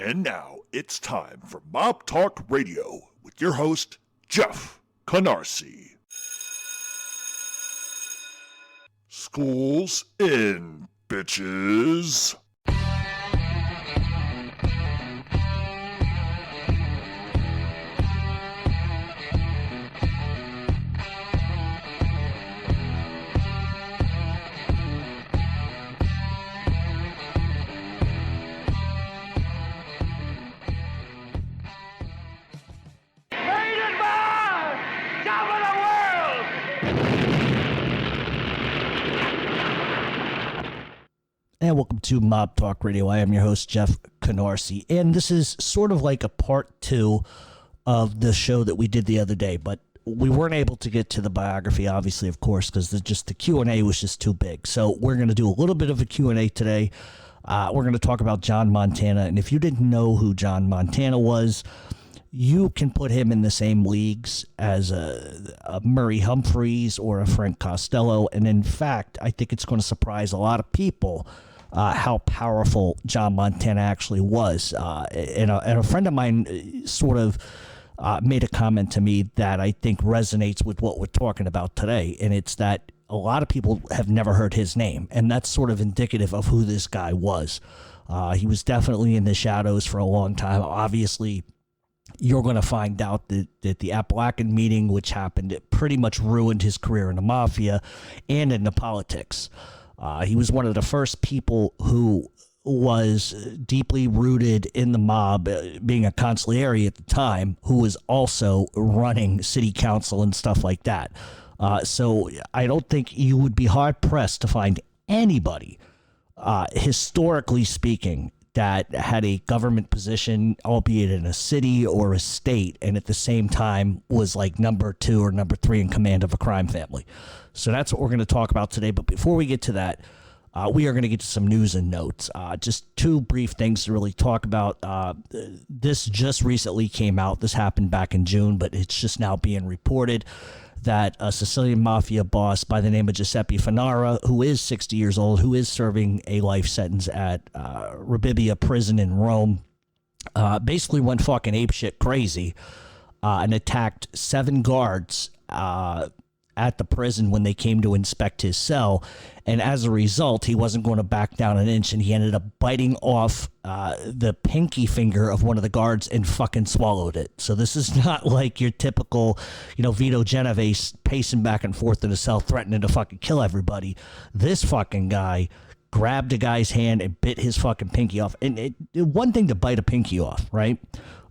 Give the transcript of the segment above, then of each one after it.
And now it's time for Mob Talk Radio with your host, Jeff Canarsie. School's in, bitches. And welcome to Mob Talk Radio. I am your host, Jeff Canarsie, and this is sort of like a part two of the show that we did the other day, but we weren't able to get to the biography, obviously, of course, because the Q&A was just too big. So we're going to do a little bit of a Q&A today. We're going to talk about John Montana, and if you didn't know who John Montana was, you can put him in the same leagues as a Murray Humphreys or a Frank Costello, and in fact, I think it's going to surprise a lot of people how powerful John Montana actually was. And a friend of mine sort of made a comment to me that I think resonates with what we're talking about today, and it's that a lot of people have never heard his name, and that's sort of indicative of who this guy was. He was definitely in the shadows for a long time. Obviously, you're going to find out that the Appalachian meeting, which happened, it pretty much ruined his career in the mafia and in the politics. He was one of the first people who was deeply rooted in the mob, being a consigliere at the time, who was also running city council and stuff like that. So I don't think you would be hard-pressed to find anybody, historically speaking, that had a government position, albeit in a city or a state, and at the same time was like number 2 or number 3 in command of a crime family. So that's what we're going to talk about today. But before we get to that, we are going to get to some news and notes. Just two brief things to really talk about. This just recently came out. This happened back in June, but it's just now being reported that a Sicilian Mafia boss by the name of Giuseppe Finara, who is 60 years old, who is serving a life sentence at Rebibbia prison in Rome, basically went fucking apeshit crazy and attacked 7 guards at the prison when they came to inspect his cell. And as a result, he wasn't going to back down an inch, and he ended up biting off the pinky finger of one of the guards and fucking swallowed it. So this is not like your typical, Vito Genovese pacing back and forth in a cell threatening to fucking kill everybody. This fucking guy grabbed a guy's hand and bit his fucking pinky off. And one thing to bite a pinky off, right?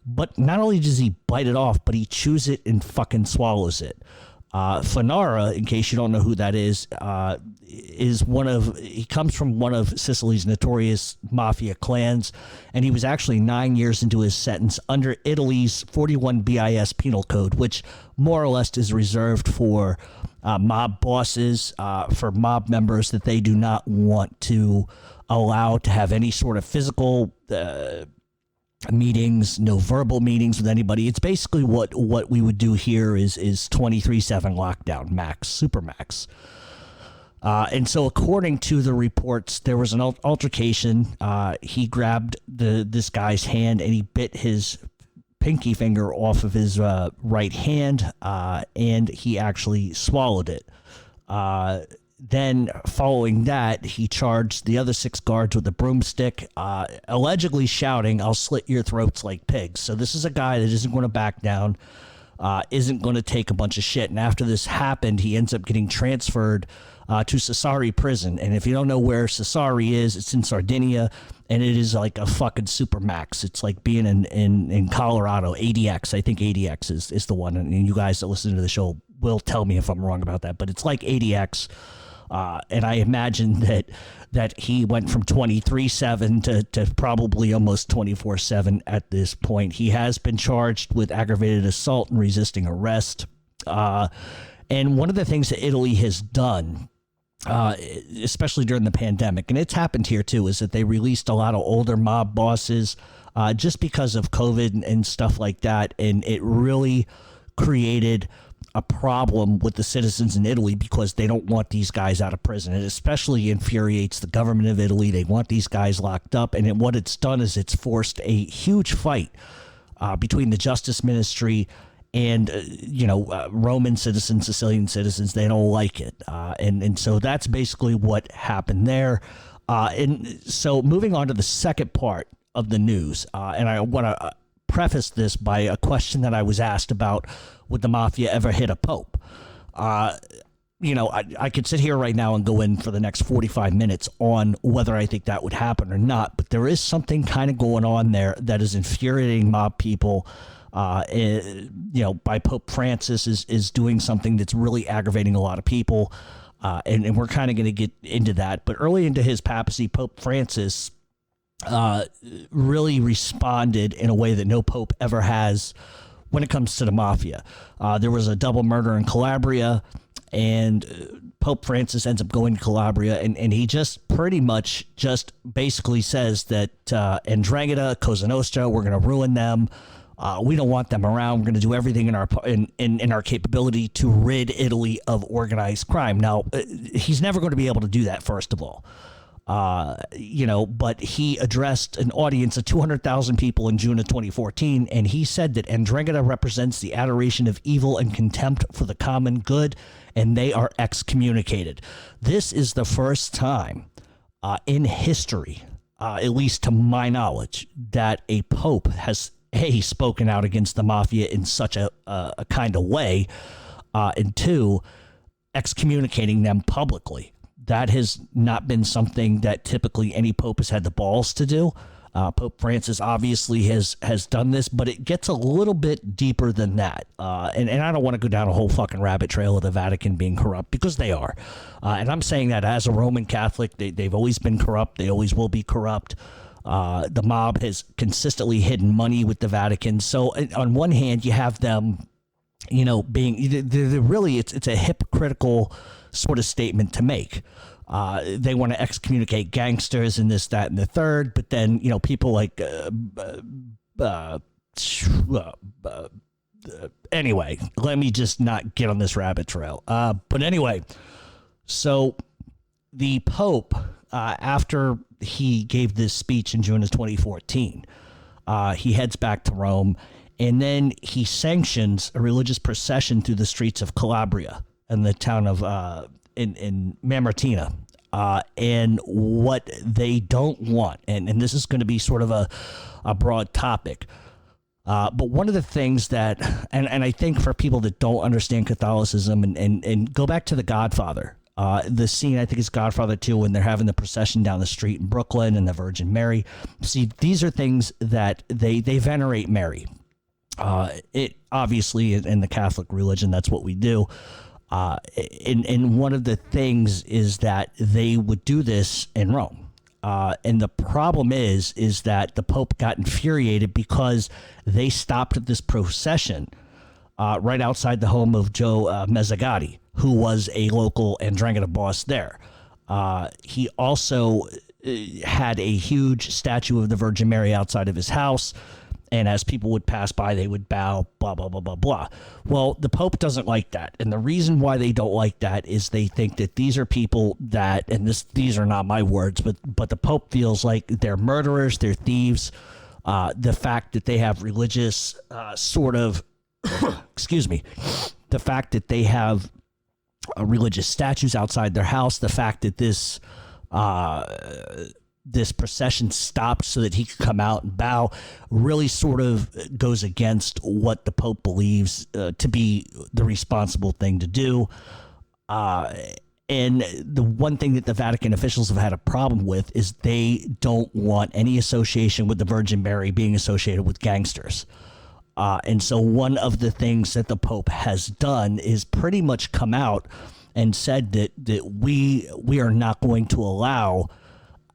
But not only does he bite it off, but he chews it and fucking swallows it. Finara, in case you don't know who that is he comes from one of Sicily's notorious mafia clans, and he was actually 9 years into his sentence under Italy's 41 BIS penal code, which more or less is reserved for mob bosses, for mob members that they do not want to allow to have any sort of physical meetings, no verbal meetings with anybody. It's basically what we would do here is 23/7 lockdown, max, super max. And so according to the reports, there was an altercation. He grabbed this guy's hand and he bit his pinky finger off of his right hand, and he actually swallowed it. Then, following that, he charged the other 6 guards with a broomstick, allegedly shouting, "I'll slit your throats like pigs." So this is a guy that isn't going to back down, isn't going to take a bunch of shit. And after this happened, he ends up getting transferred to Sassari prison. And if you don't know where Sassari is, it's in Sardinia, and it is like a fucking super max. It's like being in Colorado. ADX, I think ADX is the one. And you guys that listen to the show will tell me if I'm wrong about that, but it's like ADX. And I imagine that he went from 23/7 to probably almost 24/7 at this point. He has been charged with aggravated assault and resisting arrest. And one of the things that Italy has done, especially during the pandemic, and it's happened here too, is that they released a lot of older mob bosses just because of COVID and stuff like that. And it really created a problem with the citizens in Italy because they don't want these guys out of prison. It especially infuriates the government of Italy. They want these guys locked up. And what it's done is it's forced a huge fight between the justice ministry and, Roman citizens, Sicilian citizens. They don't like it. And so that's basically what happened there. And so moving on to the second part of the news, and I want to preface this by a question that I was asked about, would the mafia ever hit a pope? I could sit here right now and go in for the next 45 minutes on whether I think that would happen or not, but there is something kind of going on there that is infuriating mob people. By Pope Francis is doing something that's really aggravating a lot of people, and we're kind of going to get into that. But early into his papacy, Pope Francis really responded in a way that no pope ever has when it comes to the mafia. There was a double murder in Calabria, and Pope Francis ends up going to Calabria, and he just pretty much just basically says that Ndrangheta, Cosa Nostra, we're going to ruin them. We don't want them around. We're going to do everything in our capability to rid Italy of organized crime. Now, he's never going to be able to do that, first of all. But he addressed an audience of 200,000 people in June of 2014, and he said that Ndrangheta represents the adoration of evil and contempt for the common good, and they are excommunicated. This is the first time in history, at least to my knowledge, that a pope has spoken out against the mafia in such a kind of way, and two, excommunicating them publicly. That has not been something that typically any pope has had the balls to do. Pope Francis obviously has done this, but it gets a little bit deeper than that. And I don't want to go down a whole fucking rabbit trail of the Vatican being corrupt, because they are. And I'm saying that as a Roman Catholic, they've always been corrupt. They always will be corrupt. The mob has consistently hidden money with the Vatican. So on one hand, you have them, being they're really, it's a hypocritical sort of statement to make. They want to excommunicate gangsters and this, that, and the third, but then people like anyway, let me just not get on this rabbit trail. But anyway, so the Pope, after he gave this speech in June of 2014, he heads back to Rome, and then he sanctions a religious procession through the streets of Calabria in the town of in Mamertina. And what they don't want, and this is going to be sort of a broad topic, but one of the things that, and I think for people that don't understand Catholicism and go back to The Godfather, the scene, I think it's Godfather 2, when they're having the procession down the street in Brooklyn and the Virgin Mary. See, these are things that they venerate Mary. It obviously in the Catholic religion, that's what we do. And one of the things is that they would do this in Rome. And the problem is that the Pope got infuriated because they stopped this procession right outside the home of Joe Magaddino, who was a local Ndrangheta boss there. He also had a huge statue of the Virgin Mary outside of his house. And as people would pass by, they would bow, blah, blah, blah, blah, blah. Well, the Pope doesn't like that. And the reason why they don't like that is they think that these are people that, and these are not my words, but the Pope feels like they're murderers, they're thieves. The fact that they have religious excuse me, the fact that they have religious statues outside their house, the fact that this procession stopped so that he could come out and bow, really sort of goes against what the Pope believes to be the responsible thing to do. And the one thing that the Vatican officials have had a problem with is they don't want any association with the Virgin Mary being associated with gangsters. And so one of the things that the Pope has done is pretty much come out and said that we are not going to allow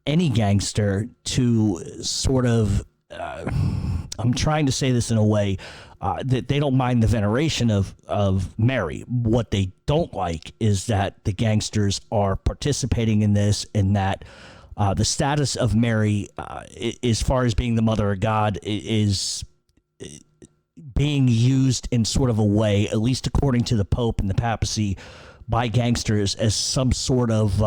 any gangster to sort of, I'm trying to say this in a way that they don't mind the veneration of Mary. What they don't like is that the gangsters are participating in this, and that the status of Mary, as far as being the mother of God, is being used in sort of a way, at least according to the Pope and the papacy, by gangsters as some sort of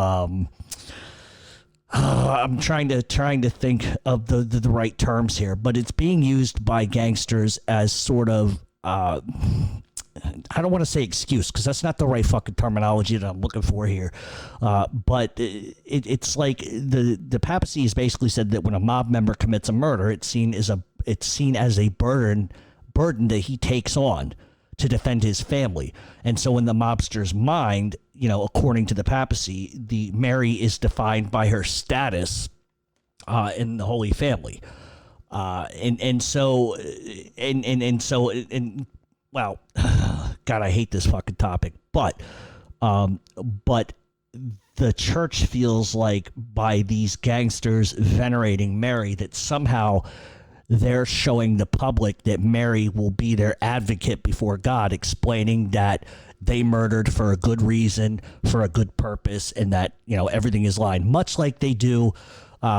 I'm trying to think of the right terms here, but it's being used by gangsters as sort of I don't want to say excuse, because that's not the right fucking terminology that I'm looking for here. But it's like the papacy has basically said that when a mob member commits a murder, it's seen as a burden that he takes on to defend his family. And so in the mobster's mind, according to the papacy, the Mary is defined by her status in the Holy Family. Well, God, I hate this fucking topic, but the church feels like by these gangsters venerating Mary that somehow they're showing the public that Mary will be their advocate before God, explaining that they murdered for a good reason, for a good purpose, and that, everything is lying, much like they do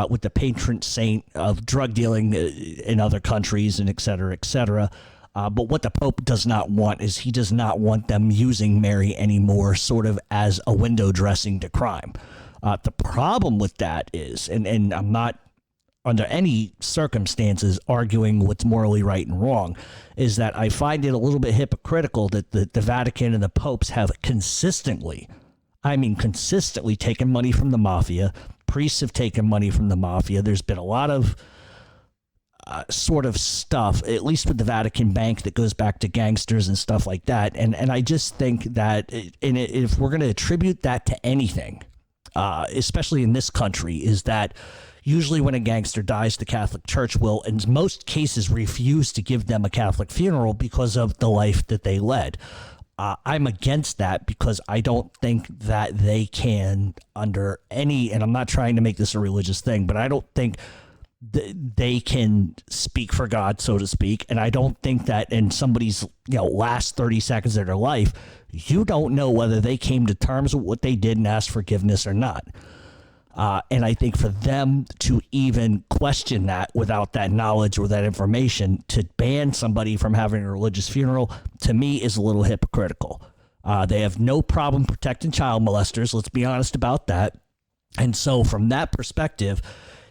with the patron saint of drug dealing in other countries and et cetera, et cetera. But what the Pope does not want is he does not want them using Mary anymore sort of as a window dressing to crime. The problem with that is, and I'm not under any circumstances arguing what's morally right and wrong, is that I find it a little bit hypocritical that the Vatican and the popes have consistently taken money from the mafia. Priests have taken money from the mafia. There's been a lot of sort of stuff, at least with the Vatican Bank, that goes back to gangsters and stuff like that. And I just think that if we're going to attribute that to anything, especially in this country, is that usually when a gangster dies, the Catholic Church will, in most cases, refuse to give them a Catholic funeral because of the life that they led. I'm against that because I don't think that they can, under any, and I'm not trying to make this a religious thing, but I don't think they can speak for God, so to speak. And I don't think that in somebody's last 30 seconds of their life, you don't know whether they came to terms with what they did and asked forgiveness or not. And I think for them to even question that without that knowledge or that information, to ban somebody from having a religious funeral, to me is a little hypocritical. They have no problem protecting child molesters. Let's be honest about that. And so from that perspective,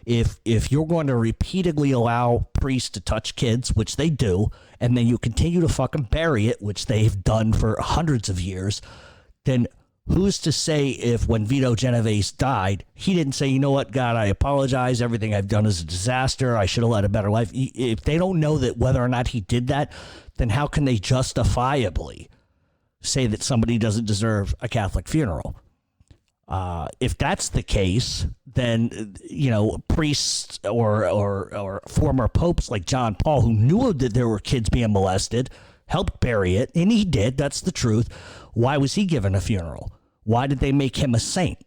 if you're going to repeatedly allow priests to touch kids, which they do, and then you continue to fucking bury it, which they've done for hundreds of years, then who's to say if when Vito Genovese died, he didn't say, you know what, God, I apologize. Everything I've done is a disaster. I should have led a better life. If they don't know that whether or not he did that, then how can they justifiably say that somebody doesn't deserve a Catholic funeral? If that's the case, then, priests or former popes like John Paul, who knew that there were kids being molested, helped bury it, and he did. That's the truth. Why was he given a funeral? Why did they make him a saint?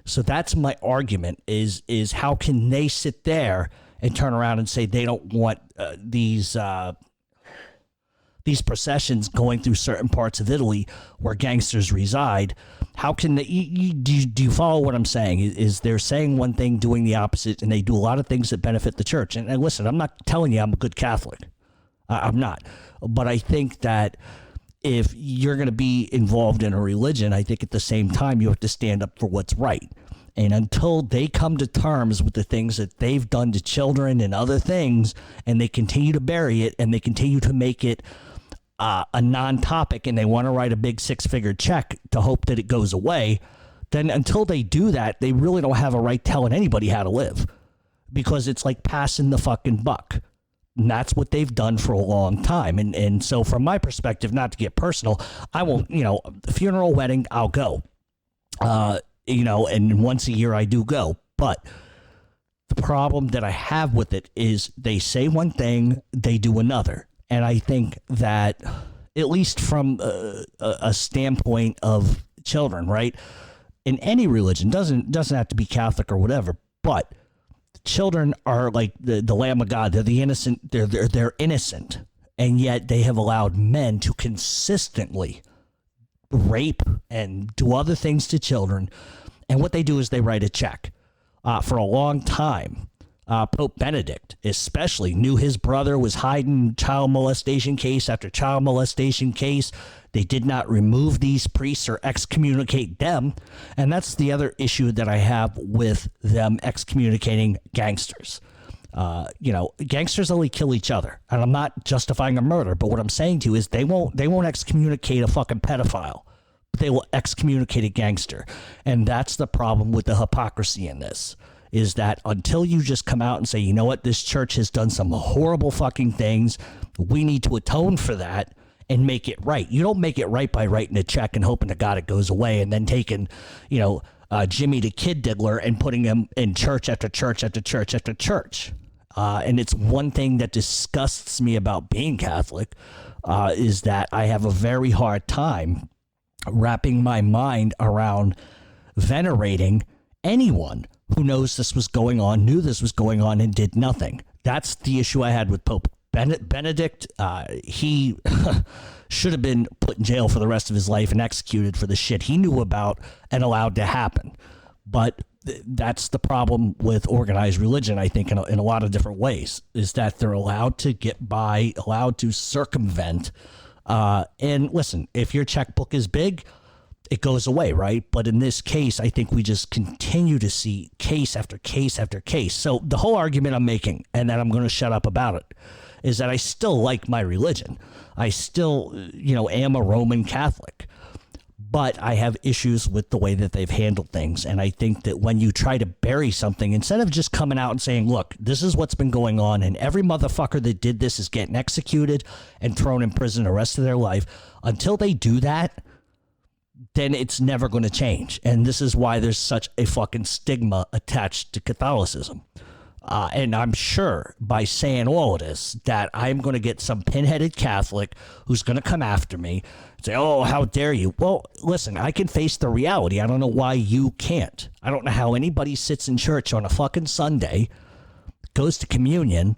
So that's my argument is how can they sit there and turn around and say they don't want these processions going through certain parts of Italy where gangsters reside? How can they, do you follow what I'm saying? Is they're saying one thing, doing the opposite, and they do a lot of things that benefit the church. And listen, I'm not telling you I'm a good Catholic. I'm not. But I think that if you're going to be involved in a religion, I think at the same time you have to stand up for what's right. And until they come to terms with the things that they've done to children and other things, and they continue to bury it and they continue to make it a non-topic, and they want to write a big six-figure check to hope that it goes away, then until they do that, they really don't have a right telling anybody how to live, because it's like passing the fucking buck. And that's what they've done for a long time. And so from my perspective, not to get personal, I won't, funeral, wedding, I'll go. And once a year I do go. But the problem that I have with it is they say one thing, they do another. And I think that, at least from a standpoint of children, right? In any religion, doesn't have to be Catholic or whatever, but children are like the Lamb of God. They're the innocent. They're innocent, and yet they have allowed men to consistently rape and do other things to children. And what they do is they write a check. For a long time, Pope Benedict especially knew his brother was hiding child molestation case after child molestation case. They did not remove these priests or excommunicate them. And that's the other issue that I have with them excommunicating gangsters. Gangsters only kill each other. And I'm not justifying a murder, but what I'm saying to you is they won't excommunicate a fucking pedophile. But they will excommunicate a gangster. And that's the problem with the hypocrisy in this. Is that until you just come out and say, you know what, this church has done some horrible fucking things, we need to atone for that and make it right. You don't make it right by writing a check and hoping to God it goes away and then taking, Jimmy the Kid Diddler and putting him in church after church after church after church. And it's one thing that disgusts me about being Catholic is that I have a very hard time wrapping my mind around venerating anyone who knows this was going on, knew this was going on, and did nothing. That's the issue I had with Pope Benedict. He should have been put in jail for the rest of his life and executed for the shit he knew about and allowed to happen. But that's the problem with organized religion, I think, in a lot of different ways, is that they're allowed to get by, allowed to circumvent. And listen, if your checkbook is big, it goes away, right? But in this case, I think we just continue to see case after case after case. So the whole argument I'm making, and then I'm going to shut up about it, is that I still like my religion. I still, am a Roman Catholic. But I have issues with the way that they've handled things. And I think that when you try to bury something, instead of just coming out and saying, look, this is what's been going on, and every motherfucker that did this is getting executed and thrown in prison the rest of their life, until they do that, then it's never going to change. And this is why there's such a fucking stigma attached to Catholicism. And I'm sure by saying all of this that I'm going to get some pinheaded Catholic who's going to come after me and say, oh, how dare you? Well, listen, I can face the reality. I don't know why you can't. I don't know how anybody sits in church on a fucking Sunday, goes to communion,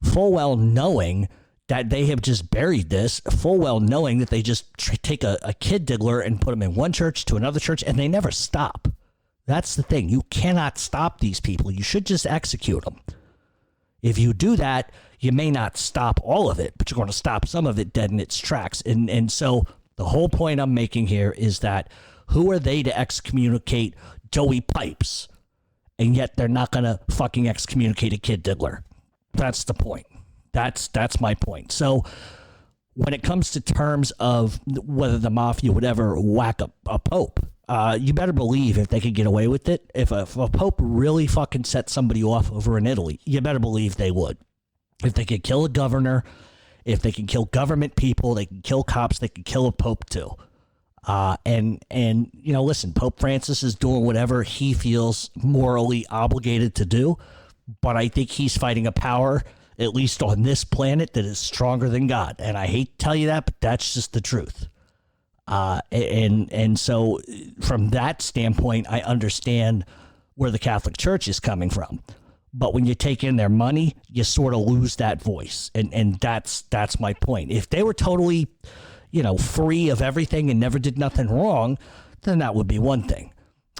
full well knowing that they have just buried this, full well knowing that they just take a kid diddler and put him in one church to another church, and they never stop. That's the thing. You cannot stop these people. You should just execute them. If you do that, you may not stop all of it, but you're going to stop some of it dead in its tracks. And so the whole point I'm making here is that who are they to excommunicate Joey Pipes? And yet they're not going to fucking excommunicate a kid diddler. That's the point. That's my point. So when it comes to terms of whether the mafia would ever whack a pope, you better believe if they could get away with it, if a pope really fucking set somebody off over in Italy, you better believe they would. If they could kill a governor, if they can kill government people, they can kill cops, they can kill a pope too. And listen, Pope Francis is doing whatever he feels morally obligated to do, but I think he's fighting a power, at least on this planet, that is stronger than God. And I hate to tell you that, but that's just the truth. And so from that standpoint, I understand where the Catholic Church is coming from. But when you take in their money, you sort of lose that voice. And that's my point. If they were totally, free of everything and never did nothing wrong, then that would be one thing.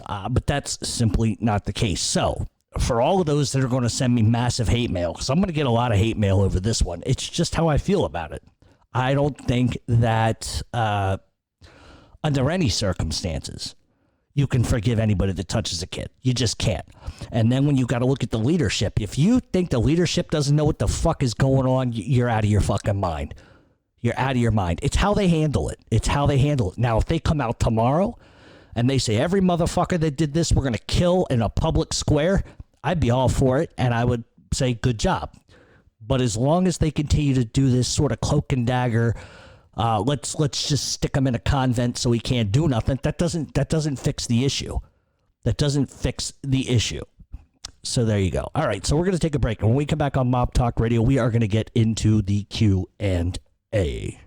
But that's simply not the case. So for all of those that are going to send me massive hate mail, because I'm going to get a lot of hate mail over this one, it's just how I feel about it. I don't think that under any circumstances you can forgive anybody that touches a kid. You just can't. And then when you got to look at the leadership, if you think the leadership doesn't know what the fuck is going on, you're out of your fucking mind. You're out of your mind. It's how they handle it. It's how they handle it. Now, if they come out tomorrow and they say every motherfucker that did this we're going to kill in a public square, I'd be all for it, and I would say good job. But as long as they continue to do this sort of cloak and dagger, let's just stick him in a convent so he can't do nothing, that doesn't fix the issue. That doesn't fix the issue. So there you go. All right, so we're going to take a break. And when we come back on Mob Talk Radio, we are going to get into the Q&A.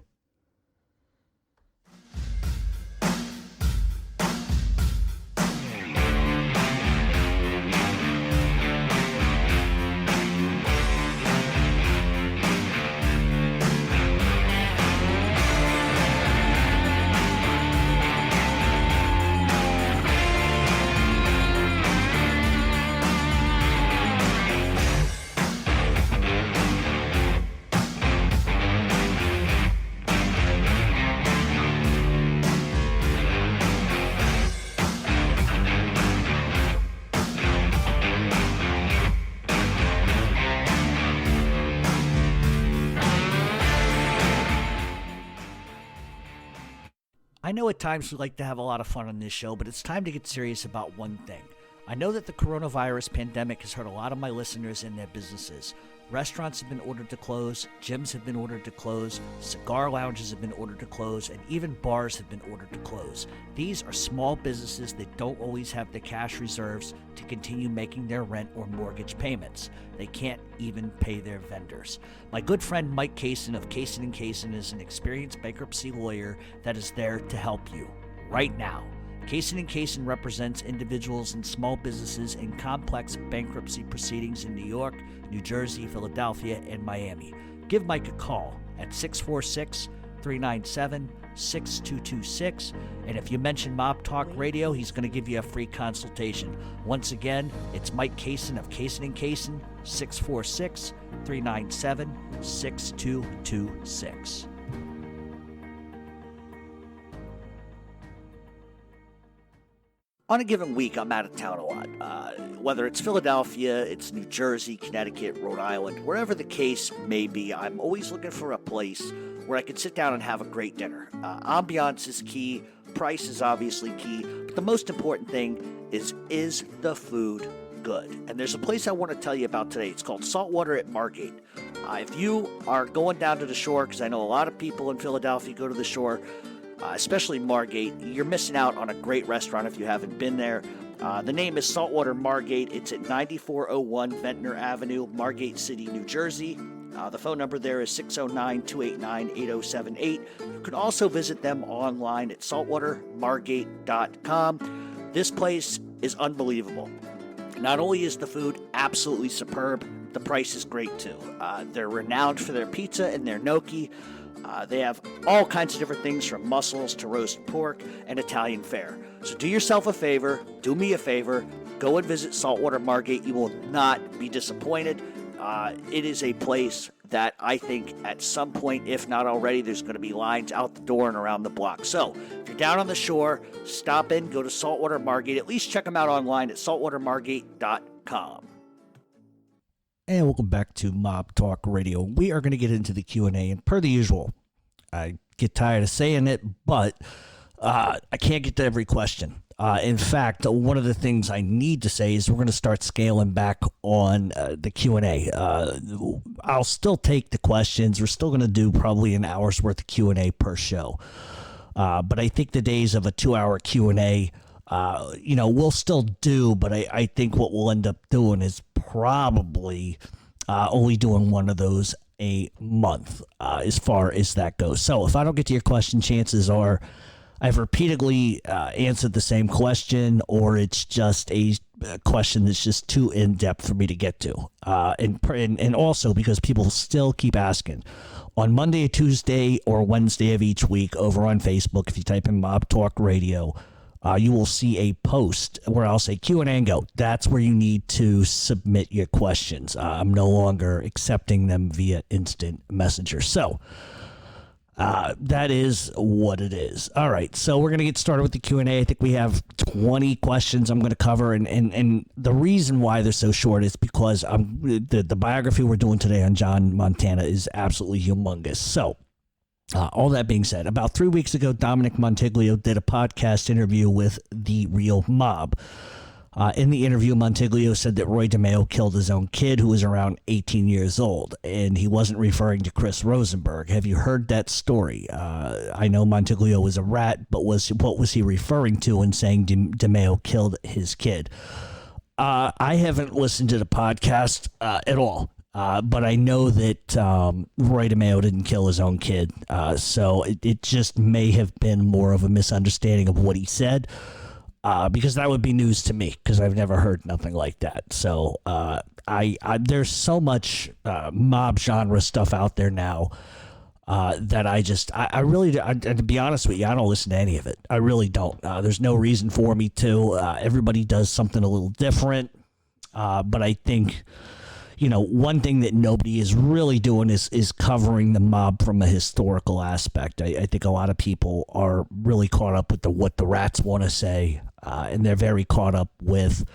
I know at times we like to have a lot of fun on this show, but it's time to get serious about one thing. I know that the coronavirus pandemic has hurt a lot of my listeners and their businesses. Restaurants have been ordered to close, gyms have been ordered to close, cigar lounges have been ordered to close, and even bars have been ordered to close. These are small businesses that don't always have the cash reserves to continue making their rent or mortgage payments. They can't even pay their vendors. My good friend Mike Kaysen of Kaysen & Kaysen is an experienced bankruptcy lawyer that is there to help you right now. Kaysen & Kaysen represents individuals and small businesses in complex bankruptcy proceedings in New York, New Jersey, Philadelphia, and Miami. Give Mike a call at 646-397-6226, and if you mention Mob Talk Radio, he's going to give you a free consultation. Once again, it's Mike Kaysen of Kaysen & Kaysen, 646-397-6226. On a given week, I'm out of town a lot. Whether it's Philadelphia, it's New Jersey, Connecticut, Rhode Island, wherever the case may be, I'm always looking for a place where I can sit down and have a great dinner. Ambiance is key, price is obviously key, but the most important thing is the food good? And there's a place I want to tell you about today. It's called Saltwater at Margate. If you are going down to the shore, because I know a lot of people in Philadelphia go to the shore, especially Margate, you're missing out on a great restaurant if you haven't been there. The name is Saltwater Margate. It's at 9401 Ventnor Avenue, Margate City, New Jersey. The phone number there is 609-289-8078. You can also visit them online at saltwatermargate.com. This place is unbelievable. Not only is the food absolutely superb, the price is great too. They're renowned for their pizza and their gnocchi. They have all kinds of different things from mussels to roast pork and Italian fare. So do yourself a favor, do me a favor, go and visit Saltwater Margate. You will not be disappointed. It is a place that I think at some point, if not already, there's going to be lines out the door and around the block. So if you're down on the shore, stop in, go to Saltwater Margate. At least check them out online at saltwatermargate.com. And welcome back to Mob Talk Radio. We are going to get into the Q&A, and per the usual, I get tired of saying it, but I can't get to every question. In fact, one of the things I need to say is we're going to start scaling back on the Q&A. I'll still take the questions. We're still going to do probably an hour's worth of Q&A per show. But I think the days of a 2-hour Q&A, we'll still do, but I think what we'll end up doing is probably only doing one of those a month as far as that goes. So if I don't get to your question, chances are I've repeatedly answered the same question, or it's just a question that's just too in-depth for me to get to. And also because people still keep asking. On Monday, Tuesday, or Wednesday of each week over on Facebook, if you type in Mob Talk Radio, you will see a post where I'll say Q&A and go. That's where you need to submit your questions. I'm no longer accepting them via instant messenger. So that is what it is. All right, so we're going to get started with the Q&A. I think we have 20 questions I'm going to cover, and the reason why they're so short is because the biography we're doing today on John Montana is absolutely humongous. So all that being said, about 3 weeks ago, Dominic Montiglio did a podcast interview with The Real Mob. In the interview, Montiglio said that Roy DeMeo killed his own kid, who was around 18 years old, and he wasn't referring to Chris Rosenberg. Have you heard that story? I know Montiglio was a rat, but what was he referring to in saying DeMeo killed his kid? I haven't listened to the podcast at all. But I know that Roy DeMeo didn't kill his own kid, so it just may have been more of a misunderstanding of what he said, because that would be news to me, because I've never heard nothing like that. So there's so much mob genre stuff out there now that I really, to be honest with you, I don't listen to any of it. I really don't. There's no reason for me to. Everybody does something a little different, but I think, one thing that nobody is really doing is covering the mob from a historical aspect. I think a lot of people are really caught up with what the rats want to say, and they're very caught up with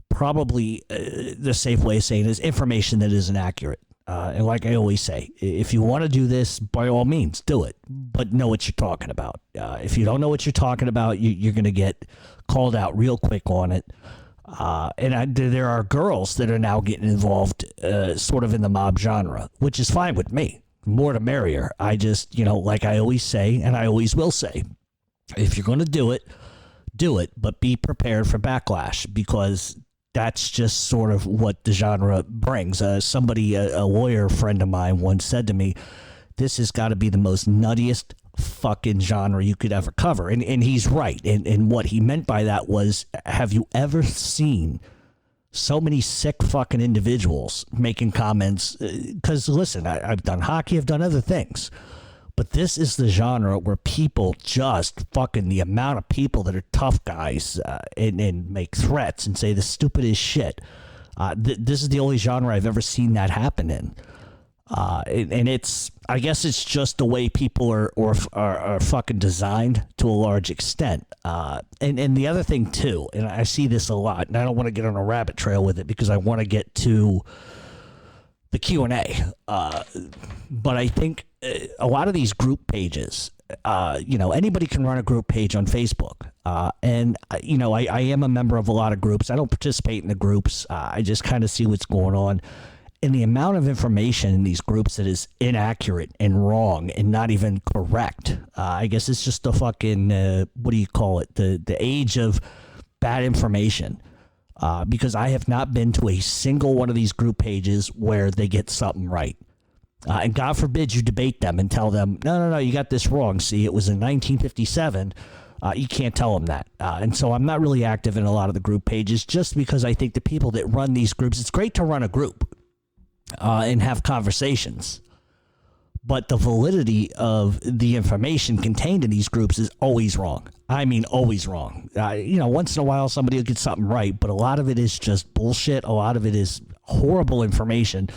probably the safe way of saying it is information that isn't accurate. And like I always say, if you want to do this, by all means, do it. But know what you're talking about. If you don't know what you're talking about, you're going to get called out real quick on it. There are girls that are now getting involved sort of in the mob genre, which is fine with me. More the merrier. I just, like I always say, and I always will say, if you're going to do it, but be prepared for backlash, because that's just sort of what the genre brings. A lawyer friend of mine once said to me, this has got to be the most nuttiest fucking genre you could ever cover. And he's right. And what he meant by that was, have you ever seen so many sick fucking individuals making comments? Because listen, I've done hockey, I've done other things, but this is the genre where people just fucking, the amount of people that are tough guys and make threats and say the stupidest shit. This is the only genre I've ever seen that happen in. And I guess it's just the way people are fucking designed to a large extent. And the other thing too, and I see this a lot, and I don't want to get on a rabbit trail with it because I want to get to the Q&A. But I think a lot of these group pages, anybody can run a group page on Facebook. I am a member of a lot of groups. I don't participate in the groups. I just kind of see what's going on. And the amount of information in these groups that is inaccurate and wrong and not even correct, I guess it's just the fucking, what do you call it? The age of bad information. Because I have not been to a single one of these group pages where they get something right. And God forbid you debate them and tell them, no, you got this wrong. See, it was in 1957. You can't tell them that. And so I'm not really active in a lot of the group pages just because I think the people that run these groups, it's great to run a group. And have conversations. But the validity of the information contained in these groups is always wrong. I mean, always wrong. Once in a while somebody will get something right, but a lot of it is just bullshit. A lot of it is horrible information.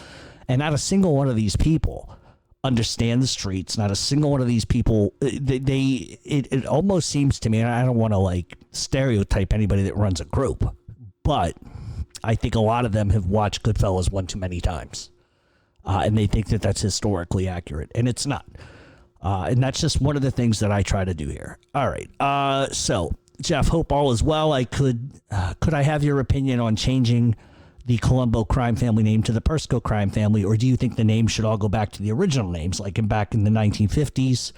And not a single one of these people understand the streets. Not a single one of these people, it almost seems to me, and I don't want to stereotype anybody that runs a group, but I think a lot of them have watched Goodfellas one too many times. And they think that that's historically accurate. And it's not. And that's just one of the things that I try to do here. All right. So, Jeff, hope all is well. Could I have your opinion on changing the Colombo crime family name to the Persco crime family? Or do you think the name should all go back to the original names, like back in the 1950s?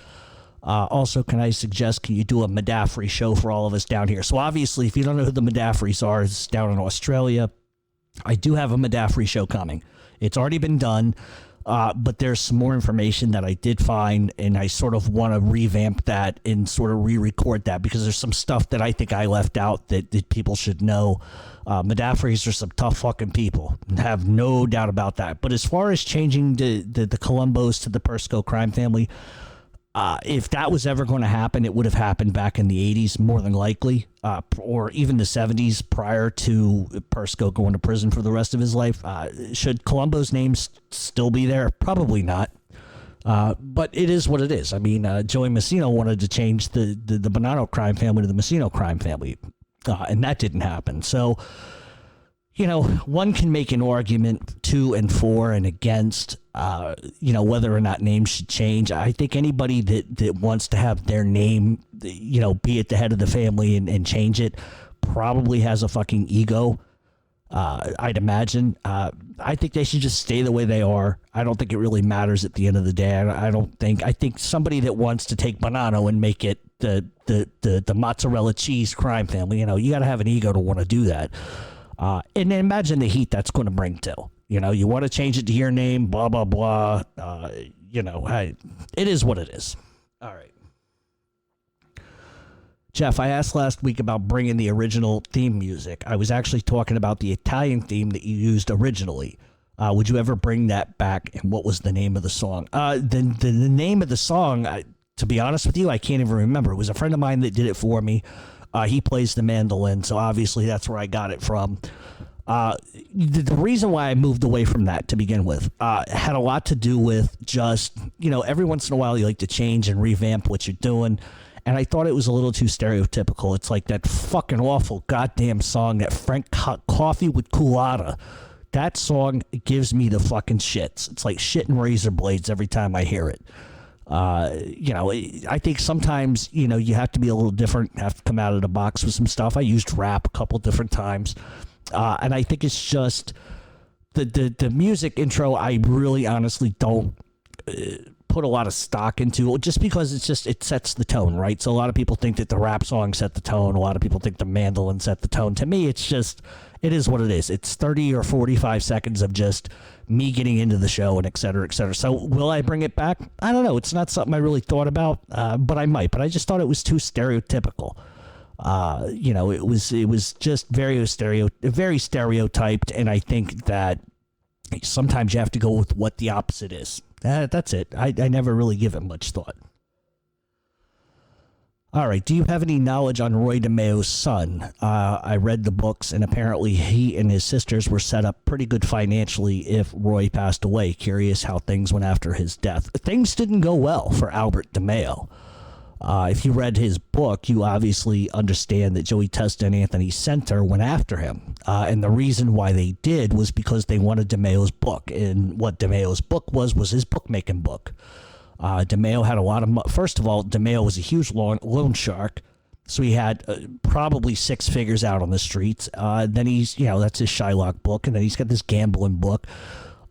Also, can you do a Magaddino show for all of us down here? So obviously, if you don't know who the Magaddinos are, it's down in Australia. I do have a Magaddino show coming. It's already been done, but there's some more information that I did find, and I sort of want to revamp that and sort of re-record that because there's some stuff that I think I left out that people should know. Magaddinos are some tough fucking people, have no doubt about that. But as far as changing the Colombos to the Persco crime family, if that was ever going to happen, it would have happened back in the 80s, more than likely, or even the 70s prior to Persco going to prison for the rest of his life. Should Colombo's name still be there? Probably not. But it is what it is. I mean, Joey Messino wanted to change the Bonanno crime family to the Messino crime family, and that didn't happen. So, one can make an argument to and for and against, whether or not names should change. I think anybody that wants to have their name, be at the head of the family and change it probably has a fucking ego. I'd imagine. I think they should just stay the way they are. I don't think it really matters at the end of the day. I think somebody that wants to take Bonanno and make it the mozzarella cheese crime family, you got to have an ego to want to do that. And imagine the heat that's going to bring too. You want to change it to your name, blah, blah, blah. It is what it is. All right. Jeff, I asked last week about bringing the original theme music. I was actually talking about the Italian theme that you used originally. Would you ever bring that back? And what was the name of the song? The name of the song, to be honest with you, I can't even remember. It was a friend of mine that did it for me. He plays the mandolin, so obviously that's where I got it from. The reason why I moved away from that to begin with had a lot to do with just, every once in a while you like to change and revamp what you're doing. And I thought it was a little too stereotypical. It's like that fucking awful goddamn song, that Frank Coffee with Coolada. that song gives me the fucking shits. It's like shit and razor blades every time I hear it. I think sometimes, you have to be a little different, have to come out of the box with some stuff. I used rap a couple different times. And I think it's just the music intro, I really honestly don't put a lot of stock into, just because it sets the tone, right? So a lot of people think that the rap song set the tone. A lot of people think the mandolin set the tone. To me, it is what it is. It's 30 or 45 seconds of just me getting into the show and et cetera, et cetera. So will I bring it back? I don't know. It's not something I really thought about, but I might. But I just thought it was too stereotypical. It was just very stereotyped, and I think that sometimes you have to go with what the opposite is. That's it. I never really give it much thought. All right. Do you have any knowledge on Roy DeMeo's son? I read the books, and apparently he and his sisters were set up pretty good financially if Roy passed away. Curious how things went after his death. Things didn't go well for Albert DeMeo. If you read his book, you obviously understand that Joey Testa and Anthony Center went after him. And the reason why they did was because they wanted DeMeo's book. And what DeMeo's book was his bookmaking book. DeMeo had a lot of money. First of all, DeMeo was a huge loan shark. So he had probably six figures out on the streets. Then he's, that's his Shylock book. And then he's got this gambling book.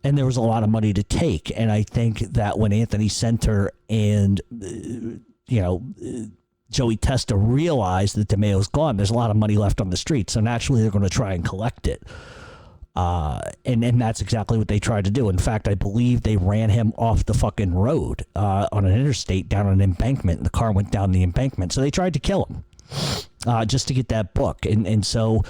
And there was a lot of money to take. And I think that when Anthony Center and Joey Testa realized that DeMeo's gone, there's a lot of money left on the street. So naturally, they're going to try and collect it. And that's exactly what they tried to do. In fact, I believe they ran him off the fucking road on an interstate down an embankment. And the car went down the embankment. So they tried to kill him just to get that book. And so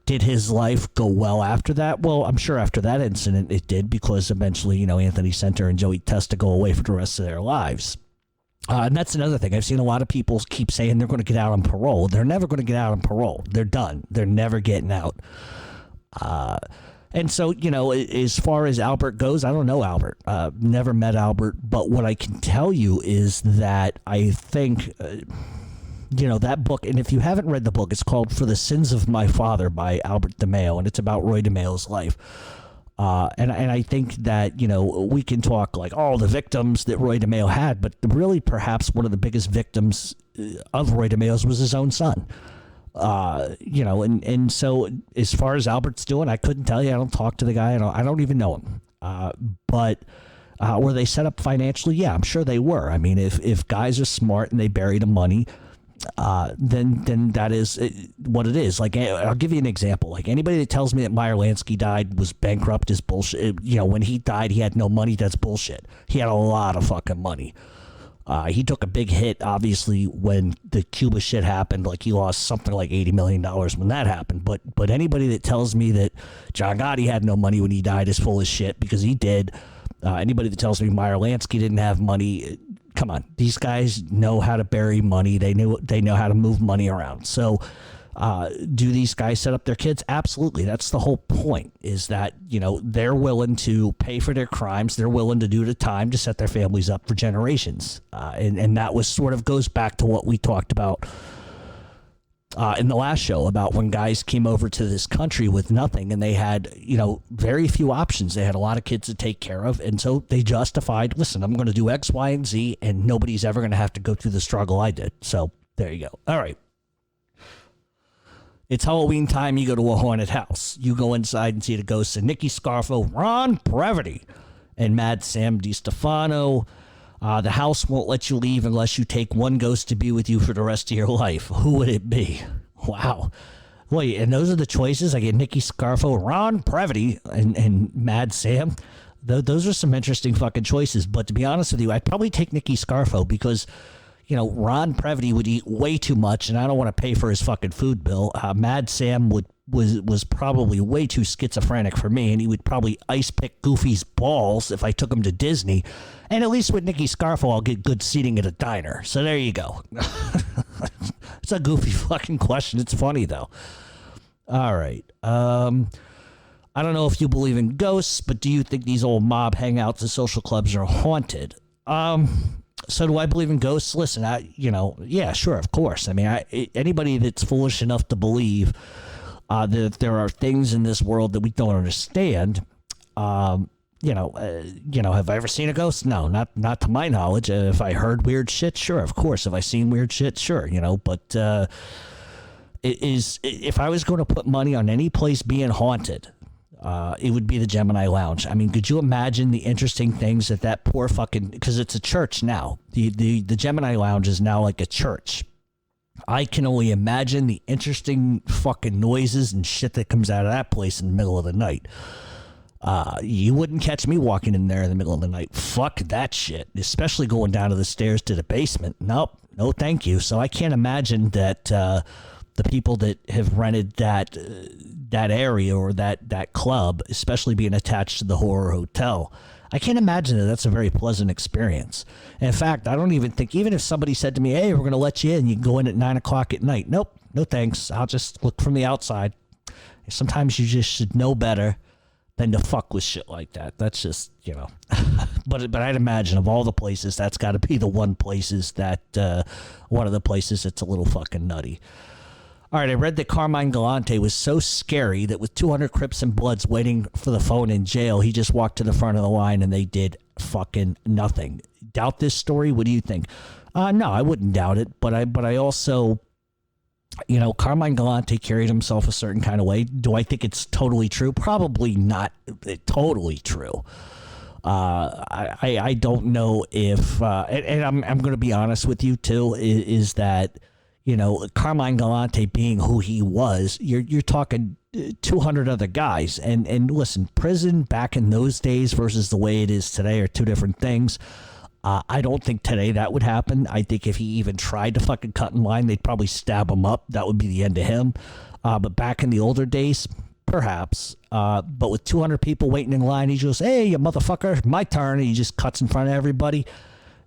did his life go well after that? Well, I'm sure after that incident it did, because eventually, Anthony Center and Joey Testa go away for the rest of their lives. And that's another thing. I've seen a lot of people keep saying they're going to get out on parole. They're never going to get out on parole. They're done. They're never getting out. And so, as far as Albert goes, I don't know Albert. Never met Albert. But what I can tell you is that I think, that book, and if you haven't read the book, it's called For the Sins of My Father by Albert DeMeo, and it's about Roy DeMeo's life. And I think that, we can talk like all the victims that Roy DeMeo had, but really perhaps one of the biggest victims of Roy DeMeo's was his own son. And so as far as Albert's doing, I couldn't tell you. I don't talk to the guy. I don't even know him. But were they set up financially? Yeah, I'm sure they were. I mean, if guys are smart and they bury the money, then that is what it is. Like, I'll give you an example. Like, anybody that tells me that Meyer Lansky died was bankrupt is bullshit. When he died, he had no money. That's bullshit. He had a lot of fucking money. He took a big hit, obviously, when the Cuba shit happened. Like, he lost something like $80 million when that happened. But anybody that tells me that John Gotti had no money when he died is full of shit, because he did. Anybody that tells me Meyer Lansky didn't have money, come on. These guys know how to bury money. They know how to move money around. So do these guys set up their kids? Absolutely. That's the whole point, is that, they're willing to pay for their crimes. They're willing to do the time to set their families up for generations. And that was sort of goes back to what we talked about in the last show about when guys came over to this country with nothing, and they had, very few options. They had a lot of kids to take care of. And so they justified, listen, I'm going to do X, Y, and Z, and nobody's ever going to have to go through the struggle I did. So there you go. All right. It's Halloween time. You go to a haunted house. You go inside and see the ghosts of Nicky Scarfo, Ron Previty, and Mad Sam DiStefano. The house won't let you leave unless you take one ghost to be with you for the rest of your life. Who would it be? Wow. Wait, and those are the choices? I get Nicky Scarfo, Ron Previty, and Mad Sam. Those are some interesting fucking choices. But to be honest with you, I'd probably take Nicky Scarfo because, Ron Previty would eat way too much, and I don't want to pay for his fucking food bill. Mad Sam was probably way too schizophrenic for me, and he would probably ice pick Goofy's balls if I took him to Disney. And at least with Nicky Scarfo, I'll get good seating at a diner. So there you go. It's a goofy fucking question. It's funny, though. All right. I don't know if you believe in ghosts, but do you think these old mob hangouts and social clubs are haunted? So do I believe in ghosts? Listen, yeah, sure, of course. I mean, anybody that's foolish enough to believe There are things in this world that we don't understand. Have I ever seen a ghost? No, not to my knowledge. If I heard weird shit, sure, of course. Have I seen weird shit? Sure, but if I was going to put money on any place being haunted, it would be the Gemini Lounge. I mean, could you imagine the interesting things that poor fucking, because it's a church now. The Gemini Lounge is now like a church. I can only imagine the interesting fucking noises and shit that comes out of that place in the middle of the night. You wouldn't catch me walking in there in the middle of the night. Fuck that shit, especially going down to the stairs to the basement. Nope, no thank you. So I can't imagine that the people that have rented that area or that club, especially being attached to the horror hotel, I can't imagine that that's a very pleasant experience. And in fact, I don't even think, even if somebody said to me, hey, we're going to let you in, you can go in at 9 o'clock at night. Nope, no thanks. I'll just look from the outside. Sometimes you just should know better than to fuck with shit like that. That's just, but I'd imagine of all the places, that's got to be the one of the places that's a little fucking nutty. All right, I read that Carmine Galante was so scary that with 200 Crips and Bloods waiting for the phone in jail, he just walked to the front of the line and they did fucking nothing. Doubt this story? What do you think? No, I wouldn't doubt it, but I also, Carmine Galante carried himself a certain kind of way. Do I think it's totally true? Probably not totally true. I don't know if, and I'm going to be honest with you too, is that, Carmine Galante being who he was, you're talking 200 other guys. And listen, prison back in those days versus the way it is today are two different things. I don't think today that would happen. I think if he even tried to fucking cut in line, they'd probably stab him up. That would be the end of him. But back in the older days, perhaps. But with 200 people waiting in line, he goes, hey, you motherfucker, my turn. And he just cuts in front of everybody.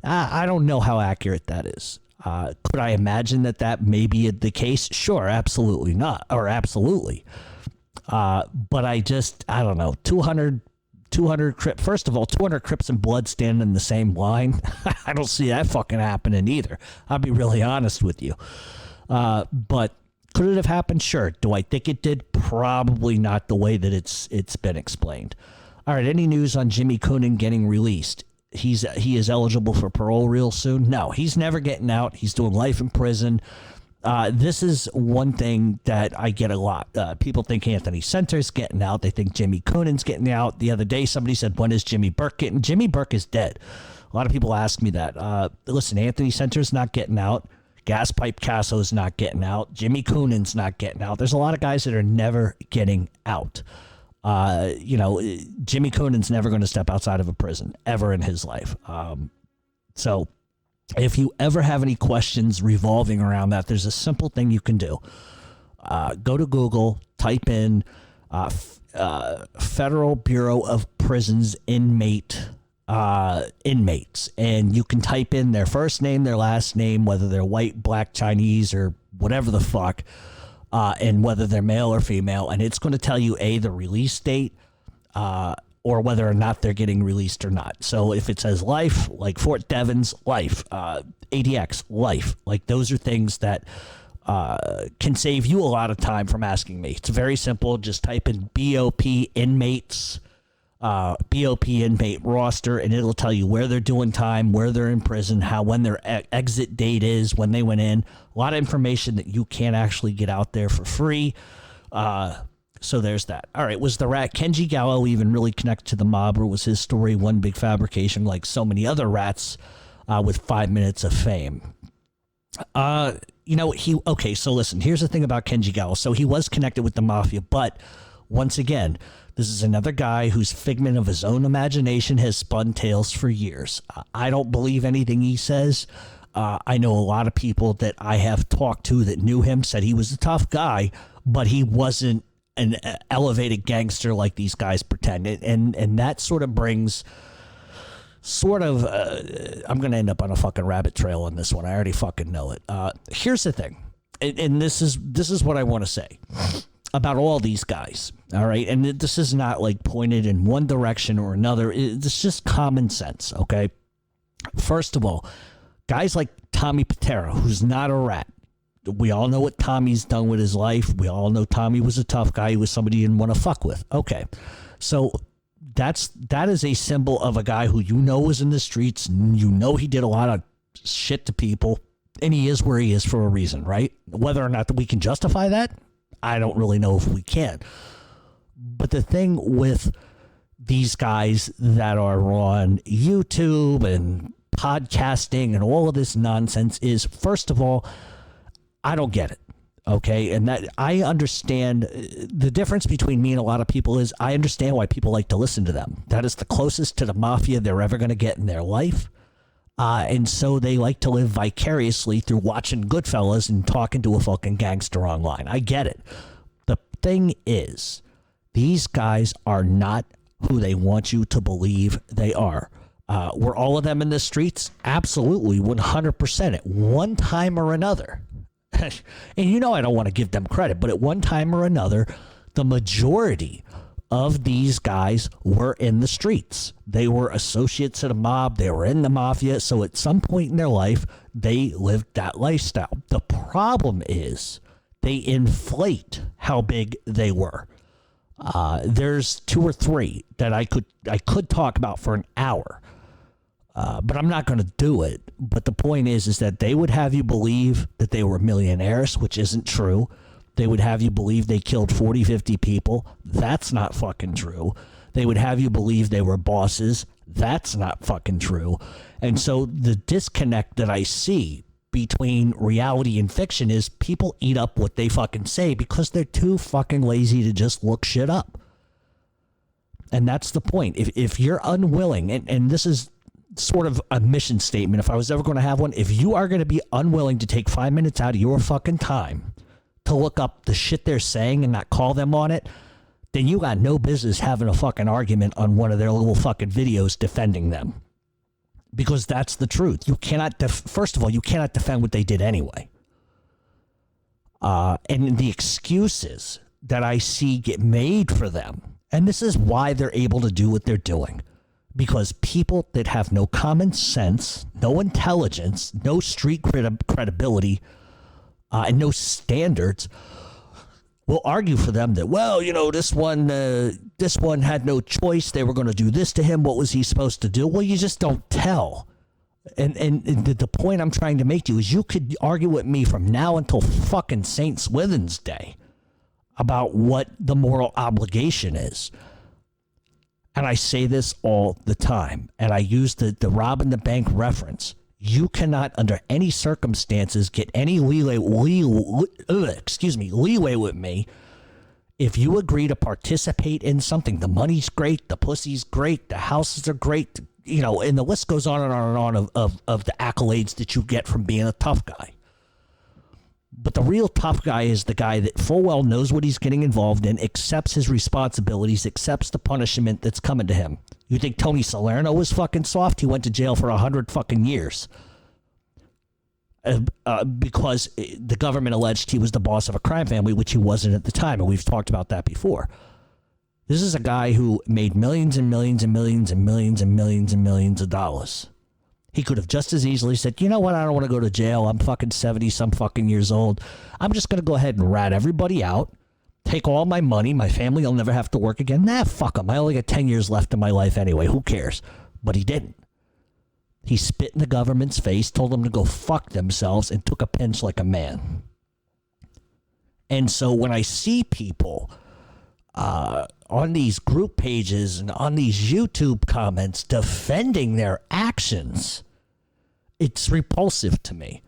I don't know how accurate that is. Could I imagine that may be the case? Sure, absolutely not, or absolutely. But I don't know. 200 Crips. First of all, 200 Crips and Blood standing in the same line. I don't see that fucking happening either. I'll be really honest with you. But could it have happened? Sure. Do I think it did? Probably not the way that it's been explained. All right. Any news on Jimmy Coonan getting released? He is eligible for parole real soon. No, he's never getting out. He's doing life in prison. This is one thing that I get a lot. People think Anthony Center's getting out. They think Jimmy Coonan's getting out. The other day, somebody said, when is Jimmy Burke getting? Jimmy Burke is dead. A lot of people ask me that. Listen, Anthony Center's not getting out. Gas Pipe Casso's not getting out. Jimmy Coonan's not getting out. There's a lot of guys that are never getting out. Jimmy Coonan's never going to step outside of a prison ever in his life. So if you ever have any questions revolving around that, there's a simple thing you can do. Go to Google, type in Federal Bureau of Prisons inmates, and you can type in their first name, their last name, whether they're white, black, Chinese, or whatever the fuck, and whether they're male or female, and it's going to tell you the release date, or whether or not they're getting released or not. So if it says life, like Fort Devens, life, ADX, life, like those are things that can save you a lot of time from asking me. It's very simple. Just type in BOP inmates, BOP inmate roster, and it'll tell you where they're doing time, where they're in prison, when their exit date is, when they went in. A lot of information that you can't actually get out there for free. So there's that. All right, was the rat Kenji Gallo even really connected to the mob, or was his story one big fabrication like so many other rats with 5 minutes of fame? Okay, so listen, here's the thing about Kenji Gallo. So he was connected with the mafia, but once again, this is another guy whose figment of his own imagination has spun tales for years. I don't believe anything he says. I know a lot of people that I have talked to that knew him said he was a tough guy, but he wasn't an elevated gangster like these guys pretend. And that sort of brings I'm going to end up on a fucking rabbit trail on this one. I already fucking know it. Here's the thing. And this is what I want to say about all these guys. All right. And this is not like pointed in one direction or another. It's just common sense. Okay. First of all, guys like Tommy Patera, who's not a rat, we all know what Tommy's done with his life. We all know Tommy was a tough guy. He was somebody you didn't want to fuck with. Okay. So that is a symbol of a guy who you know was in the streets. You know he did a lot of shit to people, and he is where he is for a reason, right? Whether or not we can justify that, I don't really know if we can. But the thing with these guys that are on YouTube and podcasting and all of this nonsense is, first of all, I don't get it. Okay. And that I understand the difference between me and a lot of people is I understand why people like to listen to them. That is the closest to the mafia they're ever going to get in their life. And so they like to live vicariously through watching Goodfellas and talking to a fucking gangster online. I get it. The thing is, these guys are not who they want you to believe they are. Were all of them in the streets? Absolutely, 100% at one time or another. And you know I don't want to give them credit, but at one time or another, the majority of these guys were in the streets. They were associates of the mob. They were in the mafia. So at some point in their life, they lived that lifestyle. The problem is they inflate how big they were. There's two or three that I could talk about for an hour, but I'm not going to do it. But the point is that they would have you believe that they were millionaires, which isn't true. They would have you believe they killed 40, 50 people. That's not fucking true. They would have you believe they were bosses. That's not fucking true. And so the disconnect that I see between reality and fiction is people eat up what they fucking say because they're too fucking lazy to just look shit up. And that's the point. If you're unwilling, and this is sort of a mission statement, if I was ever going to have one, if you are going to be unwilling to take 5 minutes out of your fucking time to look up the shit they're saying and not call them on it, then you got no business having a fucking argument on one of their little fucking videos defending them. Because that's the truth. You cannot, first of all, you cannot defend what they did anyway. And the excuses that I see get made for them, and this is why they're able to do what they're doing. Because people that have no common sense, no intelligence, no street credibility, and no standards will argue for them that, well, you know, this one had no choice. They were going to do this to him. What was he supposed to do? Well, you just don't tell. And the point I'm trying to make to you is you could argue with me from now until fucking St. Swithin's Day about what the moral obligation is. And I say this all the time, and I use the robbing the bank reference. You cannot, under any circumstances, get any leeway with me if you agree to participate in something. The money's great, the pussy's great, the houses are great, you know, and the list goes on and on and on of the accolades that you get from being a tough guy. But the real tough guy is the guy that full well knows what he's getting involved in, accepts his responsibilities, accepts the punishment that's coming to him. You think Tony Salerno was fucking soft? He went to jail for 100 fucking years. Because the government alleged he was the boss of a crime family, which he wasn't at the time, and we've talked about that before. This is a guy who made millions and millions and millions and millions and millions and millions of dollars. He could have just as easily said, you know what, I don't want to go to jail. I'm fucking 70-some fucking years old. I'm just going to go ahead and rat everybody out, take all my money. My family will never have to work again. Nah, fuck them. I only got 10 years left in my life anyway. Who cares? But he didn't. He spit in the government's face, told them to go fuck themselves, and took a pinch like a man. And so when I see people on these group pages and on these YouTube comments defending their actions, it's repulsive to me.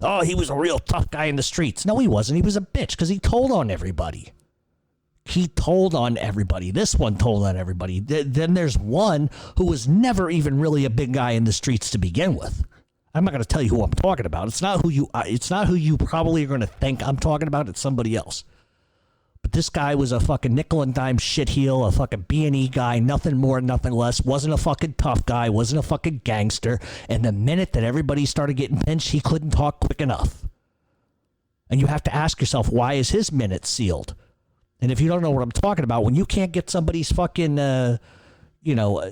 Oh, he was a real tough guy in the streets. No, he wasn't. He was a bitch because he told on everybody. He told on everybody. This one told on everybody. Then there's one who was never even really a big guy in the streets to begin with. I'm not going to tell you who I'm talking about. It's not who you probably are going to think I'm talking about. It's somebody else. But this guy was a fucking nickel and dime shitheel, a fucking B&E guy, nothing more, nothing less. Wasn't a fucking tough guy, wasn't a fucking gangster. And the minute that everybody started getting pinched, he couldn't talk quick enough. And you have to ask yourself, why is his minute sealed? And if you don't know what I'm talking about, when you can't get somebody's fucking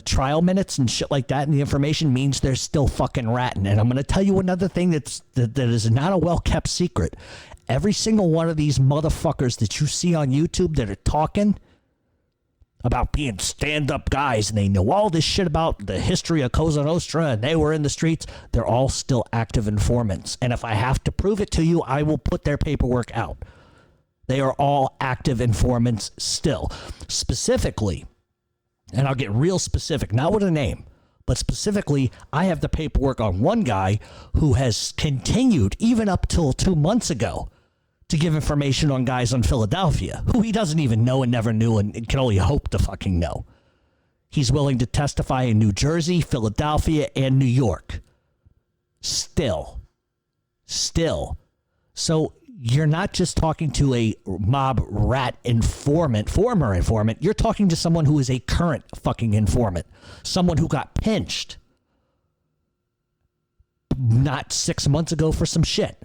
trial minutes and shit like that, and the information means they're still fucking ratting. And I'm going to tell you another thing that is not a well-kept secret. Every single one of these motherfuckers that you see on YouTube that are talking about being stand-up guys, and they know all this shit about the history of Cosa Nostra, and they were in the streets, they're all still active informants. And if I have to prove it to you, I will put their paperwork out. They are all active informants still. Specifically, and I'll get real specific, not with a name, but specifically, I have the paperwork on one guy who has continued, even up till 2 months ago, to give information on guys on Philadelphia, who he doesn't even know and never knew and can only hope to fucking know. He's willing to testify in New Jersey, Philadelphia, and New York. Still. So you're not just talking to a mob rat former informant. You're talking to someone who is a current fucking informant. Someone who got pinched not 6 months ago for some shit.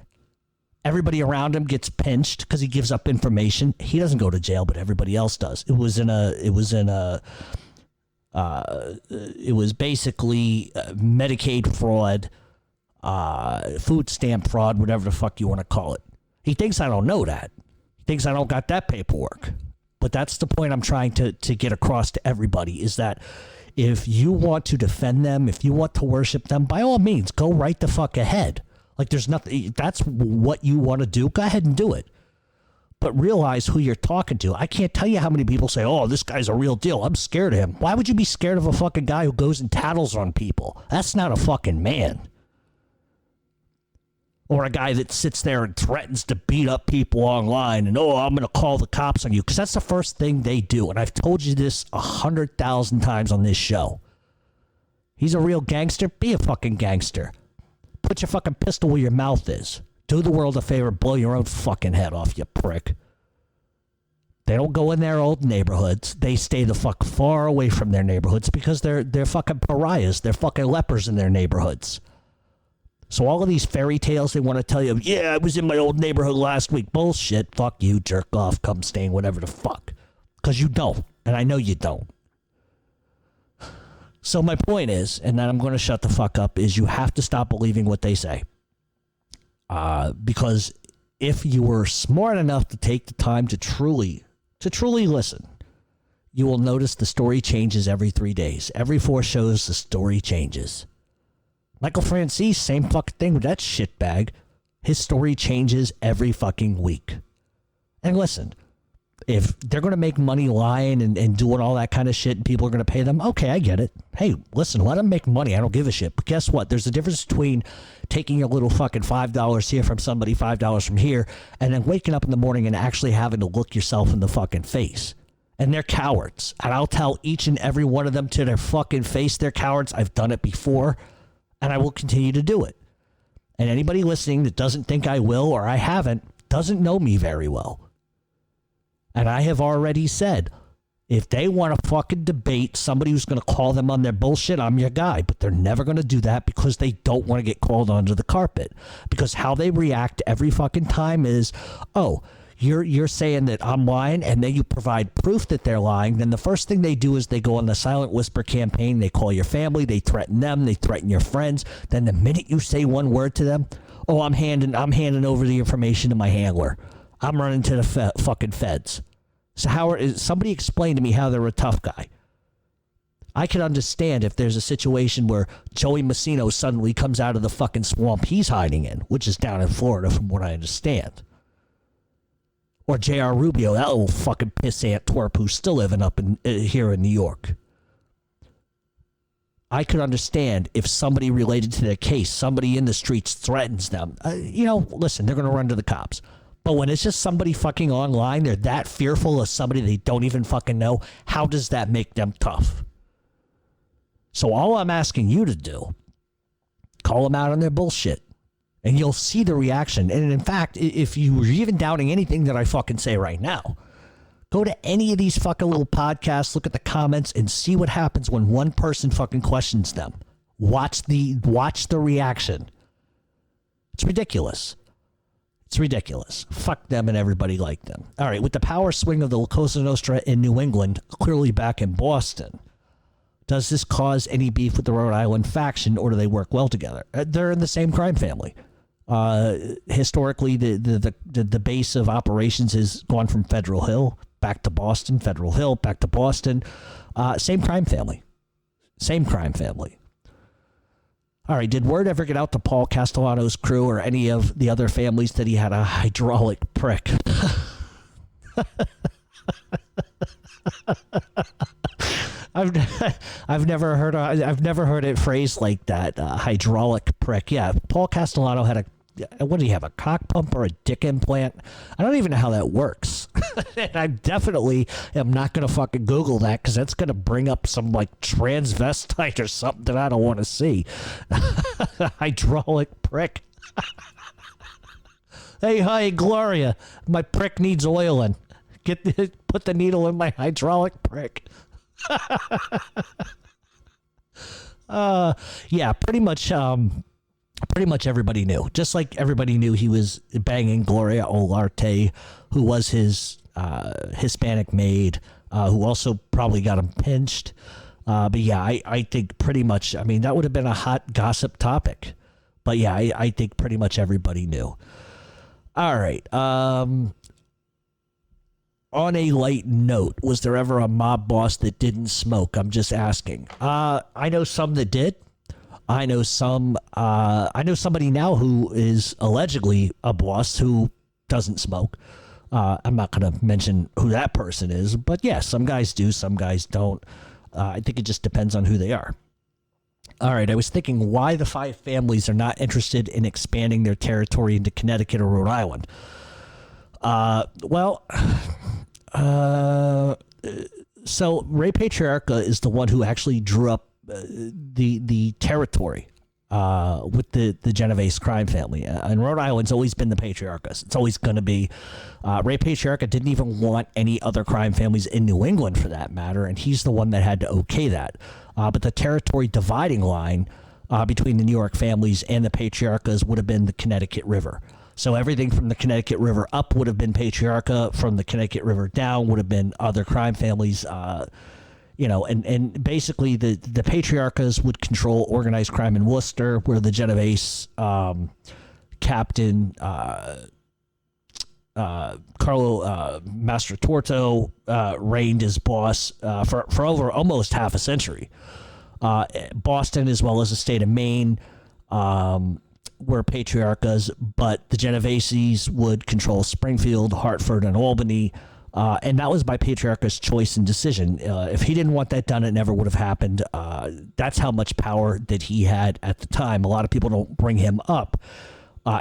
Everybody around him gets pinched because he gives up information. He doesn't go to jail, but everybody else does. It was basically Medicaid fraud, food stamp fraud, whatever the fuck you want to call it. He thinks I don't know that. He thinks I don't got that paperwork. But that's the point I'm trying to get across to everybody, is that if you want to defend them, if you want to worship them, by all means, go right the fuck ahead. Like, there's nothing, that's what you want to do, go ahead and do it. But realize who you're talking to. I can't tell you how many people say, oh, this guy's a real deal, I'm scared of him. Why would you be scared of a fucking guy who goes and tattles on people? That's not a fucking man. Or a guy that sits there and threatens to beat up people online and, oh, I'm going to call the cops on you. Because that's the first thing they do. And I've told you this 100,000 times on this show. He's a real gangster. Be a fucking gangster. Put your fucking pistol where your mouth is. Do the world a favor. Blow your own fucking head off, you prick. They don't go in their old neighborhoods. They stay the fuck far away from their neighborhoods because they're fucking pariahs. They're fucking lepers in their neighborhoods. So all of these fairy tales they want to tell you, yeah, I was in my old neighborhood last week. Bullshit. Fuck you, jerk off, cum stain, whatever the fuck. Because you don't. And I know you don't. So my point is, and then I'm going to shut the fuck up, is you have to stop believing what they say. Because if you were smart enough to take the time to truly listen, you will notice the story changes every 3 days. Every 4 shows, the story changes. Michael Francis, same fucking thing with that shitbag. His story changes every fucking week. And listen, if they're going to make money lying and doing all that kind of shit and people are going to pay them, okay, I get it. Hey, listen, let them make money. I don't give a shit. But guess what? There's a difference between taking a little fucking $5 here from somebody, $5 from here, and then waking up in the morning and actually having to look yourself in the fucking face. And they're cowards. And I'll tell each and every one of them to their fucking face they're cowards. I've done it before, and I will continue to do it. And anybody listening that doesn't think I will or I haven't doesn't know me very well. And I have already said, if they want to fucking debate somebody who's going to call them on their bullshit, I'm your guy. But they're never going to do that because they don't want to get called under the carpet. Because how they react every fucking time is, oh, you're saying that I'm lying, and then you provide proof that they're lying. Then the first thing they do is they go on the silent whisper campaign. They call your family. They threaten them. They threaten your friends. Then the minute you say one word to them, oh, I'm handing over the information to my handler. I'm running to the fucking feds. So somebody explain to me how they're a tough guy. I can understand if there's a situation where Joey Massino suddenly comes out of the fucking swamp he's hiding in, which is down in Florida from what I understand. Or J.R. Rubio, that little fucking pissant twerp who's still living up here in New York. I could understand if somebody related to their case, somebody in the streets threatens them. Listen, they're going to run to the cops. But when it's just somebody fucking online, they're that fearful of somebody they don't even fucking know, how does that make them tough? So all I'm asking you to do, call them out on their bullshit. And you'll see the reaction. And in fact, if you were even doubting anything that I fucking say right now, go to any of these fucking little podcasts, look at the comments, and see what happens when one person fucking questions them. Watch the reaction. It's ridiculous. It's ridiculous. Fuck them and everybody like them. All right, with the power swing of the Cosa Nostra in New England, clearly back in Boston, Does this cause any beef with the Rhode Island faction, or do they work well together? They're in the same crime family. Historically, the base of operations has gone from Federal Hill back to Boston, Federal Hill back to Boston. Same crime family. Same crime family. All right, did word ever get out to Paul Castellano's crew or any of the other families that he had a hydraulic prick? I've never heard it phrased like that. Hydraulic prick. Yeah, Paul Castellano had what did he have? A cock pump or a dick implant? I don't even know how that works. And I definitely am not going to fucking Google that, because that's going to bring up some like transvestite or something that I don't want to see. Hydraulic prick. Hey, hi, Gloria. My prick needs oiling. Put the needle in my hydraulic prick. Yeah, pretty much everybody knew. Just like everybody knew he was banging Gloria Olarte, who was his Hispanic maid, who also probably got him pinched. But yeah, I think pretty much, I mean, that would have been a hot gossip topic. But yeah, I think pretty much everybody knew. All right. On a light note, was there ever a mob boss that didn't smoke? I'm just asking. I know some that did. I know somebody now who is allegedly a boss who doesn't smoke. I'm not going to mention who that person is, but yeah, some guys do, some guys don't. I think it just depends on who they are. All right, I was thinking why the 5 families are not interested in expanding their territory into Connecticut or Rhode Island. So Ray Patriarca is the one who actually drew up the territory with the Genovese crime family. And Rhode Island's always been the Patriarchas. It's always going to be. Ray Patriarca didn't even want any other crime families in New England, for that matter, and he's the one that had to okay that. But the territory dividing line between the New York families and the Patriarchas would have been the Connecticut River. So everything from the Connecticut River up would have been Patriarcha. From the Connecticut River down would have been other crime families. And basically the Patriarchas would control organized crime in Worcester, where the Genovese captain Carlo Mastrotorto reigned as boss for over almost half a century. Boston, as well as the state of Maine, were Patriarchas, but the Genoveses would control Springfield, Hartford, and Albany. And that was by Patriarcha's choice and decision. If he didn't want that done, it never would have happened. That's how much power that he had at the time. A lot of people don't bring him up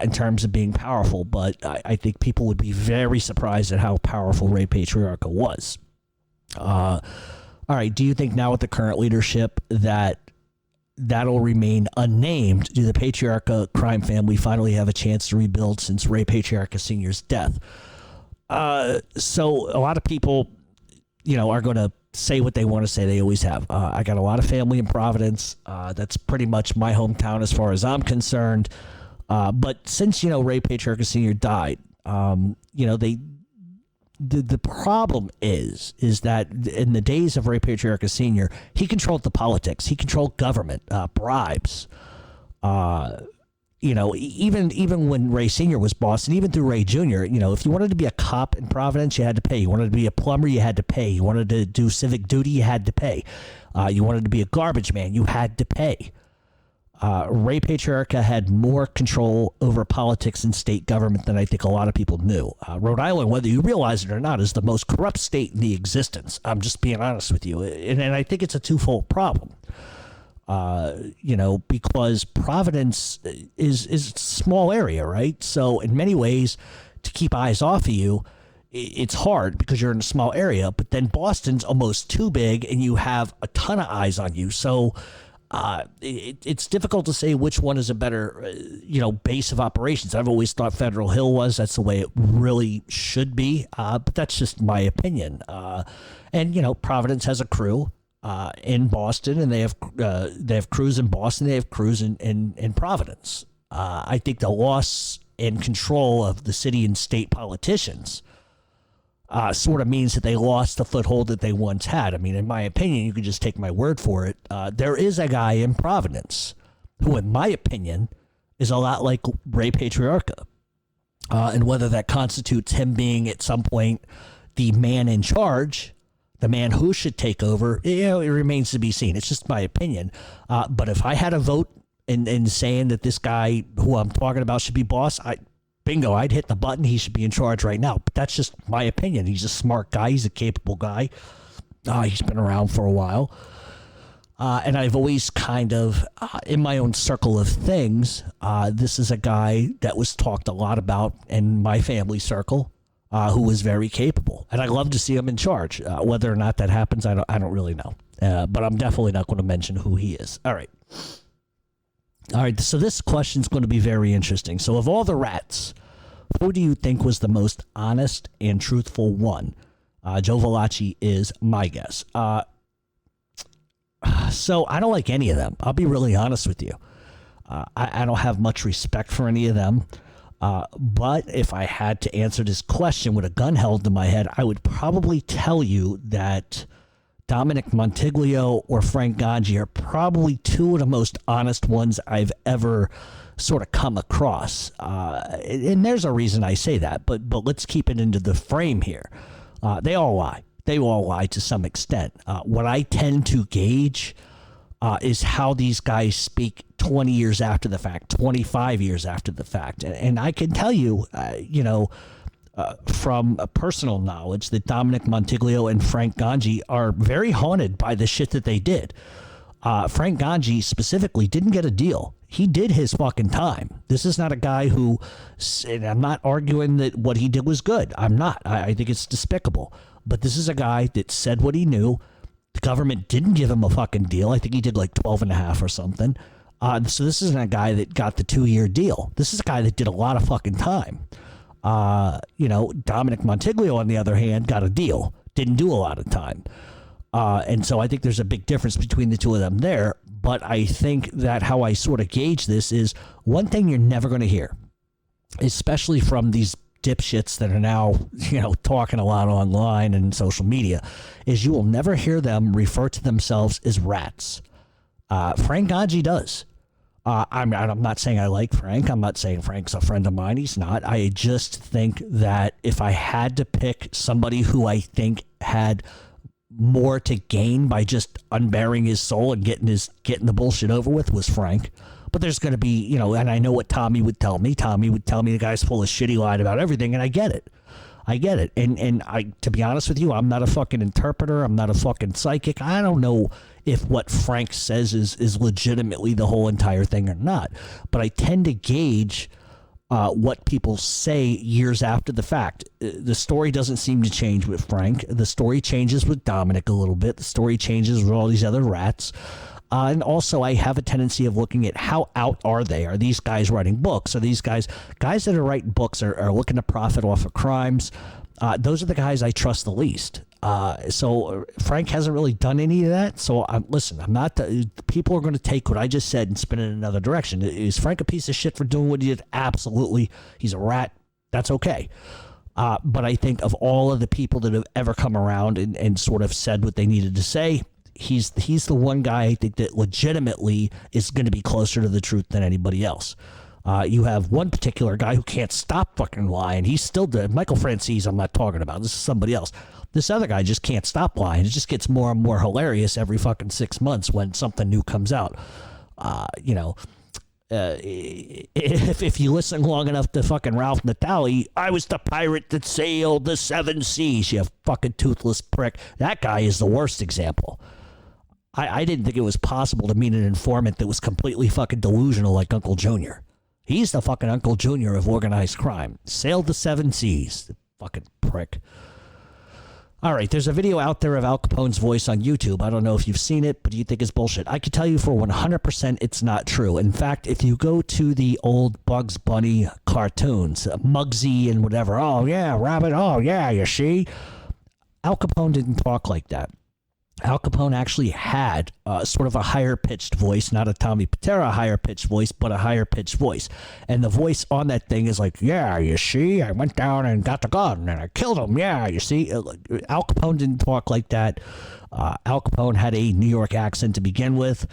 in terms of being powerful, but I think people would be very surprised at how powerful Ray Patriarcha was. All right, do you think now with the current leadership that'll remain unnamed? Do the Patriarcha crime family finally have a chance to rebuild since Ray Patriarcha Sr.'s death? So a lot of people, are going to say what they want to say. They always have. I got a lot of family in Providence. That's pretty much my hometown as far as I'm concerned. But since, Ray Patriarcha Sr. died, the problem is that in the days of Ray Patriarcha Sr., he controlled the politics. He controlled government, bribes. Even when Ray Sr. was boss, and even through Ray Jr., if you wanted to be a cop in Providence, you had to pay. You wanted to be a plumber, you had to pay. You wanted to do civic duty, you had to pay. You wanted to be a garbage man, you had to pay. Ray Patriarcha had more control over politics and state government than I think a lot of people knew. Rhode Island, whether you realize it or not, is the most corrupt state in the existence. I'm just being honest with you. And I think it's a twofold problem. Because Providence is a small area, right? So in many ways, to keep eyes off of you, it's hard because you're in a small area. But then Boston's almost too big, and you have a ton of eyes on you. So it's difficult to say which one is a better, base of operations. I've always thought Federal Hill was. That's the way it really should be. But that's just my opinion. And Providence has a crew in Boston, and they have crews in Boston. They have crews in Providence. I think the loss in control of the city and state politicians sort of means that they lost the foothold that they once had. I mean, in my opinion, you could just take my word for it. There is a guy in Providence who, in my opinion, is a lot like Ray Patriarca. And whether that constitutes him being at some point the man in charge, the man who should take over, it remains to be seen. It's just my opinion. But if I had a vote in saying that this guy who I'm talking about should be boss, bingo, I'd hit the button. He should be in charge right now. But that's just my opinion. He's a smart guy. He's a capable guy. He's been around for a while. And I've always kind of, in my own circle of things, this is a guy that was talked a lot about in my family circle, who was very capable. And I'd love to see him in charge. Whether or not that happens, I don't really know. But I'm definitely not going to mention who he is. All right. So this question is going to be very interesting. So of all the rats, who do you think was the most honest and truthful one? Joe Valachi is my guess. So I don't like any of them. I'll be really honest with you. I don't have much respect for any of them. But if I had to answer this question with a gun held to my head, I would probably tell you that Dominic Montiglio or Frank Gangi are probably two of the most honest ones I've ever sort of come across. And there's a reason I say that, but let's keep it into the frame here. They all lie. They all lie to some extent. What I tend to gauge is how these guys speak 20 years after the fact, 25 years after the fact. And I can tell you, from personal knowledge that Dominic Montiglio and Frank Gangi are very haunted by the shit that they did. Frank Gangi specifically didn't get a deal. He did his fucking time. This is not a guy who, and I'm not arguing that what he did was good. I'm not. I think it's despicable. But this is a guy that said what he knew. The government didn't give him a fucking deal. I think he did like 12 and a half or something. So this isn't a guy that got the 2-year deal. This is a guy that did a lot of fucking time. Dominic Montiglio, on the other hand, got a deal. Didn't do a lot of time. And so I think there's a big difference between the two of them there. But I think that how I sort of gauge this is one thing you're never going to hear, especially from these dipshits that are now, talking a lot online and social media, is you will never hear them refer to themselves as rats. Frank Gangi does. I'm not saying I like Frank. I'm not saying Frank's a friend of mine. He's not. I just think that if I had to pick somebody who I think had more to gain by just unbearing his soul and getting the bullshit over with, was Frank. But there's going to be, and I know what Tommy would tell me. Tommy would tell me the guy's full of shit. He lied about everything, and I get it. And I, to be honest with you, I'm not a fucking interpreter. I'm not a fucking psychic. I don't know if what Frank says is legitimately the whole entire thing or not. But I tend to gauge what people say years after the fact. The story doesn't seem to change with Frank. The story changes with Dominic a little bit. The story changes with all these other rats. And also, I have a tendency of looking at how out are they? Are these guys writing books? Are these guys that are writing books are looking to profit off of crimes? Those are the guys I trust the least. So Frank hasn't really done any of that. So I'm not. People are going to take what I just said and spin it in another direction. Is Frank a piece of shit for doing what he did? Absolutely. He's a rat. That's okay. But I think of all of the people that have ever come around and sort of said what they needed to say, he's the one guy I think that legitimately is going to be closer to the truth than anybody else. You have one particular guy who can't stop fucking lying. He's still dead. Michael Francis, I'm not talking about. This is somebody else. This other guy just can't stop lying. It just gets more and more hilarious every fucking 6 months when something new comes out. If you listen long enough to fucking Ralph Natali, I was the pirate that sailed the 7 seas, you fucking toothless prick. That guy is the worst example. I didn't think it was possible to meet an informant that was completely fucking delusional like Uncle Junior. He's the fucking Uncle Junior of organized crime. Sailed the 7 seas, the fucking prick. All right, there's a video out there of Al Capone's voice on YouTube. I don't know if you've seen it, but you think it's bullshit. I can tell you for 100% it's not true. In fact, if you go to the old Bugs Bunny cartoons, Muggsy and whatever, oh yeah, Rabbit, oh yeah, you see? Al Capone didn't talk like that. Al Capone actually had sort of a higher-pitched voice, not a Tommy Patera higher-pitched voice, but a higher-pitched voice. And the voice on that thing is like, yeah, you see, I went down and got the gun and I killed him. Yeah, you see. Al Capone didn't talk like that. Al Capone had a New York accent to begin with.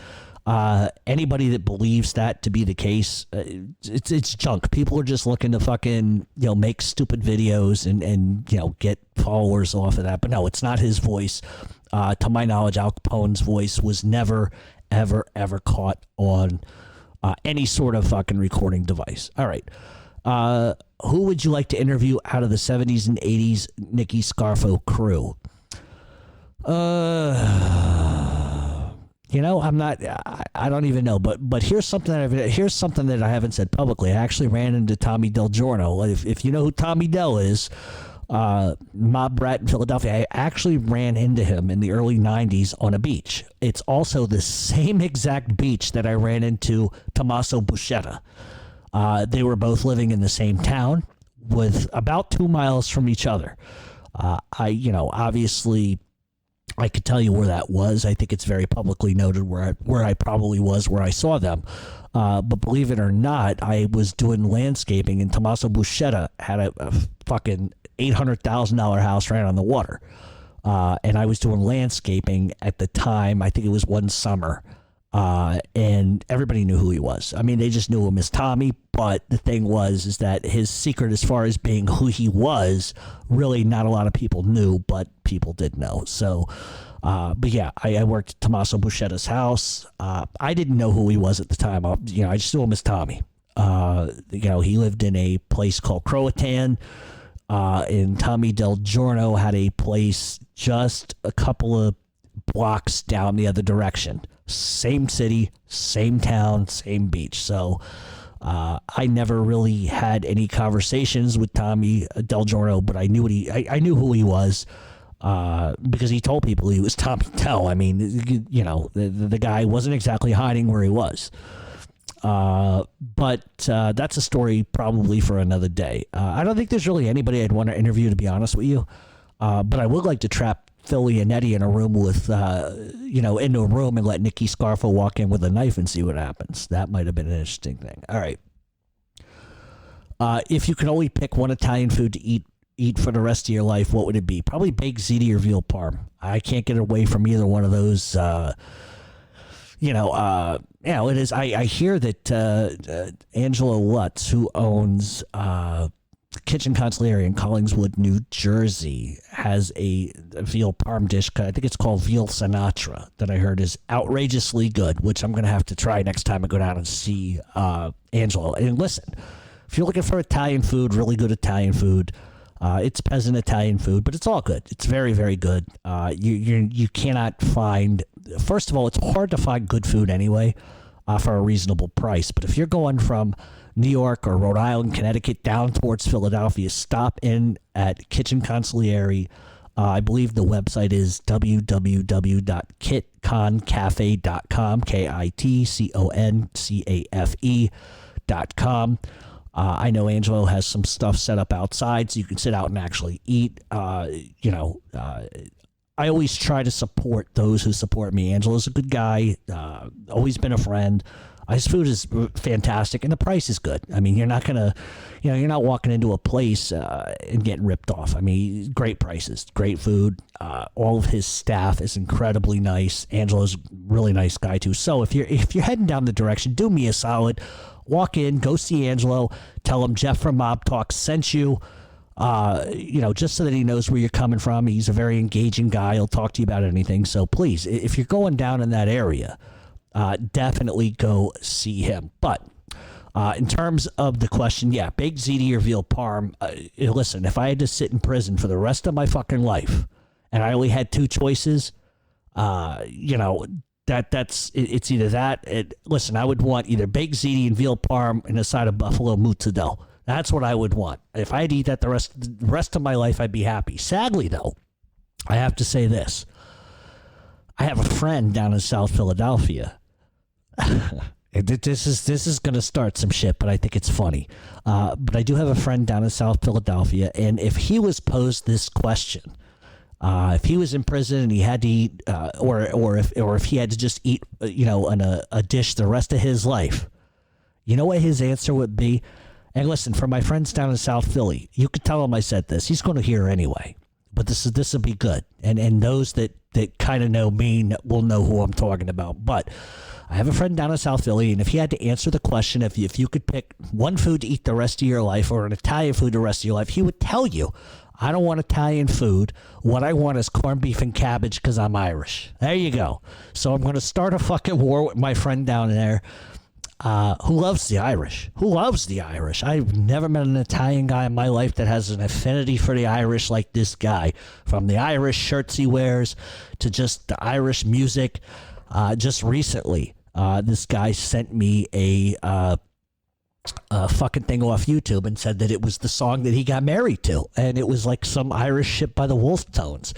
Anybody that believes that to be the case, it's junk. People are just looking to fucking, make stupid videos and get followers off of that. But no, it's not his voice. To my knowledge, Al Capone's voice was never, ever, ever caught on any sort of fucking recording device. All right. Who would you like to interview out of the 70s and 80s Nicky Scarfo crew? I'm not. I don't even know. But here's something that I haven't said publicly. I actually ran into Tommy Del Giorno. If you know who Tommy Del is, mob rat in Philadelphia. I actually ran into him in the early 90s on a beach. It's also the same exact beach that I ran into Tommaso Buscetta. They were both living in the same town with about 2 miles from each other. Obviously I could tell you where that was. I think it's very publicly noted where I probably was, where I saw them. But believe it or not, I was doing landscaping, and Tommaso Buscetta had a fucking $800,000 house right on the water. And I was doing landscaping at the time. I think it was one summer. And everybody knew who he was. I mean, they just knew him as Tommy, but the thing is that his secret as far as being who he was, really not a lot of people knew, but people did know. So, but yeah, I worked at Tommaso Buscetta's house. I didn't know who he was at the time. I just knew him as Tommy. He lived in a place called Croatan, and Tommy Del Giorno had a place just a couple of blocks down the other direction. Same city, same town, same beach. So I never really had any conversations with Tommy Del Giorno, but I knew I knew who he was because he told people he was Tommy Del. I mean, the guy wasn't exactly hiding where he was. But that's a story probably for another day. I don't think there's really anybody I'd want to interview, to be honest with you. But I would like to trap Philly and Eddie in a room with, into a room and let Nicky Scarfo walk in with a knife and see what happens. That might have been an interesting thing. All right. If you could only pick one Italian food to eat for the rest of your life, what would it be? Probably baked ziti or veal parm. I can't get away from either one of those. It is. I hear that Angelo Lutz, who owns Kitchen Consigliere in Collingswood, New Jersey, has a veal parm dish. I think it's called veal Sinatra, that I heard is outrageously good, which I'm going to have to try next time I go down and see Angelo. And listen, if you're looking for Italian food, really good Italian food, it's peasant Italian food, but it's all good. It's very, very good. You cannot find, first of all, it's hard to find good food anyway for a reasonable price. But if you're going from New York or Rhode Island, Connecticut, down towards Philadelphia, stop in at Kitchen Consigliere. I believe the website is www.kitconcafe.com, kitconcafe.com. I know Angelo has some stuff set up outside so you can sit out and actually eat. I always try to support those who support me. Angelo's a good guy, always been a friend. His food is fantastic, and the price is good. I mean, you're not walking into a place and getting ripped off. I mean, great prices, great food. All of his staff is incredibly nice. Angelo's a really nice guy too. So if you're heading down the direction, do me a solid. Walk in, go see Angelo. Tell him Jeff from Mob Talk sent you. Just so that he knows where you're coming from. He's a very engaging guy. He'll talk to you about anything. So please, if you're going down in that area, definitely go see him. But in terms of the question, baked ziti or veal parm. Listen, if I had to sit in prison for the rest of my fucking life and I only had two choices, it's either that. Listen, I would want either baked ziti and veal parm and a side of buffalo mozzarella. That's what I would want. If I had to eat that the rest of my life, I'd be happy. Sadly, though, I have to say this. I have a friend down in South Philadelphia. This is going to start some shit, but I think it's funny. But I do have a friend down in South Philadelphia, and if he was posed this question, If he was in prison and he had to eat, or if he had to just eat, a dish the rest of his life, you know what his answer would be? And listen, for my friends down in South Philly, you could tell him I said this. He's going to hear anyway, but this will be good. And those that kind of know me will know who I'm talking about. But I have a friend down in South Philly, and if he had to answer the question, if you could pick one food to eat the rest of your life or an Italian food the rest of your life, he would tell you, I don't want Italian food. What I want is corned beef and cabbage because I'm Irish. There you go. So I'm going to start a fucking war with my friend down there who loves the Irish. Who loves the Irish. I've never met an Italian guy in my life that has an affinity for the Irish like this guy. From the Irish shirts he wears to just the Irish music. Just recently, this guy sent me a fucking thing off YouTube and said that it was the song that he got married to, and it was like some Irish shit by the Wolf Tones.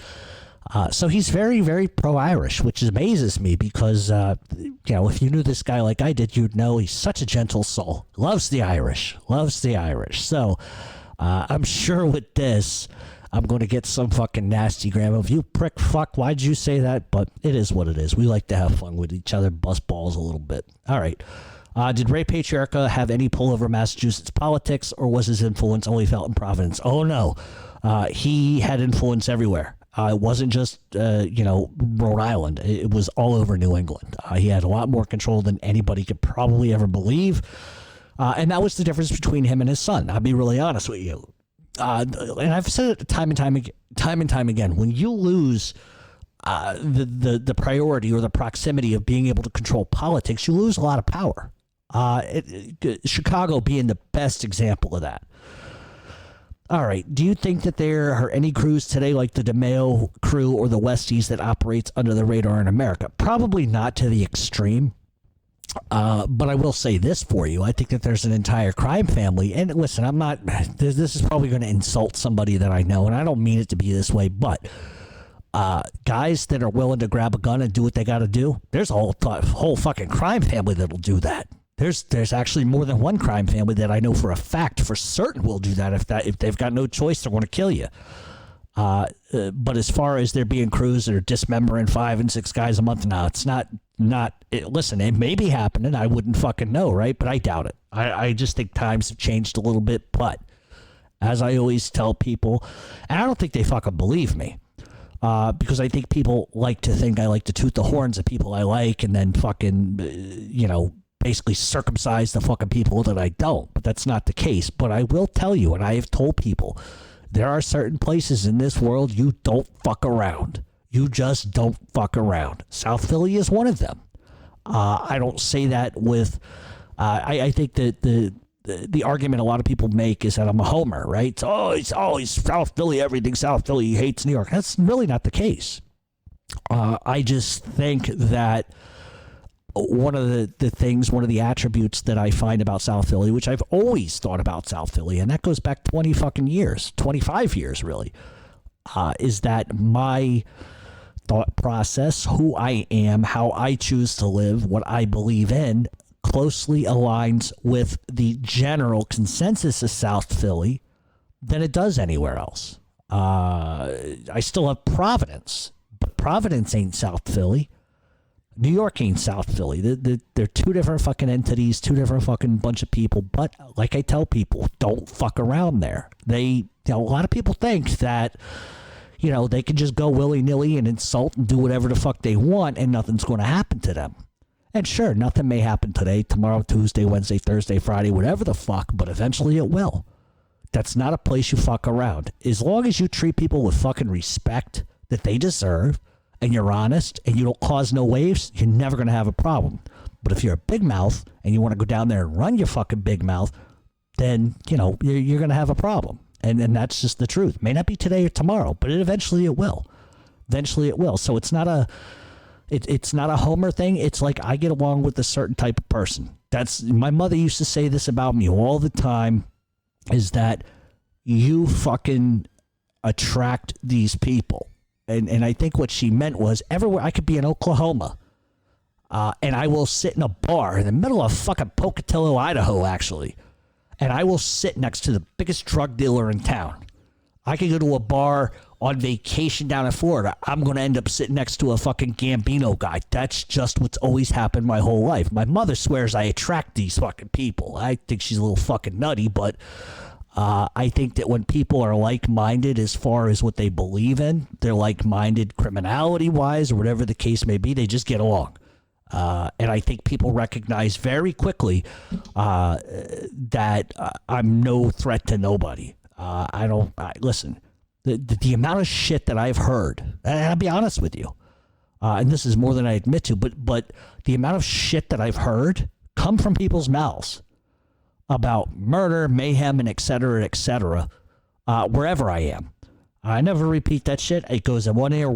So he's very, very pro-Irish, which amazes me because, if you knew this guy like I did, you'd know he's such a gentle soul. Loves the Irish. So I'm sure with this, I'm going to get some fucking nasty gram of you prick fuck. Why'd you say that? But it is what it is. We like to have fun with each other, bust balls a little bit. All right. Did Ray Patriarca have any pull over Massachusetts politics, or was his influence only felt in Providence? Oh, no. He had influence everywhere. It wasn't just, Rhode Island. It was all over New England. He had a lot more control than anybody could probably ever believe. And that was the difference between him and his son. I'll be really honest with you. And I've said it time and time again. When you lose the priority or the proximity of being able to control politics, you lose a lot of power. Chicago being the best example of that. All right. Do you think that there are any crews today like the DeMeo crew or the Westies that operates under the radar in America? Probably not to the extreme. But I will say this for you. I think that there's an entire crime family. And listen, I'm not, this is probably going to insult somebody that I know, and I don't mean it to be this way, but guys that are willing to grab a gun and do what they got to do, there's a whole fucking crime family that'll do that. There's actually more than one crime family that I know for a fact, for certain, will do that. If they've got no choice, they're going to kill you. But as far as there being crews that are dismembering 5 and 6 guys a month, now it's not. Listen, it may be happening. I wouldn't fucking know, right? But I doubt it. I just think times have changed a little bit. But as I always tell people, and I don't think they fucking believe me. Because I think people like to think I like to toot the horns of people I like and then fucking, basically circumcise the fucking people that I don't. But that's not the case. But I will tell you, and I have told people, there are certain places in this world you don't fuck around. You just don't fuck around. South Philly is one of them. I don't say that with... I think that the argument a lot of people make is that I'm a homer, right? He's South Philly, everything South Philly, he hates New York. That's really not the case. I just think that one of the attributes that I find about South Philly, which I've always thought about South Philly, and that goes back 20 fucking years, 25 years really, is that my thought process, who I am, how I choose to live, what I believe in, closely aligns with the general consensus of South Philly than it does anywhere else. I still have Providence, but Providence ain't South Philly. New York ain't South Philly. They're two different fucking entities, two different fucking bunch of people. But like I tell people, don't fuck around there. A lot of people think that, they can just go willy-nilly and insult and do whatever the fuck they want and nothing's going to happen to them. And sure, nothing may happen today, tomorrow, Tuesday, Wednesday, Thursday, Friday, whatever the fuck, but eventually it will. That's not a place you fuck around. As long as you treat people with fucking respect that they deserve, and you're honest, and you don't cause no waves, you're never going to have a problem. But if you're a big mouth, and you want to go down there and run your fucking big mouth, then, you're going to have a problem. And that's just the truth. May not be today or tomorrow, but eventually it will. Eventually it will. So it's not a homer thing. It's like I get along with a certain type of person. My mother used to say this about me all the time, is that you fucking attract these people. And I think what she meant was, everywhere I could be in Oklahoma, and I will sit in a bar in the middle of fucking Pocatello, Idaho, actually, and I will sit next to the biggest drug dealer in town. I could go to a bar on vacation down in Florida, I'm going to end up sitting next to a fucking Gambino guy. That's just what's always happened my whole life. My mother swears I attract these fucking people. I think she's a little fucking nutty, but I think that when people are like-minded as far as what they believe in, they're like-minded criminality-wise or whatever the case may be, they just get along. And I think people recognize very quickly that I'm no threat to nobody. Listen, the amount of shit that I've heard, and I'll be honest with you, and this is more than I admit to, but the amount of shit that I've heard come from people's mouths about murder, mayhem, and et cetera, wherever I am. I never repeat that shit. It goes in one ear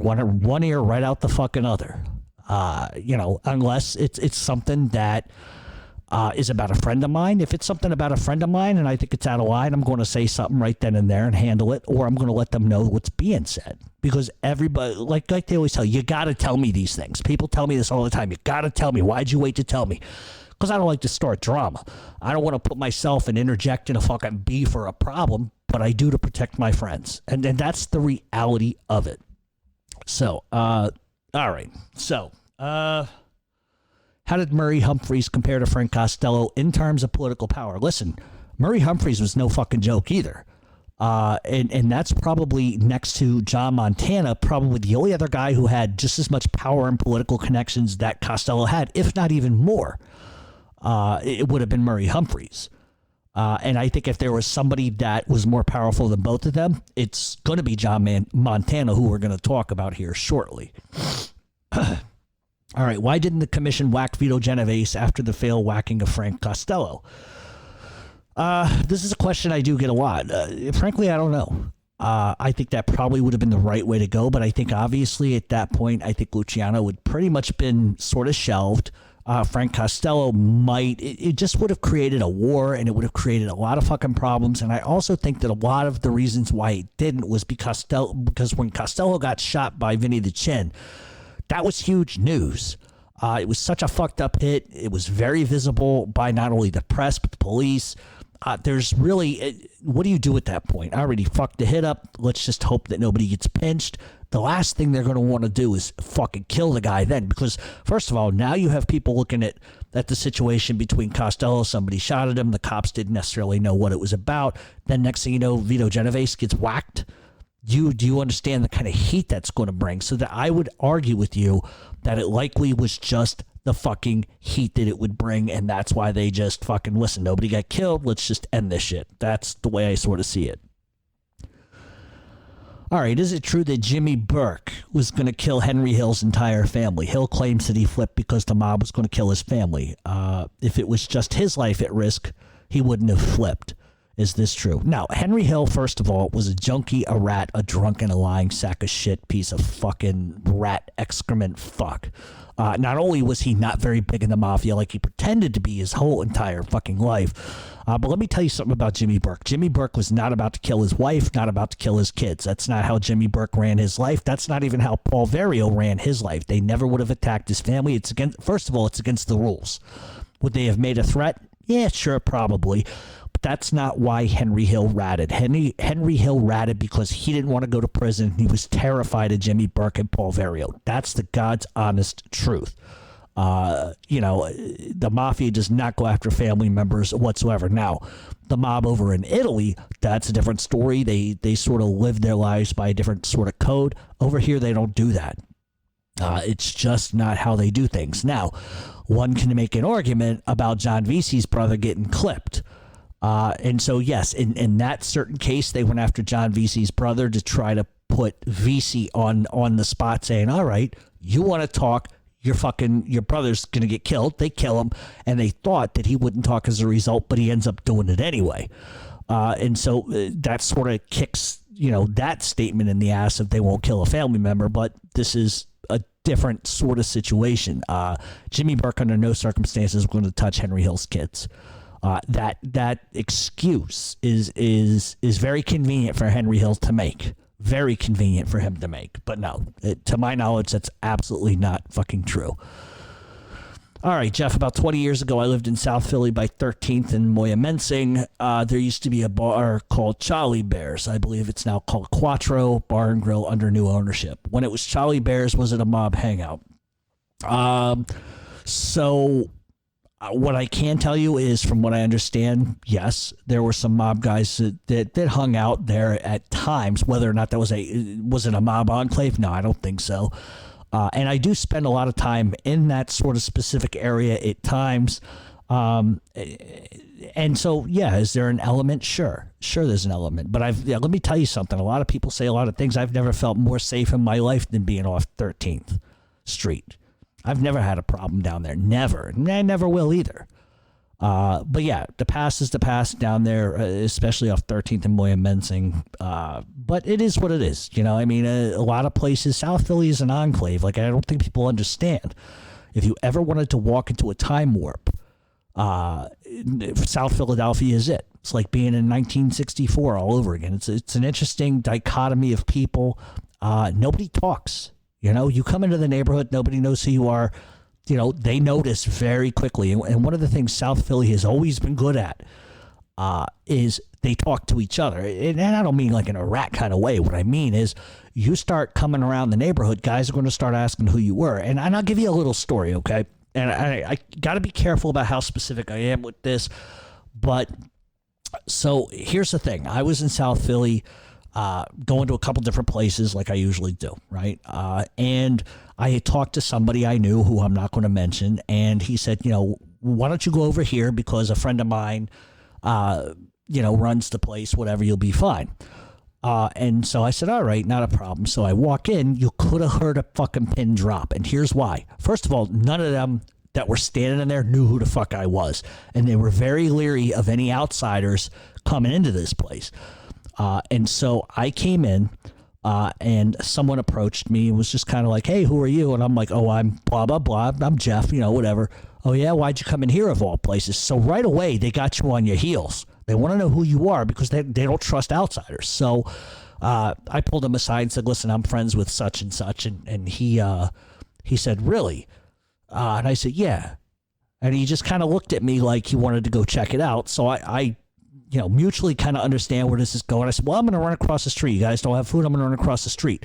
right out the fucking other. Unless it's something that is about a friend of mine. If it's something about a friend of mine and I think it's out of line, I'm going to say something right then and there and handle it, or I'm going to let them know what's being said. Because everybody, like they always tell you got to tell me these things. People tell me this all the time. You got to tell me. Why'd you wait to tell me? Because I don't like to start drama. I don't want to put myself and interject in a fucking beef or a problem, but I do to protect my friends. And that's the reality of it. So, all right. So, how did Murray Humphreys compare to Frank Costello in terms of political power? Listen, Murray Humphreys was no fucking joke either. And that's probably next to John Montana, probably the only other guy who had just as much power and political connections that Costello had, if not even more. It would have been Murray Humphreys. And I think if there was somebody that was more powerful than both of them, it's going to be John Montana, who we're going to talk about here shortly. All right, why didn't the commission whack Vito Genovese after the failed whacking of Frank Costello? This is a question I do get a lot. Frankly, I don't know. I think that probably would have been the right way to go, but I think obviously at that point, I think Luciano would pretty much been sort of shelved. Frank Costello it just would have created a war, and it would have created a lot of fucking problems. And I also think that a lot of the reasons why it didn't was because when Costello got shot by Vinny the Chin, that was huge news. It was such a fucked up hit. It was very visible by not only the press, but the police. There's really, what do you do at that point? I already fucked the hit up. Let's just hope that nobody gets pinched. The last thing they're going to want to do is fucking kill the guy then, because first of all, now you have people looking at the situation between Costello. Somebody shot at him. The cops didn't necessarily know what it was about. Then next thing you know, Vito Genovese gets whacked. Do you understand the kind of heat that's going to bring? So that I would argue with you that it likely was just the fucking heat that it would bring, and that's why they just fucking, listen, nobody got killed, let's just end this shit. That's the way I sort of see it. All right, is it true that Jimmy Burke was going to kill Henry Hill's entire family? Hill claims that he flipped because the mob was going to kill his family. If it was just his life at risk, he wouldn't have flipped. Is this true? Now, Henry Hill, first of all, was a junkie, a rat, a drunken, a lying sack of shit, piece of fucking rat excrement fuck. Not only was he not very big in the mafia like he pretended to be his whole entire fucking life, but let me tell you something about Jimmy Burke. Jimmy Burke was not about to kill his wife, not about to kill his kids. That's not how Jimmy Burke ran his life. That's not even how Paul Vario ran his life. They never would have attacked his family. First of all, it's against the rules. Would they have made a threat? Yeah, sure, probably. But that's not why Henry Hill ratted. Henry Hill ratted because he didn't want to go to prison. He was terrified of Jimmy Burke and Paul Vario. That's the God's honest truth. The mafia does not go after family members whatsoever. Now, the mob over in Italy, that's a different story. They sort of live their lives by a different sort of code. Over here, they don't do that. It's just not how they do things. Now, one can make an argument about John Vesey's brother getting clipped. And so, yes, in that certain case, they went after John Vesey's brother to try to put Vesey on the spot, saying, all right, you want to talk, your brother's going to get killed. They kill him, and they thought that he wouldn't talk as a result, but he ends up doing it anyway. And so that sort of kicks, that statement in the ass if they won't kill a family member, but this is a different sort of situation. Jimmy Burke under no circumstances was going to touch Henry Hill's kids. That excuse is very convenient for Henry Hill to make. Very convenient for him to make. But no, to my knowledge, that's absolutely not fucking true. All right, Jeff, about 20 years ago, I lived in South Philly by 13th and Moyamensing. There used to be a bar called Charlie Bear's. I believe it's now called Quattro Bar and Grill under new ownership. When it was Charlie Bear's, was it a mob hangout? What I can tell you is, from what I understand, yes, there were some mob guys that hung out there at times. Whether or not that was it a mob enclave? No, I don't think so. And I do spend a lot of time in that sort of specific area at times. And so, yeah, is there an element? Sure, there's an element. But let me tell you something. A lot of people say a lot of things. I've never felt more safe in my life than being off 13th Street. I've never had a problem down there. Never. And I never will either. But yeah, the past is the past down there, especially off 13th and Moyamensing. But it is what it is. You know, I mean, a lot of places, South Philly is an enclave. Like, I don't think people understand. If you ever wanted to walk into a time warp, South Philadelphia is it. It's like being in 1964 all over again. It's an interesting dichotomy of people. Nobody talks. You know, you come into the neighborhood, nobody knows who you are. You know, they notice very quickly. And one of the things South Philly has always been good at is they talk to each other. And I don't mean like in a rat kind of way. What I mean is, you start coming around the neighborhood, guys are going to start asking who you were. And I'll give you a little story, okay? And I got to be careful about how specific I am with this. But so here's the thing. I was in South Philly, going to a couple different places like I usually do, right? And I had talked to somebody I knew who I'm not going to mention, and he said, you know, why don't you go over here, because a friend of mine, you know, runs the place, whatever, you'll be fine. And so I said, all right, not a problem. So I walk in, you could have heard a fucking pin drop, and here's why. First of all, none of them that were standing in there knew who the fuck I was, and they were very leery of any outsiders coming into this place. And so I came in, and someone approached me and was just kind of like, hey, who are you? And I'm like, oh, I'm blah, blah, blah. I'm Jeff, you know, whatever. Oh, yeah, why'd you come in here of all places? So right away, they got you on your heels. They want to know who you are because they don't trust outsiders. So I pulled him aside and said, listen, I'm friends with such and such. And he said, really? And I said, yeah. And he just kind of looked at me like he wanted to go check it out. So I you know, mutually kind of understand where this is going. I said, well, I'm going to run across the street. You guys don't have food. I'm going to run across the street.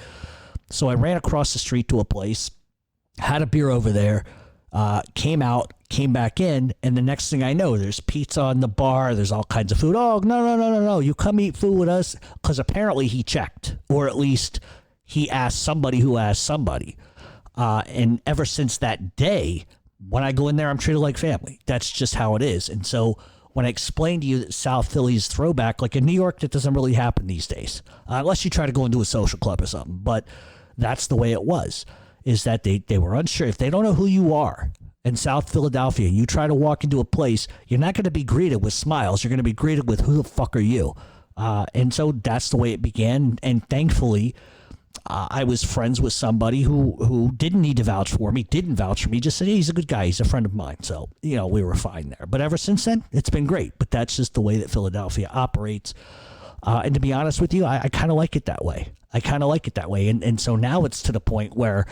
So I ran across the street to a place, had a beer over there, came out, came back in, and the next thing I know, there's pizza on the bar. There's all kinds of food. Oh, no. You come eat food with us. Because apparently he checked, or at least he asked somebody who asked somebody. And ever since that day, when I go in there, I'm treated like family. That's just how it is. And so when I explained to you that South Philly's throwback, like in New York, that doesn't really happen these days, unless you try to go into a social club or something. But that's the way it was, is that they were unsure. If they don't know who you are in South Philadelphia and you try to walk into a place, you're not going to be greeted with smiles. You're going to be greeted with, who the fuck are you? And so that's the way it began. And thankfully, I was friends with somebody who didn't need to vouch for me, just said, hey, he's a good guy, he's a friend of mine. So, you know, we were fine there. But ever since then, it's been great. But that's just the way that Philadelphia operates. And to be honest with you, I kind of like it that way. And so now it's to the point where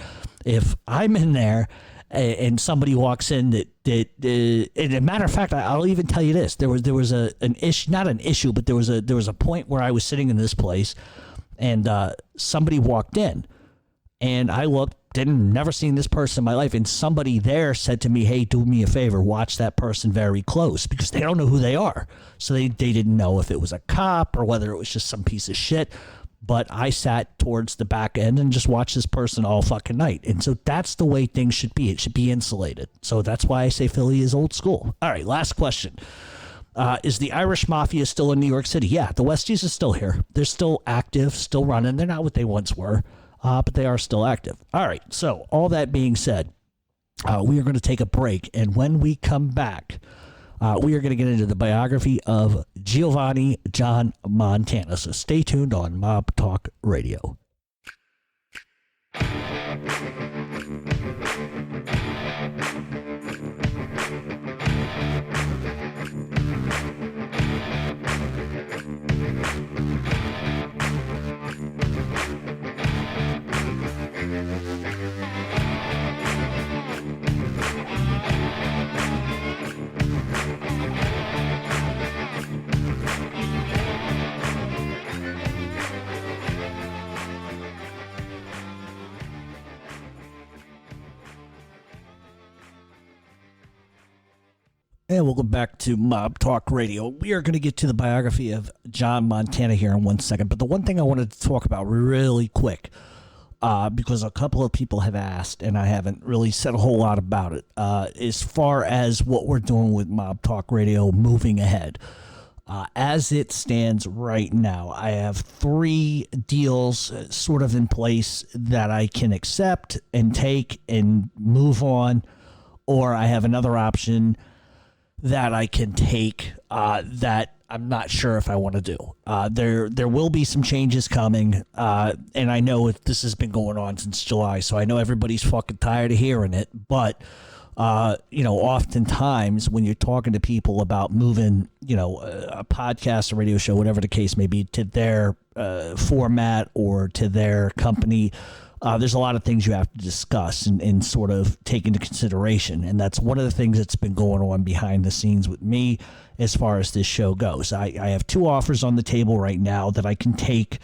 if I'm in there and somebody walks in and a matter of fact, I'll even tell you this. There was an issue, not an issue, but there was a point where I was sitting in this place, and somebody walked in, and I looked, never seen this person in my life, and somebody there said to me, hey, do me a favor, watch that person very close, because they don't know who they are. So they didn't know if it was a cop or whether it was just some piece of shit. But I sat towards the back end and just watched this person all fucking night. And so that's the way things should be. It should be insulated. So that's why I say Philly is old school. All right, last question. Is the Irish Mafia still in New York City? Yeah, the Westies is still here. They're still active, still running. They're not what they once were, but they are still active. All right, so all that being said, we are going to take a break. And when we come back, we are going to get into the biography of Giovanni John Montana. So stay tuned on Mob Talk Radio. And welcome back to Mob Talk Radio. We are going to get to the biography of John Montana here in 1 second. But the one thing I wanted to talk about really quick, because a couple of people have asked, and I haven't really said a whole lot about it, as far as what we're doing with Mob Talk Radio moving ahead. As it stands right now, I have 3 deals sort of in place that I can accept and take and move on, or I have another option that I can take that I'm not sure if I want to do. There will be some changes coming, and I know this has been going on since July, so I know everybody's fucking tired of hearing it, but oftentimes when you're talking to people about moving, a podcast, a radio show, whatever the case may be, to their format or to their company, there's a lot of things you have to discuss and sort of take into consideration. And that's one of the things that's been going on behind the scenes with me as far as this show goes. I have 2 offers on the table right now that I can take.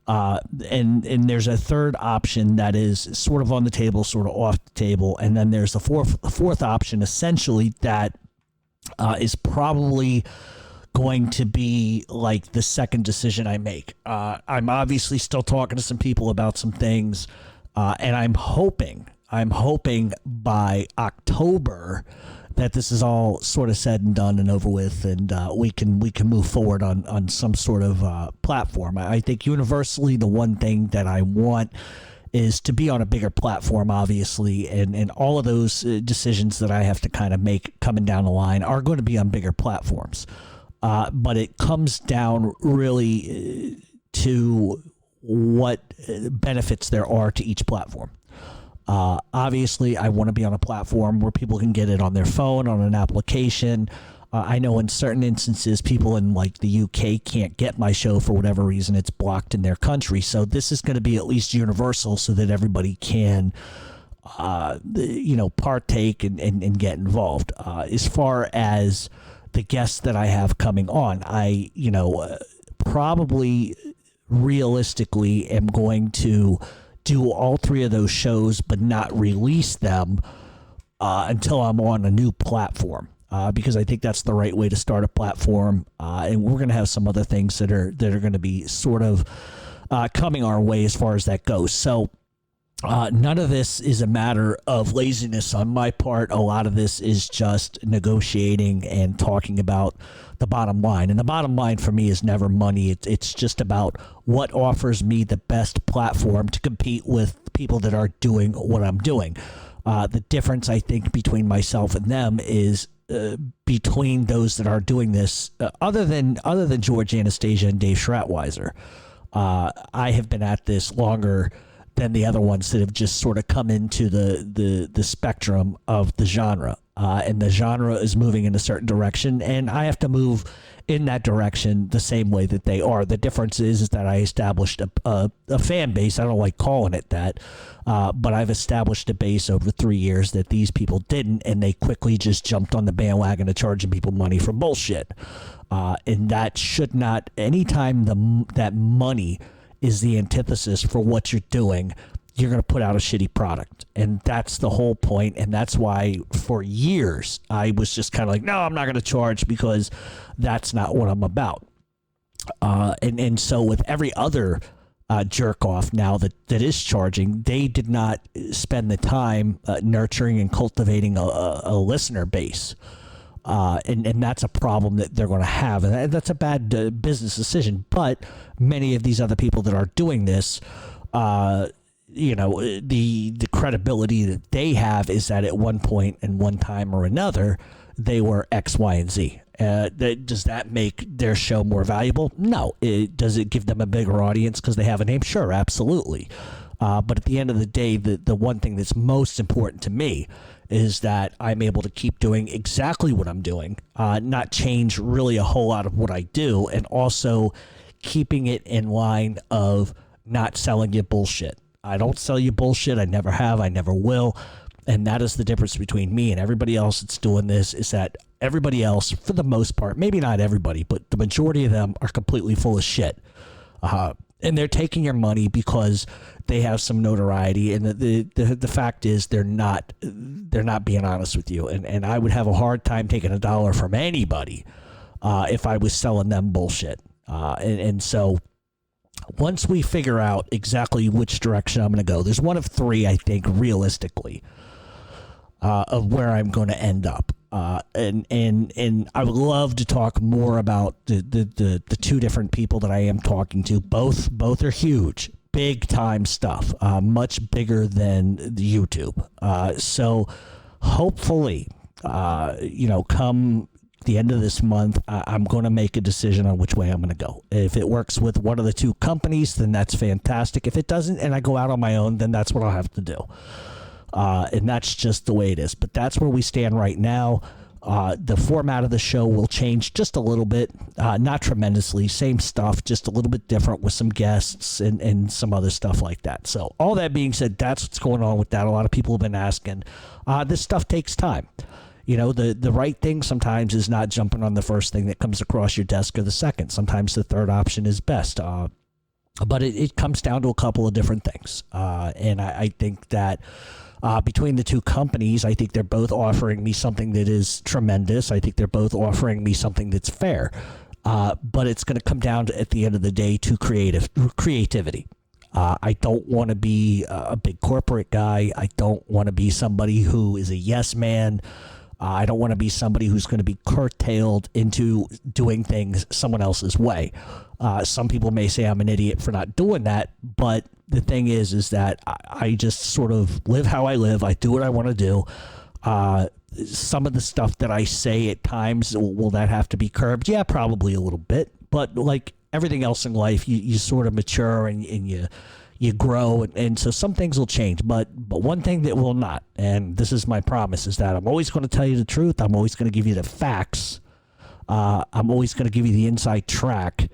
And there's a third option that is sort of on the table, sort of off the table. And then there's a fourth option, essentially, that is probably going to be like the second decision I make. I'm obviously still talking to some people about some things, and I'm hoping by October that this is all sort of said and done and over with, and we can move forward on some sort of platform. I think universally the one thing that I want is to be on a bigger platform, obviously, and all of those decisions that I have to kind of make coming down the line are going to be on bigger platforms. But it comes down really to what benefits there are to each platform. Obviously, I want to be on a platform where people can get it on their phone, on an application. I know in certain instances, people in like the UK can't get my show for whatever reason. It's blocked in their country. So this is going to be at least universal so that everybody can partake and get involved. As far as the guests that I have coming on, I, probably realistically am going to do all 3 of those shows, but not release them until I'm on a new platform, because I think that's the right way to start a platform. And we're going to have some other things that are going to be sort of coming our way as far as that goes. So none of this is a matter of laziness on my part. A lot of this is just negotiating and talking about the bottom line. And the bottom line for me is never money. It's just about what offers me the best platform to compete with people that are doing what I'm doing. The difference, I think, between myself and them is between those that are doing this, other than George Anastasia and Dave Schratweiser. I have been at this longer than the other ones that have just sort of come into the spectrum of the genre. And the genre is moving in a certain direction, and I have to move in that direction the same way that they are. The difference is that I established a fan base. I don't like calling it that, but I've established a base over 3 years that these people didn't, and they quickly just jumped on the bandwagon of charging people money for bullshit. And that should not, anytime that money is the antithesis for what you're doing, you're going to put out a shitty product. And that's the whole point. And that's why for years I was just kind of like, no, I'm not going to charge, because that's not what I'm about. And so with every other jerk off now that is charging, they did not spend the time nurturing and cultivating a listener base. And that's a problem that they're going to have. And that's a bad business decision. But many of these other people that are doing this, the credibility that they have is that at one point and one time or another, they were X, Y, and Z. Does that make their show more valuable? No. Does it give them a bigger audience because they have a name? Sure, absolutely. But at the end of the day, the one thing that's most important to me is that I'm able to keep doing exactly what I'm doing, not change really a whole lot of what I do, and also keeping it in line of not selling you bullshit. I don't sell you bullshit. I never have. I never will. And that is the difference between me and everybody else that's doing this, is that everybody else, for the most part, maybe not everybody, but the majority of them are completely full of shit. And they're taking your money because they have some notoriety, and the fact is they're not being honest with you. And I would have a hard time taking a dollar from anybody if I was selling them bullshit. And so once we figure out exactly which direction I'm going to go, there's one of three, I think, realistically, of where I'm going to end up. And I would love to talk more about the two different people that I am talking to. Both are huge, big time stuff, much bigger than the YouTube. So hopefully, come the end of this month, I'm going to make a decision on which way I'm going to go. If it works with one of the two companies, then that's fantastic. If it doesn't, and I go out on my own, then that's what I'll have to do. And that's just the way it is. But that's where we stand right now. The format of the show will change just a little bit, not tremendously. Same stuff, just a little bit different with some guests and some other stuff like that. So all that being said, that's what's going on with that. A lot of people have been asking. This stuff takes time. The right thing sometimes is not jumping on the first thing that comes across your desk or the second. Sometimes the third option is best. But it comes down to a couple of different things. And I think that between the two companies, I think they're both offering me something that is tremendous. I think they're both offering me something that's fair. But it's going to come down to, at the end of the day, to creativity. I don't want to be a big corporate guy. I don't want to be somebody who is a yes man. I don't want to be somebody who's going to be curtailed into doing things someone else's way. Some people may say I'm an idiot for not doing that, but the thing is that I just sort of live how I live. I do what I want to do. Some of the stuff that I say at times, will that have to be curbed? Yeah, probably a little bit. But like everything else in life, you sort of mature and you grow, and so some things will change, but one thing that will not, and this is my promise, is that I'm always going to tell you the truth. I'm always going to give you the facts. I'm always going to give you the inside track,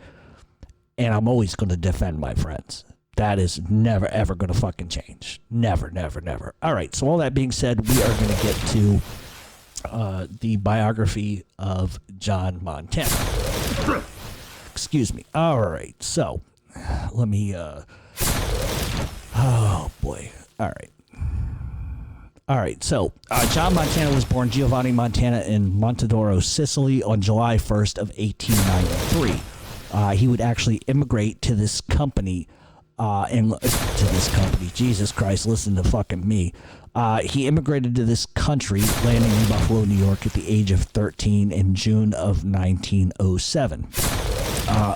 and I'm always going to defend my friends. That is never, ever going to fucking change. Never, never, never. All right, so all that being said, we are going to get to the biography of John Montana. Excuse me. All right, so let me... Oh, boy. All right. So, John Montana was born Giovanni Montana in Montedoro, Sicily on July 1st of 1893. He would actually immigrate to this company, Jesus Christ, listen to fucking me. He immigrated to this country, landing in Buffalo, New York at the age of 13 in June of 1907.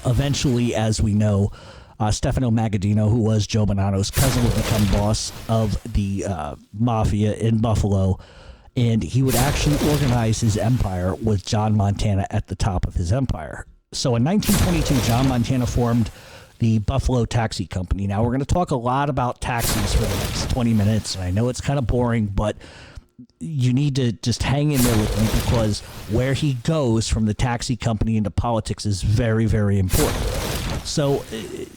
Eventually, as we know, Stefano Magaddino, who was Joe Bonanno's cousin, would become boss of the Mafia in Buffalo, and he would actually organize his empire with John Montana at the top of his empire. So in 1922, John Montana formed the Buffalo Taxi Company. Now, we're going to talk a lot about taxis for the next 20 minutes, and I know it's kind of boring, but you need to just hang in there with me, because where he goes from the taxi company into politics is very, very important. So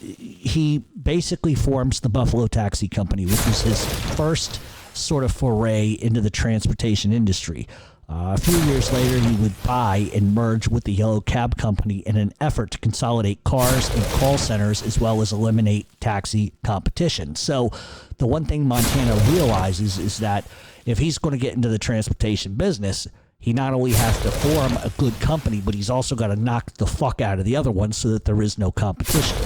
he basically forms the Buffalo Taxi Company, which was his first sort of foray into the transportation industry. A few years later, he would buy and merge with the Yellow Cab Company in an effort to consolidate cars and call centers, as well as eliminate taxi competition. So the one thing Montana realizes is that if he's going to get into the transportation business, he not only has to form a good company, but he's also got to knock the fuck out of the other one so that there is no competition.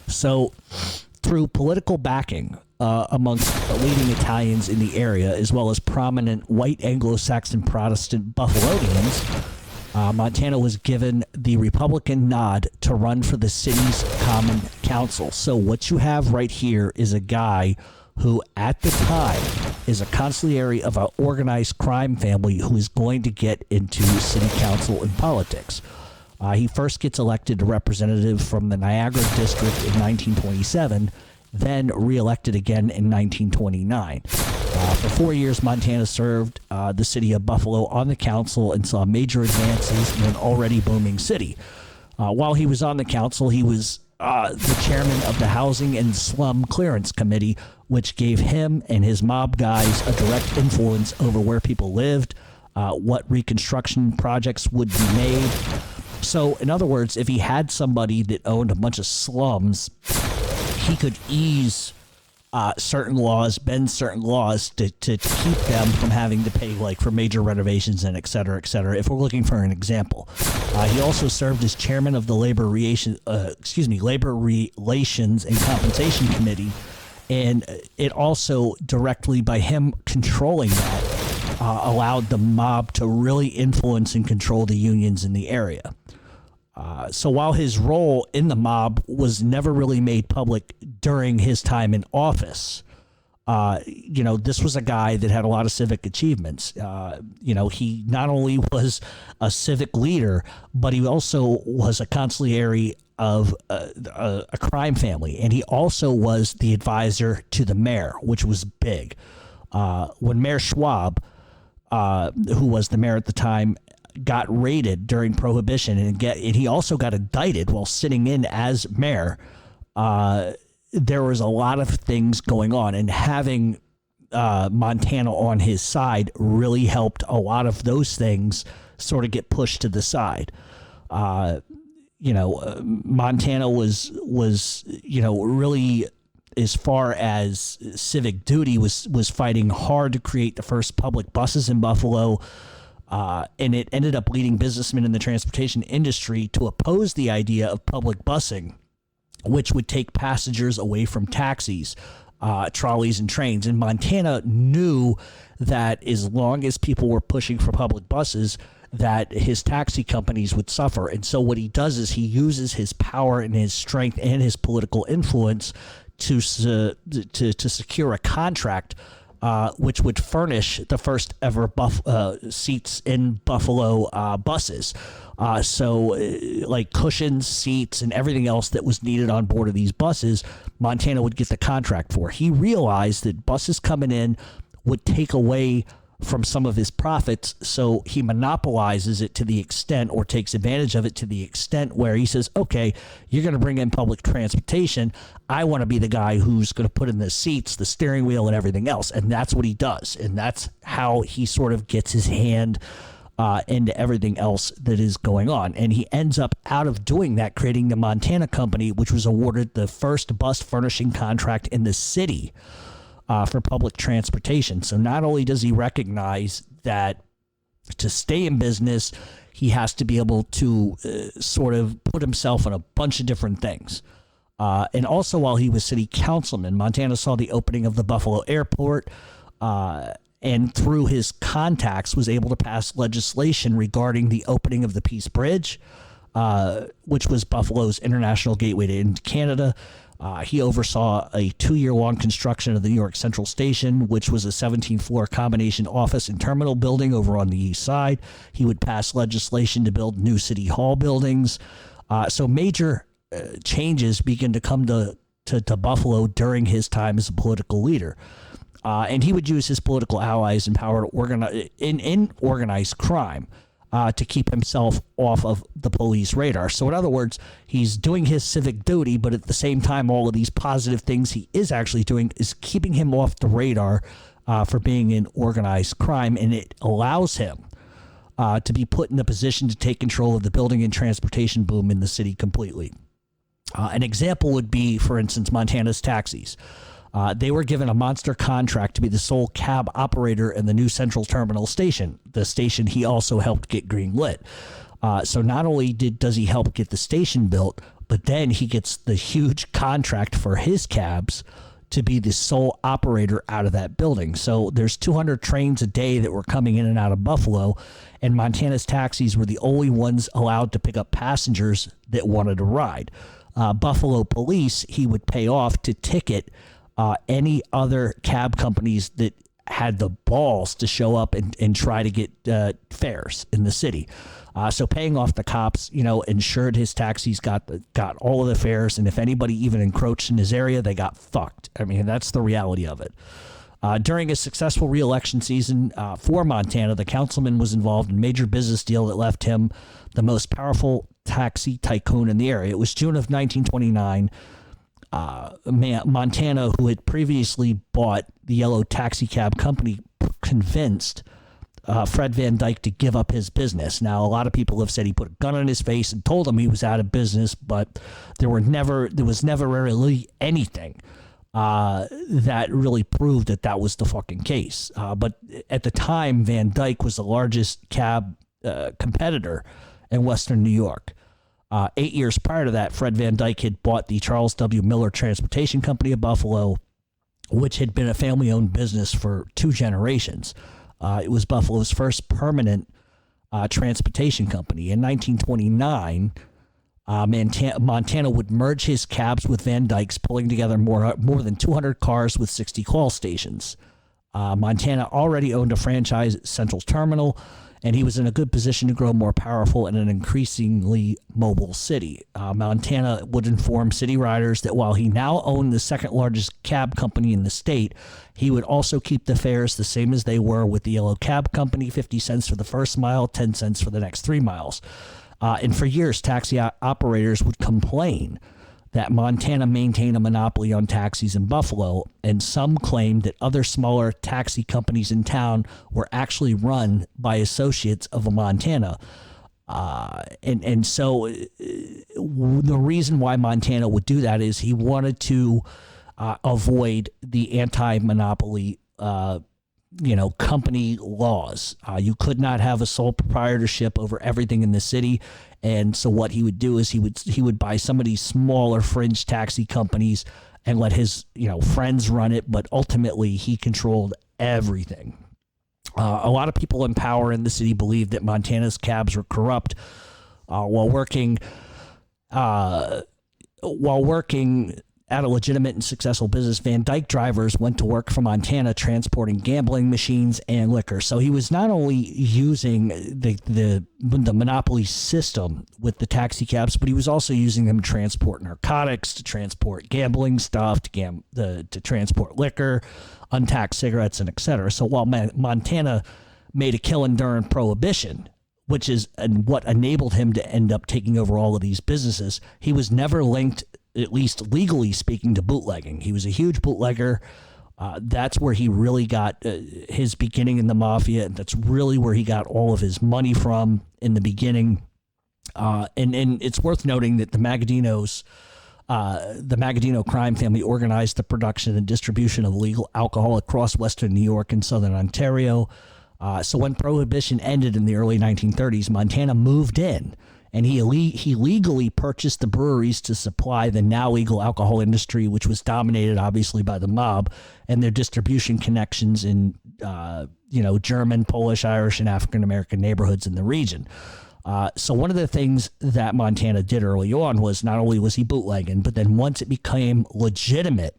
So through political backing amongst leading Italians in the area, as well as prominent white Anglo-Saxon Protestant Buffalonians, Montana was given the Republican nod to run for the city's Common Council. So what you have right here is a guy who at the time is a consigliere of an organized crime family who is going to get into city council and politics. He first gets elected a representative from the Niagara district in 1927, then reelected again in 1929. For 4 years, Montana served the city of Buffalo on the council and saw major advances in an already booming city. While he was on the council, he was the chairman of the Housing and Slum Clearance Committee, which gave him and his mob guys a direct influence over where people lived, what reconstruction projects would be made, So, in other words, if he had somebody that owned a bunch of slums, he could ease certain laws, bend certain laws to keep them from having to pay, like, for major renovations and et cetera, if we're looking for an example. He also served as chairman of the Labor Relations and Compensation Committee, and it also, directly by him controlling that, allowed the mob to really influence and control the unions in the area. So while his role in the mob was never really made public during his time in office, this was a guy that had a lot of civic achievements. He not only was a civic leader, but he also was a consigliere of a crime family. And he also was the advisor to the mayor, which was big. When Mayor Schwab, who was the mayor at the time, got raided during Prohibition, and he also got indicted while sitting in as mayor, there was a lot of things going on, and having Montana on his side really helped a lot of those things sort of get pushed to the side. Montana was really, as far as civic duty, was fighting hard to create the first public buses in Buffalo. And it ended up leading businessmen in the transportation industry to oppose the idea of public busing, which would take passengers away from taxis, trolleys, and trains. And Montana knew that as long as people were pushing for public buses, that his taxi companies would suffer. And so what he does is he uses his power and his strength and his political influence to secure a contract which would furnish the first ever seats in Buffalo buses. Like cushions, seats, and everything else that was needed on board of these buses, Montana would get the contract for. He realized that buses coming in would take away from some of his profits, so he monopolizes it to the extent, or takes advantage of it to the extent where he says, okay, you're going to bring in public transportation. I want to be the guy who's going to put in the seats, the steering wheel, and everything else. And that's what he does. And that's how he sort of gets his hand into everything else that is going on. And he ends up, out of doing that, creating the Montana Company, which was awarded the first bus furnishing contract in the city for public transportation. So not only does he recognize that to stay in business, he has to be able to sort of put himself in a bunch of different things. And also, while he was city councilman, Montana saw the opening of the Buffalo airport, and through his contacts was able to pass legislation regarding the opening of the Peace Bridge, which was Buffalo's international gateway into Canada. He oversaw a 2-year-long construction of the New York Central Station, which was a 17-floor combination office and terminal building over on the east side. He would pass legislation to build new city hall buildings. So major changes begin to come to Buffalo during his time as a political leader. And he would use his political allies and power to organize crime to keep himself off of the police radar. So in other words, he's doing his civic duty, but at the same time, all of these positive things he is actually doing is keeping him off the radar for being in organized crime, and it allows him to be put in a position to take control of the building and transportation boom in the city completely. An example would be, for instance, Montana's taxis. They were given a monster contract to be the sole cab operator in the new Central Terminal station, the station he also helped get green-lit. So not only does he help get the station built, but then he gets the huge contract for his cabs to be the sole operator out of that building. So there's 200 trains a day that were coming in and out of Buffalo, and Montana's taxis were the only ones allowed to pick up passengers that wanted to ride. Buffalo police, he would pay off to ticket any other cab companies that had the balls to show up and try to get fares in the city. So paying off the cops, ensured his taxis got all of the fares, and if anybody even encroached in his area, they got fucked. I mean, that's the reality of it. During a successful re-election season for Montana, the councilman was involved in a major business deal that left him the most powerful taxi tycoon in the area. It was June of 1929. Montana, who had previously bought the yellow taxi cab company, convinced Fred Van Dyke to give up his business. Now, a lot of people have said he put a gun on his face and told him he was out of business, but there was never really anything that really proved that was the fucking case. But at the time, Van Dyke was the largest cab competitor in Western New York. 8 years prior to that, Fred Van Dyke had bought the Charles W. Miller Transportation Company of Buffalo, which had been a family-owned business for 2 generations. It was Buffalo's first permanent transportation company. In 1929, Montana would merge his cabs with Van Dyke's, pulling together more than 200 cars with 60 call stations. Montana already owned a franchise Central Terminal, and he was in a good position to grow more powerful in an increasingly mobile city. Montana would inform city riders that while he now owned the second largest cab company in the state, he would also keep the fares the same as they were with the Yellow Cab Company, 50 cents for the first mile, 10 cents for the next 3 miles. And for years, taxi operators would complain that Montana maintained a monopoly on taxis in Buffalo, and some claimed that other smaller taxi companies in town were actually run by associates of Montana. And so the reason why Montana would do that is he wanted to avoid the anti-monopoly company laws. You could not have a sole proprietorship over everything in the city. And so what he would do is he would buy some of these smaller fringe taxi companies and let his friends run it, but ultimately he controlled everything. A lot of people in power in the city believed that Montana's cabs were corrupt. While working at a legitimate and successful business, Van Dyke drivers went to work for Montana transporting gambling machines and liquor. So he was not only using the monopoly system with the taxi cabs, but he was also using them to transport narcotics, to transport gambling stuff, to transport liquor, untaxed cigarettes, and etc. So while Montana made a killing during Prohibition, which is what enabled him to end up taking over all of these businesses, he was never linked, at least legally speaking, to bootlegging. He was a huge bootlegger. That's where he really got his beginning in the mafia. That's really where he got all of his money from in the beginning. And it's worth noting that the Magaddino crime family organized the production and distribution of illegal alcohol across Western New York and Southern Ontario. So when Prohibition ended in the early 1930s, Montana moved in, and he legally purchased the breweries to supply the now legal alcohol industry, which was dominated obviously by the mob and their distribution connections in German, Polish, Irish, and African American neighborhoods in the region. So one of the things that Montana did early on was not only was he bootlegging, but then once it became legitimate,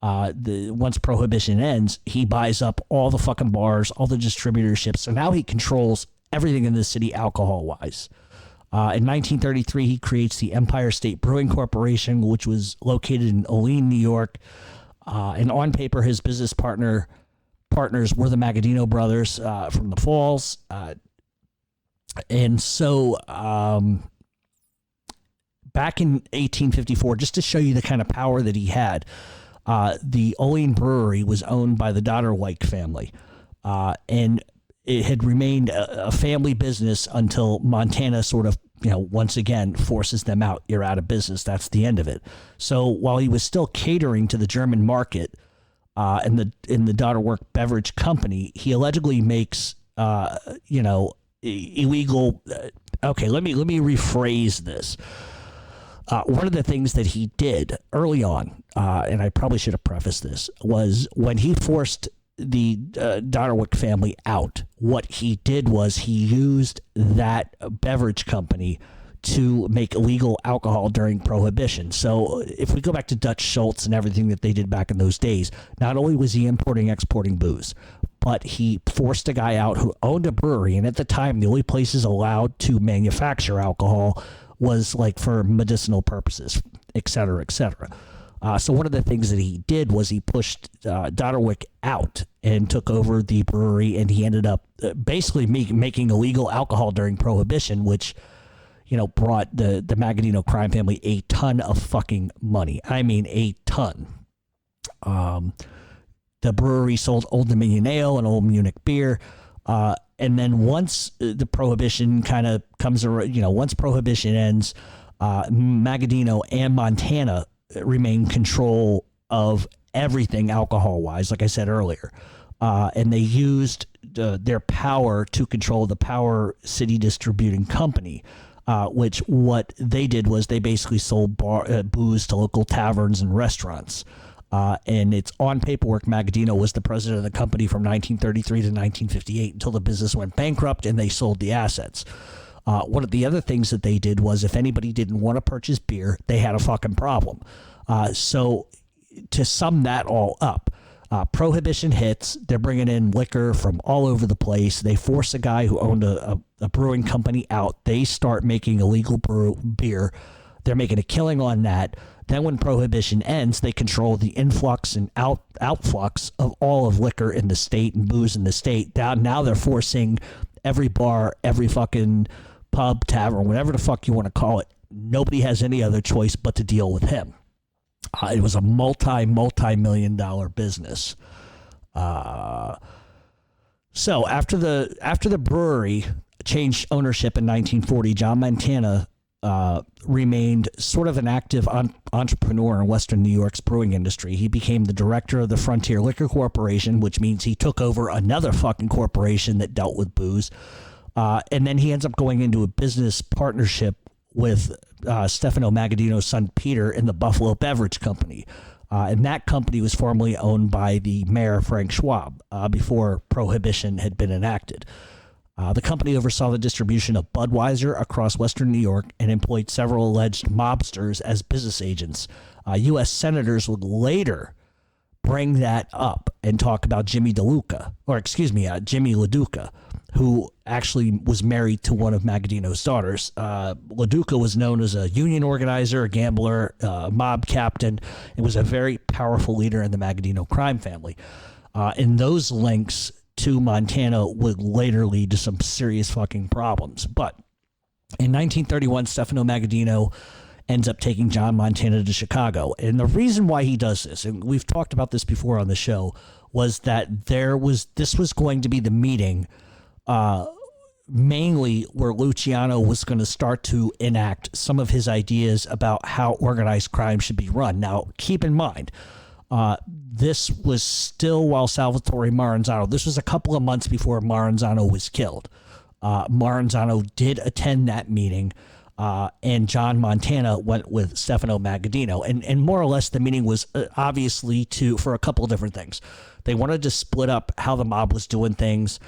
once Prohibition ends, he buys up all the fucking bars, all the distributorships. So now he controls everything in the city alcohol-wise. In 1933, he creates the Empire State Brewing Corporation, which was located in Olean, New York. And on paper, his business partners were the Magaddino brothers from the Falls. And so back in 1854, just to show you the kind of power that he had, the Olean Brewery was owned by the Dodderwyck family, and it had remained a family business until Montana sort of, once again forces them out. You're out of business. That's the end of it. So while he was still catering to the German market in the Dodderwyck Beverage Company, he allegedly makes, illegal. Okay, let me rephrase this. One of the things that he did early on, and I probably should have prefaced this, was when he forced the Dodderwyck family out, what he did was he used that beverage company to make illegal alcohol during Prohibition. So if we go back to Dutch Schultz and everything that they did back in those days, not only was he exporting booze, but he forced a guy out who owned a brewery, and at the time the only places allowed to manufacture alcohol was like for medicinal purposes, et cetera, et cetera. So one of the things that he did was he pushed Dodderwyck out and took over the brewery, and he ended up basically making illegal alcohol during Prohibition, which, brought the Magaddino crime family a ton of fucking money. I mean, a ton. The brewery sold Old Dominion Ale and Old Munich beer. And then once the prohibition kind of comes around, once prohibition ends, Magaddino and Montana remain control of everything alcohol-wise, like I said earlier. And they used their power to control the Power City Distributing Company, which what they did was they basically sold booze to local taverns and restaurants. And it's on paperwork, Magaddino was the president of the company from 1933 to 1958 until the business went bankrupt and they sold the assets. One of the other things that they did was if anybody didn't want to purchase beer, they had a fucking problem. So to sum that all up, prohibition hits. They're bringing in liquor from all over the place. They force a guy who owned a brewing company out. They start making illegal beer. They're making a killing on that. Then when prohibition ends, they control the influx and outflux of all of liquor in the state and booze in the state. Now they're forcing every bar, every fucking pub, tavern, whatever the fuck you want to call it. Nobody has any other choice but to deal with him. It was a multi-million-dollar business. So after the brewery changed ownership in 1940, John Montana remained sort of an active entrepreneur in Western New York's brewing industry. He became the director of the Frontier Liquor Corporation, which means he took over another fucking corporation that dealt with booze. And then he ends up going into a business partnership with Stefano Magaddino's son Peter in the Buffalo Beverage Company. And that company was formerly owned by the mayor, Frank Schwab, before Prohibition had been enacted. The company oversaw the distribution of Budweiser across Western New York and employed several alleged mobsters as business agents. U.S. senators would later bring that up and talk about Jimmy LaDuca, who actually was married to one of Magaddino's daughters. LaDuca was known as a union organizer, a gambler, a mob captain, and was a very powerful leader in the Magaddino crime family. And those links to Montana would later lead to some serious fucking problems. But in 1931, Stefano Magaddino ends up taking John Montana to Chicago. And the reason why he does this, and we've talked about this before on the show, was that this was going to be the meeting mainly where Luciano was going to start to enact some of his ideas about how organized crime should be run. Now, keep in mind, this was still while Salvatore Maranzano, this was a couple of months before Maranzano was killed. Maranzano did attend that meeting, and John Montana went with Stefano Magaddino. And more or less the meeting was obviously for a couple of different things. They wanted to split up how the mob was doing things.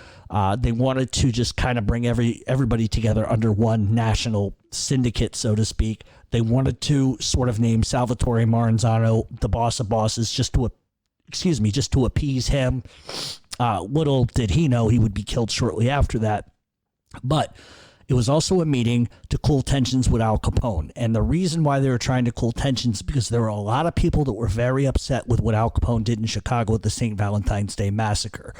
They wanted to just kind of bring everybody together under one national syndicate, so to speak. They wanted to sort of name Salvatore Maranzano the boss of bosses just to appease him. Little did he know he would be killed shortly after that. But it was also a meeting to cool tensions with Al Capone. And the reason why they were trying to cool tensions is because there were a lot of people that were very upset with what Al Capone did in Chicago at the St. Valentine's Day Massacre.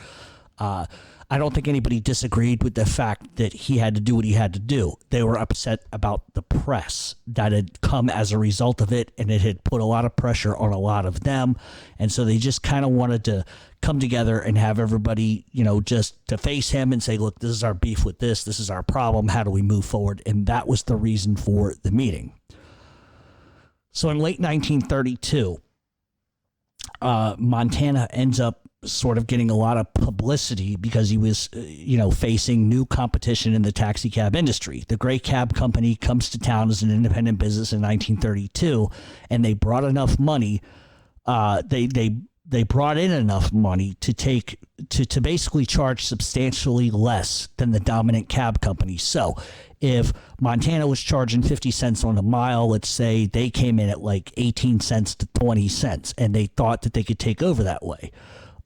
I don't think anybody disagreed with the fact that he had to do what he had to do. They were upset about the press that had come as a result of it, and it had put a lot of pressure on a lot of them. And so they just kind of wanted to come together and have everybody, just to face him and say, look, this is our beef with this. This is our problem. How do we move forward? And that was the reason for the meeting. So in late 1932, Montana ends up sort of getting a lot of publicity because he was, facing new competition in the taxi cab industry. The Gray Cab Company comes to town as an independent business in 1932, and they brought enough money. They brought in enough money to basically charge substantially less than the dominant cab company. So if Montana was charging 50 cents on a mile, let's say they came in at like 18 cents to 20 cents, and they thought that they could take over that way.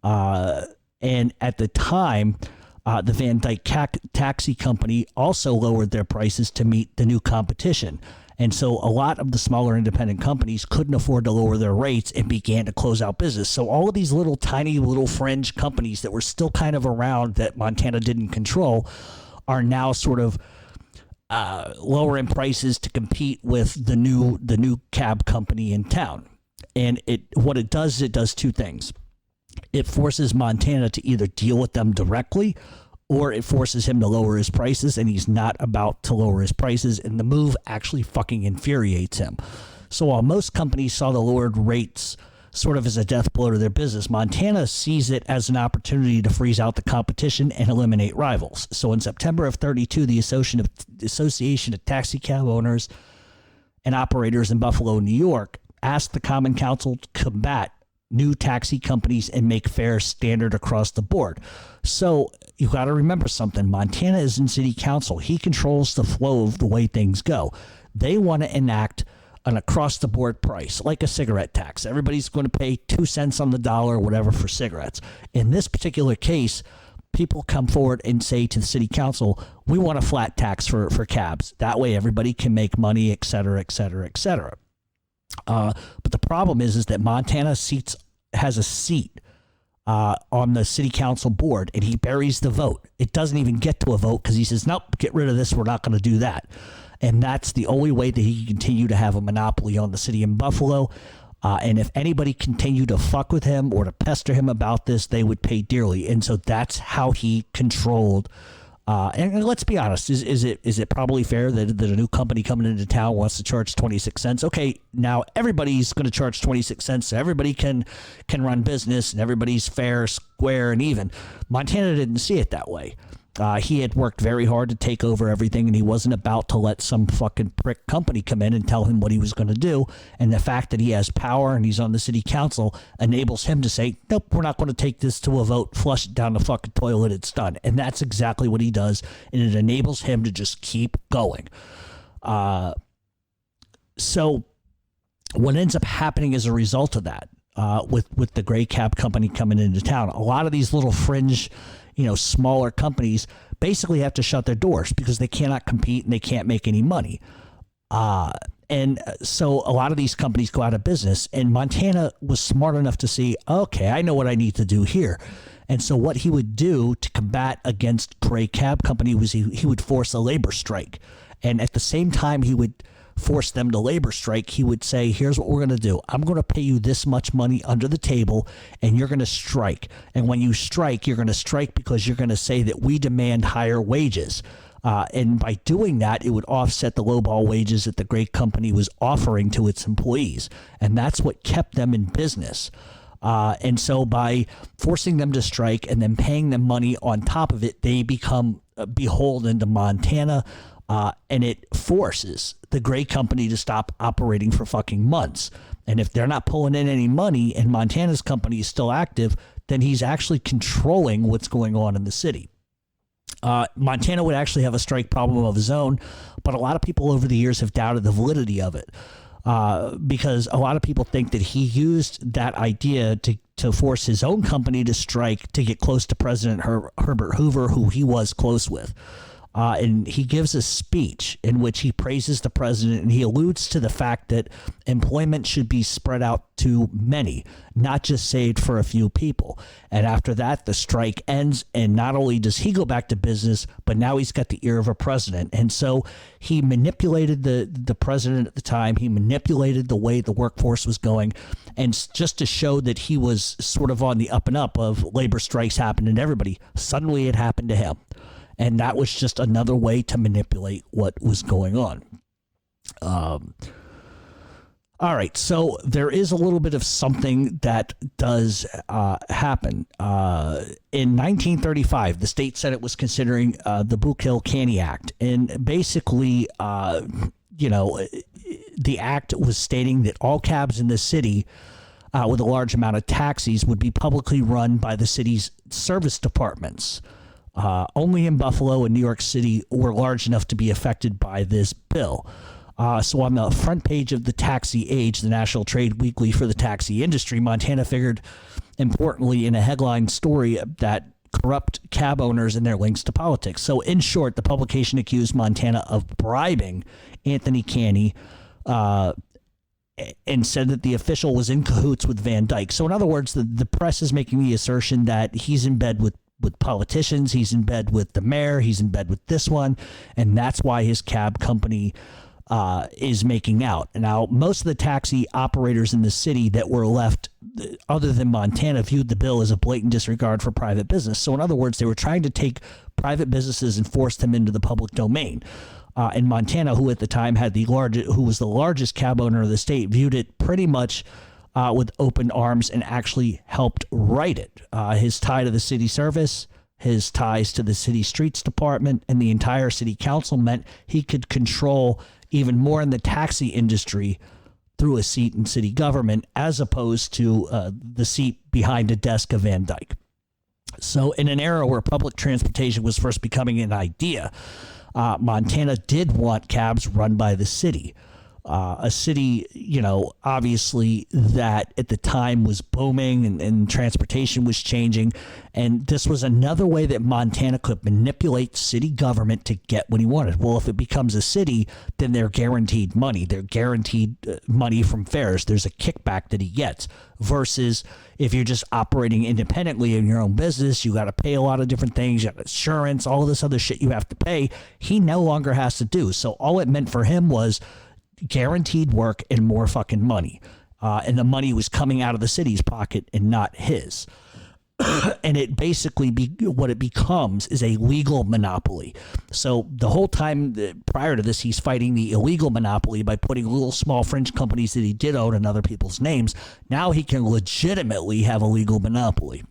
And at the time, the Van Dyke Taxi Company also lowered their prices to meet the new competition. And so a lot of the smaller independent companies couldn't afford to lower their rates and began to close out business. So all of these tiny little fringe companies that were still kind of around that Montana didn't control are now sort of lowering prices to compete with the new cab company in town. And it does two things. It forces Montana to either deal with them directly or it forces him to lower his prices, and he's not about to lower his prices, and the move actually fucking infuriates him. So while most companies saw the lowered rates sort of as a death blow to their business, Montana sees it as an opportunity to freeze out the competition and eliminate rivals. So in September of 32, the Association of Taxi Cab Owners and Operators in Buffalo, New York, asked the Common Council to combat new taxi companies and make fares standard across the board. So you got to remember something. Montana is in city council. He controls the flow of the way things go. They want to enact an across-the-board price, like a cigarette tax. Everybody's going to pay 2 cents on the dollar or whatever for cigarettes. In this particular case, people come forward and say to the city council, we want a flat tax for cabs. That way everybody can make money, et cetera, et cetera, et cetera. But the problem is that Montana has a seat on the city council board, and he buries the vote. It doesn't even get to a vote because he says, nope, get rid of this. We're not going to do that. And that's the only way that he can continue to have a monopoly on the city in Buffalo. And if anybody continued to fuck with him or to pester him about this, they would pay dearly. And so that's how he controlled. And let's be honest, is it probably fair that a new company coming into town wants to charge 26 cents? Okay, now everybody's going to charge 26 cents. So everybody can run business and everybody's fair, square, and even. Montana didn't see it that way. He had worked very hard to take over everything, and he wasn't about to let some fucking prick company come in and tell him what he was going to do. And the fact that he has power and he's on the city council enables him to say, nope, we're not going to take this to a vote, flush it down the fucking toilet, it's done. And that's exactly what he does, and it enables him to just keep going. So what ends up happening as a result of that, with the gray cab company coming into town, a lot of these little fringe, smaller companies basically have to shut their doors because they cannot compete and they can't make any money. And so a lot of these companies go out of business, and Montana was smart enough to see, okay, I know what I need to do here. And so what he would do to combat against gray cab company was he would force a labor strike. And at the same time he would force them to labor strike, he would say, here's what we're going to do. I'm going to pay you this much money under the table, and you're going to strike. And when you strike, you're going to strike because you're going to say that we demand higher wages. And by doing that, it would offset the lowball wages that the great company was offering to its employees. And that's what kept them in business. And so by forcing them to strike and then paying them money on top of it, they become beholden to Montana. And it forces the gray company to stop operating for fucking months. And if they're not pulling in any money and Montana's company is still active, then he's actually controlling what's going on in the city. Montana would actually have a strike problem of his own, but a lot of people over the years have doubted the validity of it, because a lot of people think that he used that idea to force his own company to strike to get close to President Herbert Hoover, who he was close with. And he gives a speech in which he praises the president, and he alludes to the fact that employment should be spread out to many, not just saved for a few people. And after that, the strike ends, and not only does he go back to business, but now he's got the ear of a president. And so he manipulated the president at the time. He manipulated the way the workforce was going, and just to show that he was sort of on the up and up of labor strikes happening to everybody, suddenly it happened to him. And that was just another way to manipulate what was going on. All right, so there is a little bit of something that does happen. In 1935, the state senate was considering the Bookill-Canny Act. And basically, the act was stating that all cabs in the city with a large amount of taxis would be publicly run by the city's service departments. Only in Buffalo and New York City were large enough to be affected by this bill. So on the front page of the Taxi Age, the national trade weekly for the taxi industry, Montana figured importantly in a headline story that corrupt cab owners and their links to politics. So in short, the publication accused Montana of bribing Anthony Canny, and said that the official was in cahoots with Van Dyke. So in other words, the press is making the assertion that he's in bed with politicians, he's in bed with the mayor, he's in bed with this one, and that's why his cab company is making out. Now, most of the taxi operators in the city that were left, other than Montana, viewed the bill as a blatant disregard for private business. So, in other words, they were trying to take private businesses and force them into the public domain. And Montana, who at the time who was the largest cab owner of the state, viewed it pretty much with open arms and actually helped write it. His tie to the city service, his ties to the city streets department, and the entire city council meant he could control even more in the taxi industry through a seat in city government, as opposed to the seat behind a desk of Van Dyke. So in an era where public transportation was first becoming an idea, Montana did want cabs run by the city. A city, obviously that at the time was booming and transportation was changing. And this was another way that Montana could manipulate city government to get what he wanted. Well, if it becomes a city, then they're guaranteed money. They're guaranteed money from fares. There's a kickback that he gets. Versus if you're just operating independently in your own business, you got to pay a lot of different things. You got insurance, all of this other shit you have to pay. He no longer has to do. So all it meant for him was guaranteed work and more fucking money. And the money was coming out of the city's pocket and not his. And it basically what it becomes is a legal monopoly. So the whole time prior to this, he's fighting the illegal monopoly by putting little small fringe companies that he did own in other people's names. Now he can legitimately have a legal monopoly.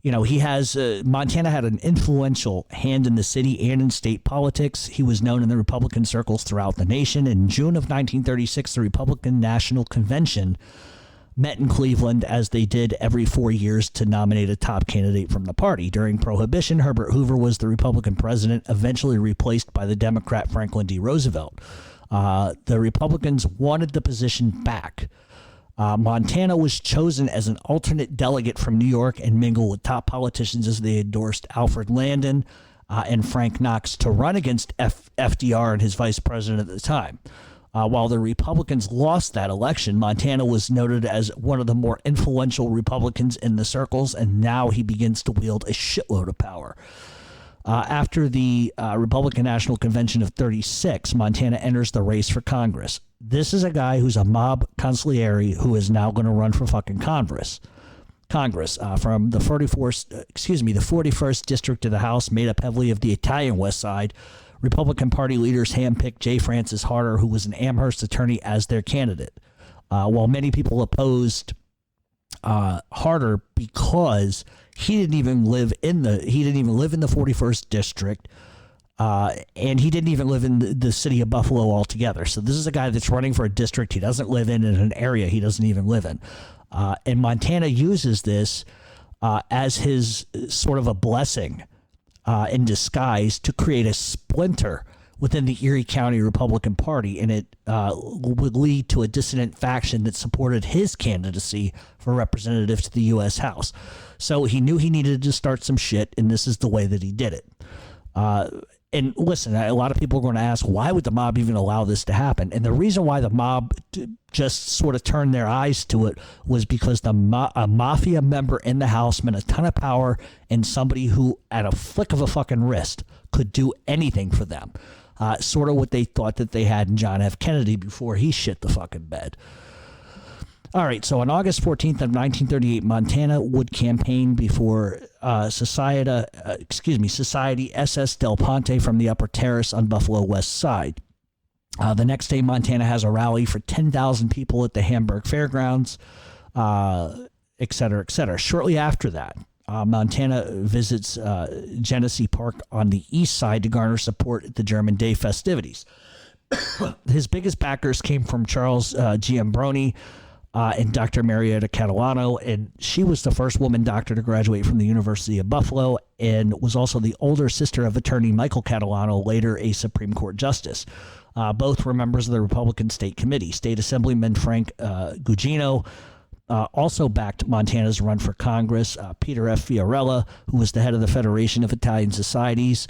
He has Montana had an influential hand in the city and in state politics. He was known in the Republican circles throughout the nation. In June of 1936, the Republican National Convention met in Cleveland, as they did every 4 years, to nominate a top candidate from the party. During Prohibition, Herbert Hoover was the Republican president, eventually replaced by the Democrat Franklin D. Roosevelt. The Republicans wanted the position back. Montana was chosen as an alternate delegate from New York and mingled with top politicians as they endorsed Alfred Landon and Frank Knox to run against FDR and his vice president at the time. While the Republicans lost that election, Montana was noted as one of the more influential Republicans in the circles, and now he begins to wield a shitload of power. After the Republican National Convention of 36, Montana enters the race for Congress. This is a guy who's a mob consigliere who is now going to run for fucking Congress from the 41st District of the House, made up heavily of the Italian West Side. Republican Party leaders handpicked J. Francis Harder, who was an Amherst attorney, as their candidate. While many people opposed Harder because he didn't even live in the 41st District, and he didn't even live in the city of Buffalo altogether. So this is a guy that's running for a district he doesn't live in an area he doesn't even live in. And Montana uses this as his sort of a blessing in disguise to create a splinter within the Erie County Republican Party, and it would lead to a dissident faction that supported his candidacy for representative to the U.S. House. So he knew he needed to start some shit, and this is the way that he did it. And listen, a lot of people are going to ask, why would the mob even allow this to happen? And the reason why the mob just sort of turned their eyes to it was because a mafia member in the House meant a ton of power, and somebody who, at a flick of a fucking wrist, could do anything for them. Sort of what they thought that they had in John F. Kennedy before he shit the fucking bed. All right, so on August 14th of 1938, Montana would campaign before Society SS Del Ponte from the Upper Terrace on Buffalo West Side. The next day, Montana has a rally for 10,000 people at the Hamburg Fairgrounds, et cetera, et cetera. Shortly after that, Montana visits Genesee Park on the east side to garner support at the German Day festivities. His biggest backers came from Charles Giambroni, and Dr. Marietta Catalano, and she was the first woman doctor to graduate from the University of Buffalo and was also the older sister of attorney Michael Catalano, later a Supreme Court justice. Both were members of the Republican State Committee. State Assemblyman Frank Gugino also backed Montana's run for Congress. Peter F. Fiorella, who was the head of the Federation of Italian Societies,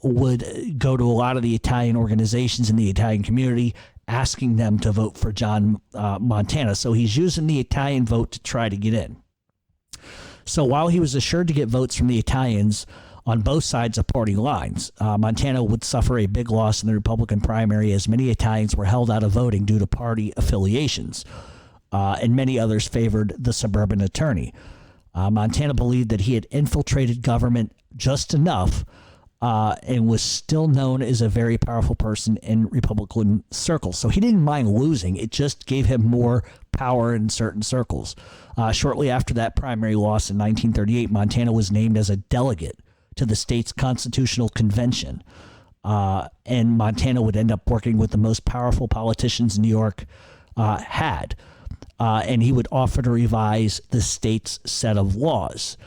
would go to a lot of the Italian organizations in the Italian community, asking them to vote for John Montana. So he's using the Italian vote to try to get in. So while he was assured to get votes from the Italians, on both sides of party lines. Montana would suffer a big loss in the Republican primary as many Italians were held out of voting due to party affiliations, and many others favored the suburban attorney. Montana believed that he had infiltrated government just enough and was still known as a very powerful person in Republican circles. So he didn't mind losing. It just gave him more power in certain circles. Shortly after that primary loss in 1938, Montana was named as a delegate to the state's constitutional convention. And Montana would end up working with the most powerful politicians New York had. And he would offer to revise the state's set of laws.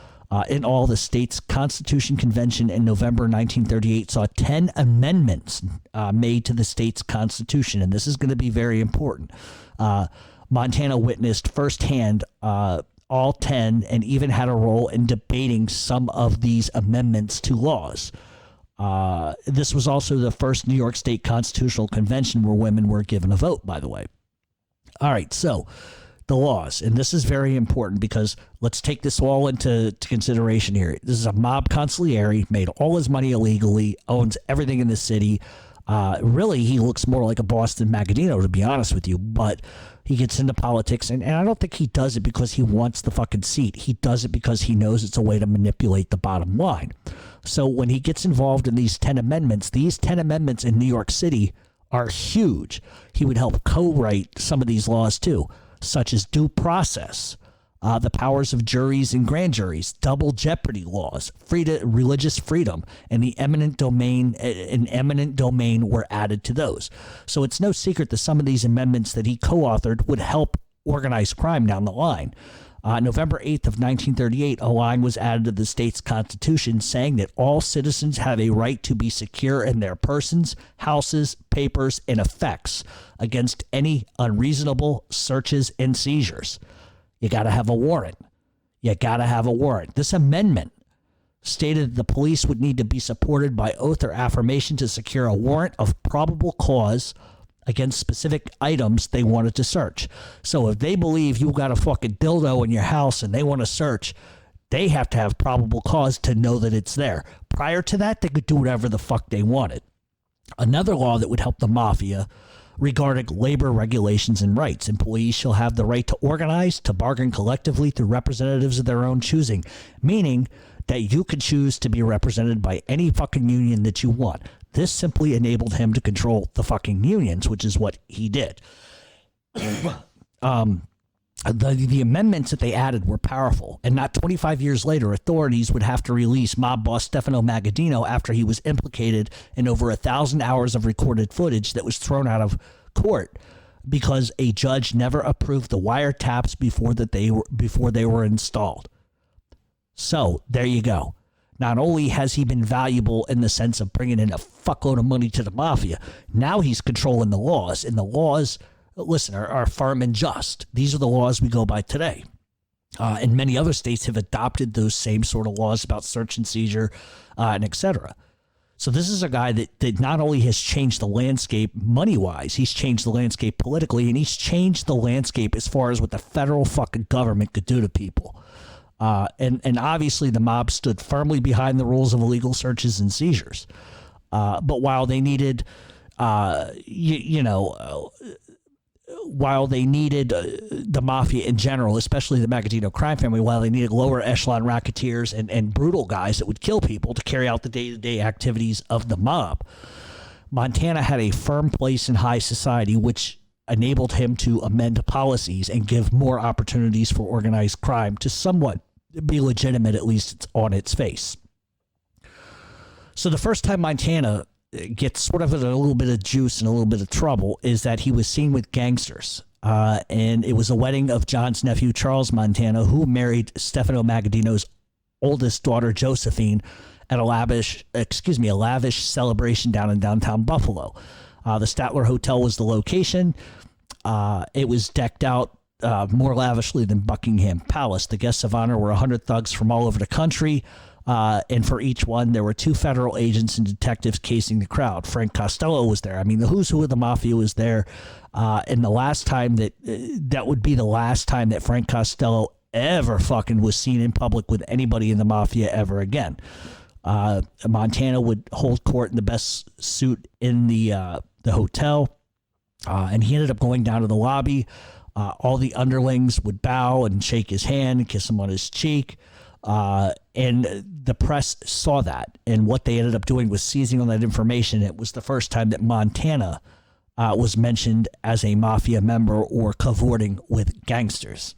In all, the state's Constitution Convention in November 1938 saw 10 amendments made to the state's constitution, and this is going to be very important. Montana witnessed firsthand all 10 and even had a role in debating some of these amendments to laws. This was also the first New York State Constitutional Convention where women were given a vote, by the way. All right, so the laws, and this is very important because let's take this all into consideration here. This is a mob consigliere, made all his money illegally, owns everything in the city. Really, he looks more like a Boston Magaddino, to be honest with you, but he gets into politics, and I don't think he does it because he wants the fucking seat. He does it because he knows it's a way to manipulate the bottom line. So when he gets involved in these 10 amendments in New York City are huge. He would help co-write some of these laws too, such as due process, the powers of juries and grand juries, double jeopardy laws, religious freedom, and the eminent domain were added to those. So it's no secret that some of these amendments that he co-authored would help organized crime down the line. November 8th of 1938, a line was added to the state's constitution saying that all citizens have a right to be secure in their persons, houses, papers, and effects against any unreasonable searches and seizures. You got to have a warrant. This amendment stated the police would need to be supported by oath or affirmation to secure a warrant of probable cause against specific items they wanted to search. So if they believe you got a fucking dildo in your house and they want to search, they have to have probable cause to know that it's there. Prior to that, they could do whatever the fuck they wanted. Another law that would help the mafia regarding labor regulations and rights. Employees shall have the right to organize, to bargain collectively through representatives of their own choosing, meaning that you could choose to be represented by any fucking union that you want. This simply enabled him to control the fucking unions, which is what he did. The amendments that they added were powerful, and not 25 years later, authorities would have to release mob boss Stefano Magaddino after he was implicated in over 1,000 hours of recorded footage that was thrown out of court because a judge never approved the wiretaps before they were installed. So there you go. Not only has he been valuable in the sense of bringing in a fuckload of money to the mafia, now he's controlling the laws, and the laws, listen, are firm and just. These are the laws we go by today. And many other states have adopted those same sort of laws about search and seizure and et cetera. So this is a guy that not only has changed the landscape money-wise, he's changed the landscape politically, and he's changed the landscape as far as what the federal fucking government could do to people. And obviously the mob stood firmly behind the rules of illegal searches and seizures. But while they needed, while they needed the mafia in general, especially the Magaddino crime family, while they needed lower echelon racketeers and brutal guys that would kill people to carry out the day-to-day activities of the mob, Montana had a firm place in high society, which enabled him to amend policies and give more opportunities for organized crime to somewhat be legitimate, at least it's on its face. So the first time Montana gets sort of a little bit of juice and a little bit of trouble is that he was seen with gangsters. And it was a wedding of John's nephew, Charles Montana, who married Stefano Magaddino's oldest daughter, Josephine, at a lavish celebration down in downtown Buffalo. The Statler Hotel was the location. It was decked out more lavishly than Buckingham Palace. The guests of honor were 100 thugs from all over the country, and for each one, there were 2 federal agents and detectives casing the crowd. Frank Costello was there. I mean, the who's who of the mafia was there, and the last time that would be the last time that Frank Costello ever fucking was seen in public with anybody in the mafia ever again. Montana would hold court in the best suit in the hotel, and he ended up going down to the lobby. All the underlings would bow and shake his hand and kiss him on his cheek. And the press saw that. And what they ended up doing was seizing on that information. It was the first time that Montana was mentioned as a mafia member or cavorting with gangsters.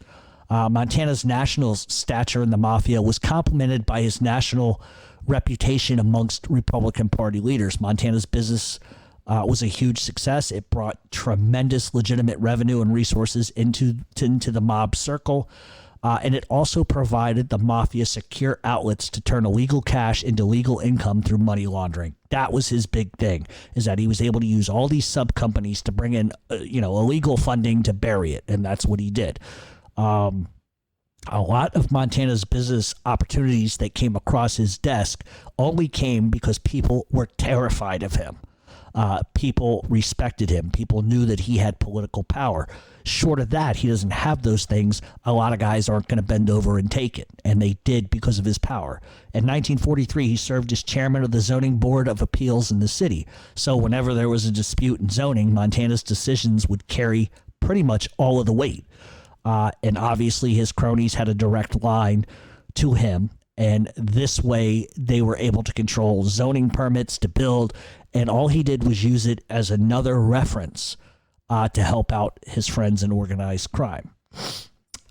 Montana's national stature in the mafia was complemented by his national reputation amongst Republican Party leaders. Montana's business was a huge success. It brought tremendous legitimate revenue and resources into the mob circle. And it also provided the mafia secure outlets to turn illegal cash into legal income through money laundering. That was his big thing, is that he was able to use all these sub companies to bring in, illegal funding to bury it. And that's what he did. A lot of Montana's business opportunities that came across his desk only came because people were terrified of him. People respected him. People knew that he had political power. Short of that, he doesn't have those things. A lot of guys aren't going to bend over and take it, and they did because of his power. In 1943, he served as chairman of the Zoning Board of Appeals in the city. So whenever there was a dispute in zoning, Montana's decisions would carry pretty much all of the weight. And obviously, his cronies had a direct line to him. And this way, they were able to control zoning permits to build. And all he did was use it as another reference to help out his friends in organized crime.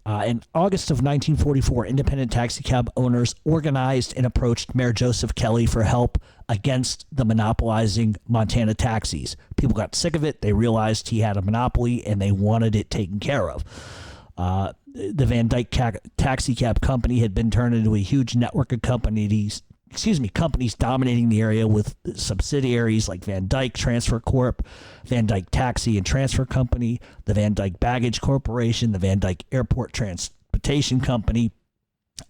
In August of 1944, independent taxicab owners organized and approached Mayor Joseph Kelly for help against the monopolizing Montana taxis. People got sick of it. They realized he had a monopoly, and they wanted it taken care of. The Van Dyke Taxi Cab Company had been turned into a huge network of companies dominating the area with subsidiaries like Van Dyke Transfer Corp., Van Dyke Taxi and Transfer Company, the Van Dyke Baggage Corporation, the Van Dyke Airport Transportation Company.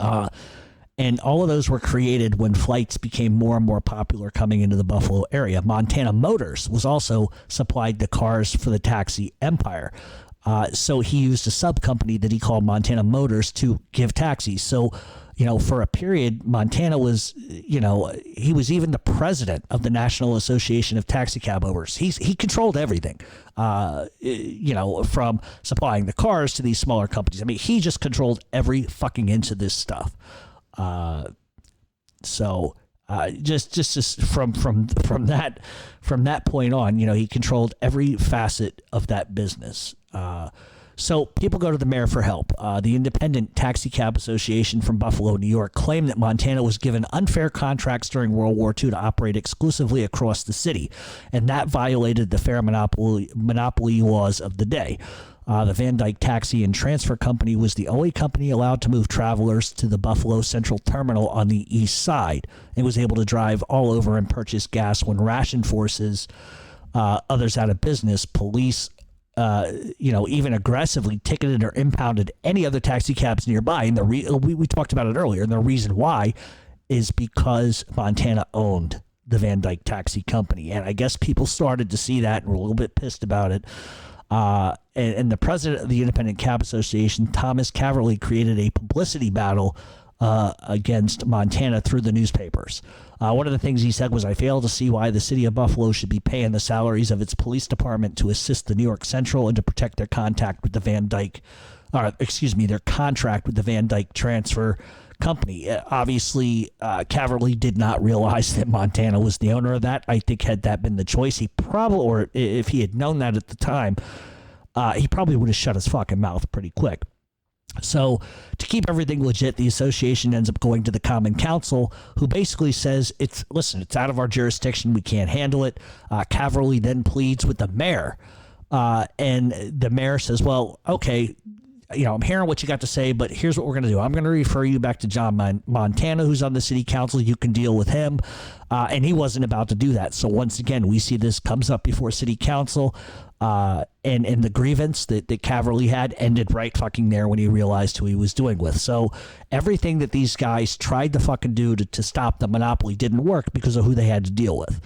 And all of those were created when flights became more and more popular coming into the Buffalo area. Montana Motors was also supplied the cars for the taxi empire. So he used a sub company that he called Montana Motors to give taxis. So, for a period, Montana was, he was even the president of the National Association of Taxi Cab Owners. He controlled everything, from supplying the cars to these smaller companies. I mean, he just controlled every fucking inch of this stuff. Just from that point on, he controlled every facet of that business. So people go to the mayor for help. The Independent Taxi Cab Association from Buffalo, New York, claimed that Montana was given unfair contracts during World War II to operate exclusively across the city, and that violated the fair monopoly laws of the day. The Van Dyke Taxi and Transfer Company was the only company allowed to move travelers to the Buffalo Central Terminal on the east side. It was able to drive all over and purchase gas when ration forces, others out of business, police, even aggressively ticketed or impounded any other taxi cabs nearby. And we talked about it earlier. And the reason why is because Montana owned the Van Dyke Taxi Company. And I guess people started to see that and were a little bit pissed about it. And the president of the Independent Cab Association, Thomas Caverly, created a publicity battle against Montana through the newspapers. One of the things he said was, "I fail to see why the city of Buffalo should be paying the salaries of its police department to assist the New York Central and to protect their contact with the their contract with the Van Dyke Transfer Company." Obviously, Caverly did not realize that Montana was the owner of that. I think had that been the choice, or if he had known that at the time, he probably would have shut his fucking mouth pretty quick. So to keep everything legit, the association ends up going to the Common Council, who basically says, it's out of our jurisdiction. We can't handle it. Caverly then pleads with the mayor. And the mayor says, well, okay, I'm hearing what you got to say, but here's what we're going to do. I'm going to refer you back to John Montana, who's on the city council. You can deal with him. And he wasn't about to do that. So once again, we see this comes up before city council. And the grievance that Caverly had ended right fucking there when he realized who he was doing with. So everything that these guys tried to fucking do to stop the monopoly didn't work because of who they had to deal with.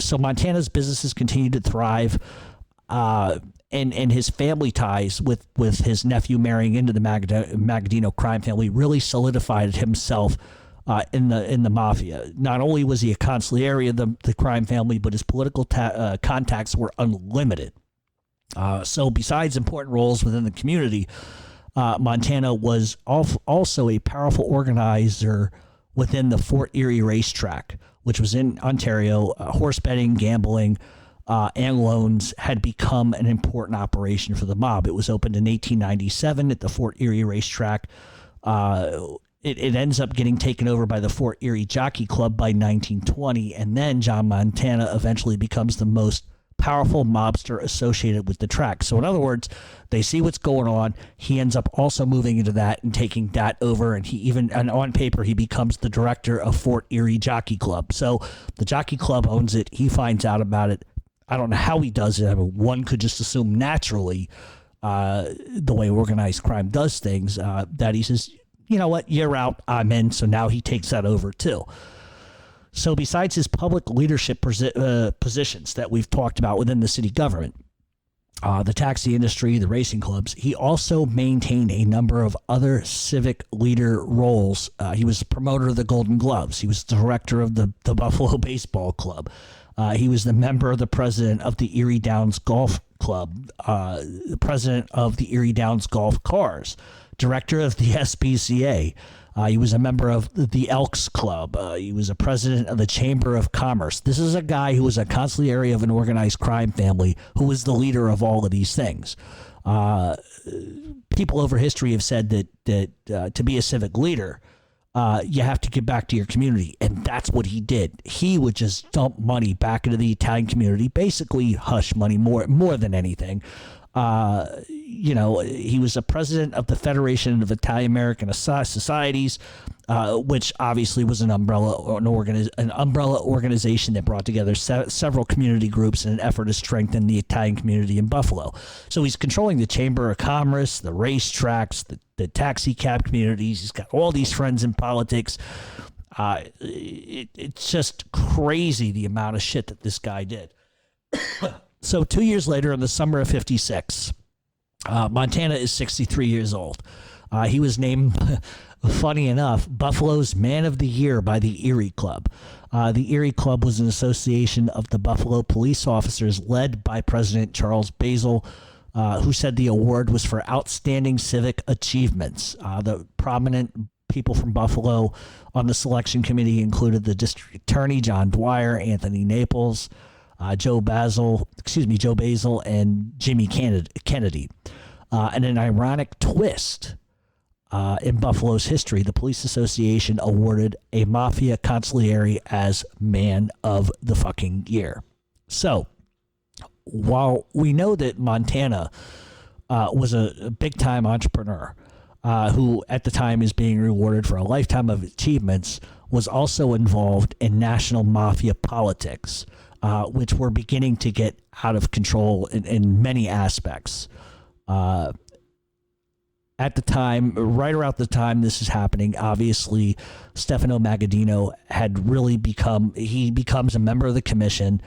So Montana's businesses continued to thrive. And his family ties with his nephew marrying into the Magaddino crime family really solidified himself in the mafia. Not only was he a consigliere of the crime family, but his political contacts were unlimited. So besides important roles within the community, Montana was also a powerful organizer within the Fort Erie racetrack, which was in Ontario. Horse betting, gambling, and loans had become an important operation for the mob. It was opened in 1897 at the Fort Erie racetrack. It ends up getting taken over by the Fort Erie Jockey Club by 1920, and then John Montana eventually becomes the most powerful mobster associated with the track. So in other words, they see what's going on. He ends up also moving into that and taking that over, and on paper he becomes the director of Fort Erie Jockey Club. So the Jockey Club owns it. He finds out about it. I don't know how he does it. I mean, one could just assume naturally, the way organized crime does things, that he says, you know what, you're out, I'm in. So now he takes that over too. So besides his public leadership positions that we've talked about within the city government, the taxi industry, the racing clubs, he also maintained a number of other civic leader roles. He was the promoter of the Golden Gloves. He was the director of the Buffalo Baseball Club. He was the member of the president of the Erie Downs Golf Club, the president of the Erie Downs Golf Cars, director of the SPCA. He was a member of the Elks Club. He was a president of the Chamber of Commerce. This is a guy who was a consigliere of an organized crime family who was the leader of all of these things. People over history have said that to be a civic leader, you have to give back to your community, and that's what he did. He would just dump money back into the Italian community, basically hush money more than anything. He was a president of the Federation of Italian American Societies, which obviously was an umbrella organization that brought together several community groups in an effort to strengthen the Italian community in Buffalo. So he's controlling the Chamber of Commerce, the racetracks, the taxi cab communities. He's got all these friends in politics. It's just crazy the amount of shit that this guy did. So 2 years later, in the summer of 56, Montana is 63 years old. He was named, funny enough, Buffalo's Man of the Year by the Erie Club. The Erie Club was an association of the Buffalo police officers led by President Charles Basil, who said the award was for outstanding civic achievements. The prominent people from Buffalo on the selection committee included the district attorney, John Dwyer, Anthony Naples, Joe Basil, and Jimmy Kennedy. And an ironic twist in Buffalo's history, the police association awarded a mafia consigliere as Man of the fucking Year. So, while we know that Montana was a big-time entrepreneur who at the time is being rewarded for a lifetime of achievements, was also involved in national mafia politics, which were beginning to get out of control in many aspects. At the time, right around the time this is happening, obviously, Stefano Magaddino becomes a member of the commission,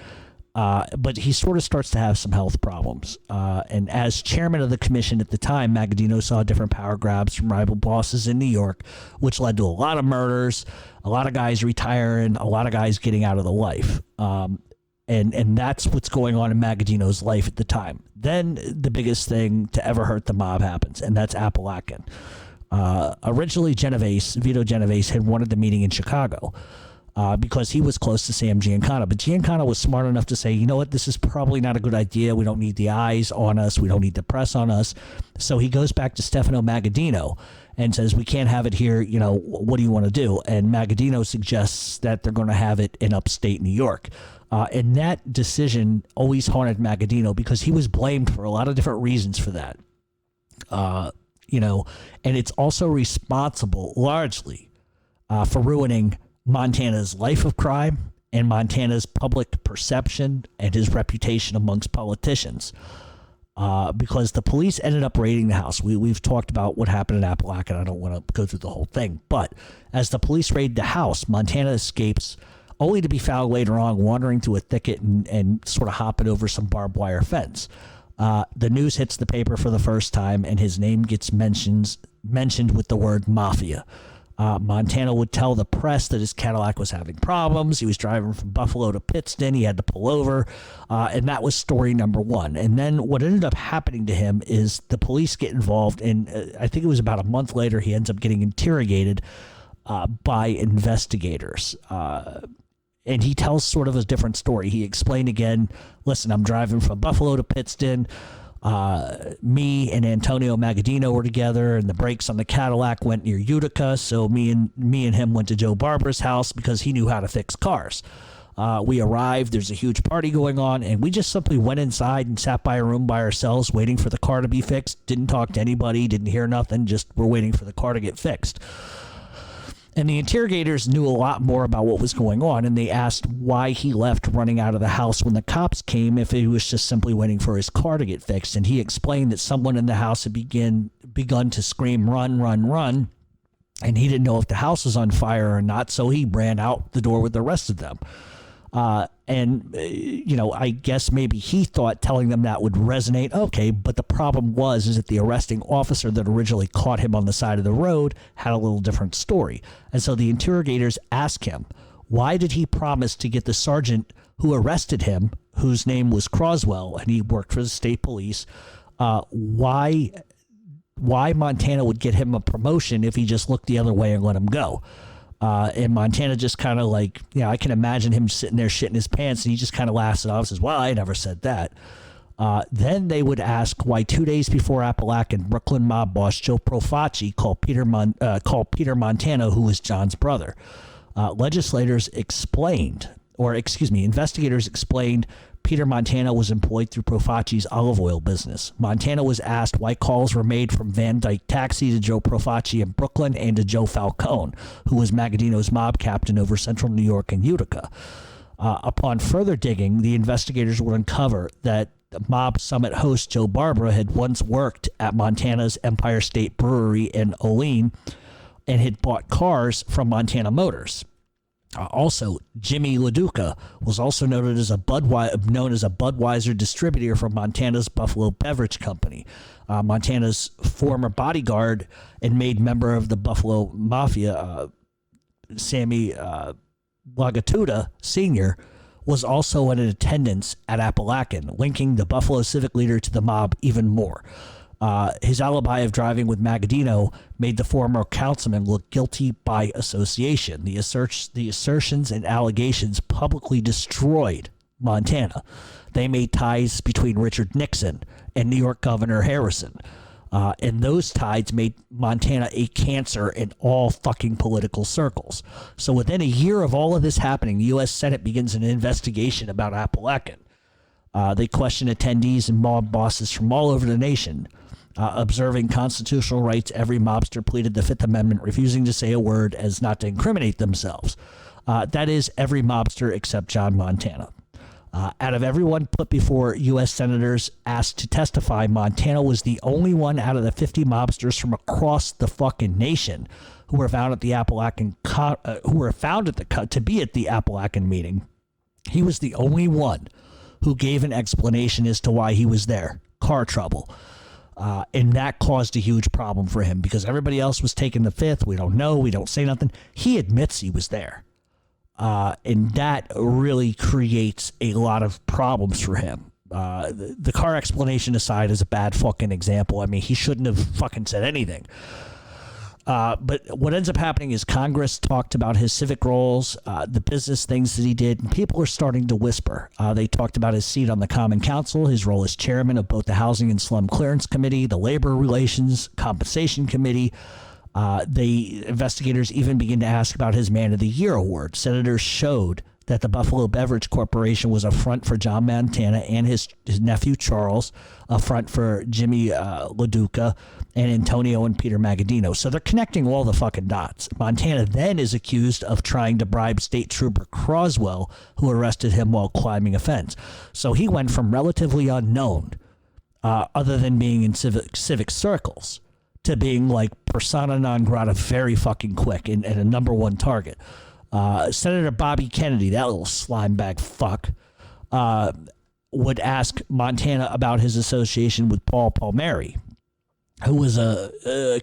but he sort of starts to have some health problems. And as chairman of the commission at the time, Magaddino saw different power grabs from rival bosses in New York, which led to a lot of murders, a lot of guys retiring, a lot of guys getting out of the life. And that's what's going on in Magaddino's life at the time. Then the biggest thing to ever hurt the mob happens, and that's Appalachian. Originally, Vito Genovese had wanted the meeting in Chicago because he was close to Sam Giancana. But Giancana was smart enough to say, you know what, this is probably not a good idea. We don't need the eyes on us. We don't need the press on us. So he goes back to Stefano Magaddino and says, we can't have it here. You know, what do you want to do? And Magaddino suggests that they're going to have it in upstate New York. And that decision always haunted Magaddino because he was blamed for a lot of different reasons for that. And it's also responsible largely for ruining Montana's life of crime and Montana's public perception and his reputation amongst politicians. Because the police ended up raiding the house. We've talked about what happened in Appalachian. I don't want to go through the whole thing. But as the police raid the house, Montana escapes, only to be found later on wandering through a thicket and sort of hopping over some barbed wire fence. The news hits the paper for the first time, and his name gets mentioned with the word mafia. Montana would tell the press that his Cadillac was having problems. He was driving from Buffalo to Pittston. He had to pull over. And that was story number one. And then what ended up happening to him is the police get involved. And I think it was about a month later, he ends up getting interrogated by investigators. And he tells sort of a different story. He explained again, listen, I'm driving from Buffalo to Pittston. Me and Antonio Magaddino were together, and the brakes on the Cadillac went near Utica. So me and him went to Joe Barbara's house because he knew how to fix cars. We arrived. There's a huge party going on, and we just simply went inside and sat by a room by ourselves, waiting for the car to be fixed. Didn't talk to anybody. Didn't hear nothing. Just were waiting for the car to get fixed. And the interrogators knew a lot more about what was going on, and they asked why he left running out of the house when the cops came, if he was just simply waiting for his car to get fixed. And he explained that someone in the house had begun to scream, "Run, run, run," and he didn't know if the house was on fire or not, so he ran out the door with the rest of them. I guess maybe he thought telling them that would resonate. Okay, but the problem is that the arresting officer that originally caught him on the side of the road had a little different story. And so the interrogators asked him, why did he promise to get the sergeant who arrested him, whose name was Croswell, and he worked for the state police, why Montana would get him a promotion if he just looked the other way and let him go. And Montana just kind of I can imagine him sitting there shitting his pants, and he just kind of laughs it off and says, well, I never said that. Then they would ask why 2 days before Appalachian, Brooklyn mob boss Joe Profaci called Peter Montana, who was John's brother. Investigators explained Peter Montana was employed through Profaci's olive oil business. Montana was asked why calls were made from Van Dyke Taxi to Joe Profaci in Brooklyn and to Joe Falcone, who was Magaddino's mob captain over central New York and Utica. Upon further digging, the investigators would uncover that Mob Summit host Joe Barbara had once worked at Montana's Empire State Brewery in Olean and had bought cars from Montana Motors. Also, Jimmy LaDuca was also known as a Budweiser distributor for Montana's Buffalo Beverage Company. Montana's former bodyguard and made member of the Buffalo Mafia, Sammy Lagatuda Sr., was also in attendance at Appalachian, linking the Buffalo civic leader to the mob even more. His alibi of driving with Magaddino made the former councilman look guilty by association. The assertions and allegations publicly destroyed Montana. They made ties between Richard Nixon and New York Governor Harrison. And those ties made Montana a cancer in all fucking political circles. So within a year of all of this happening, the U.S. Senate begins an investigation about Appalachian. They question attendees and mob bosses from all over the nation. Observing constitutional rights, every mobster pleaded the Fifth Amendment, refusing to say a word as not to incriminate themselves. That is, every mobster except John Montana. Out of everyone put before U.S. senators asked to testify, Montana was the only one out of the 50 mobsters from across the fucking nation who were found at the Appalachian to be at the Appalachian meeting. He was the only one who gave an explanation as to why he was there. Car trouble. And that caused a huge problem for him because everybody else was taking the fifth. We don't know. We don't say nothing. He admits he was there. And that really creates a lot of problems for him. The car explanation aside is a bad fucking example. I mean, he shouldn't have fucking said anything. But what ends up happening is Congress talked about his civic roles, the business things that he did, and people are starting to whisper. They talked about his seat on the Common Council, his role as chairman of both the Housing and Slum Clearance Committee, the Labor Relations Compensation Committee. The investigators even began to ask about his Man of the Year award. Senators showed that the Buffalo Beverage Corporation was a front for John Montana and his nephew Charles, a front for Jimmy LaDuca and Antonio and Peter Magaddino. So they're connecting all the fucking dots. Montana then is accused of trying to bribe State Trooper Croswell, who arrested him while climbing a fence. So he went from relatively unknown, other than being in civic circles, to being like persona non grata very fucking quick and a number one target. Senator Bobby Kennedy, that little slime bag fuck, would ask Montana about his association with Paul Palmieri, who was a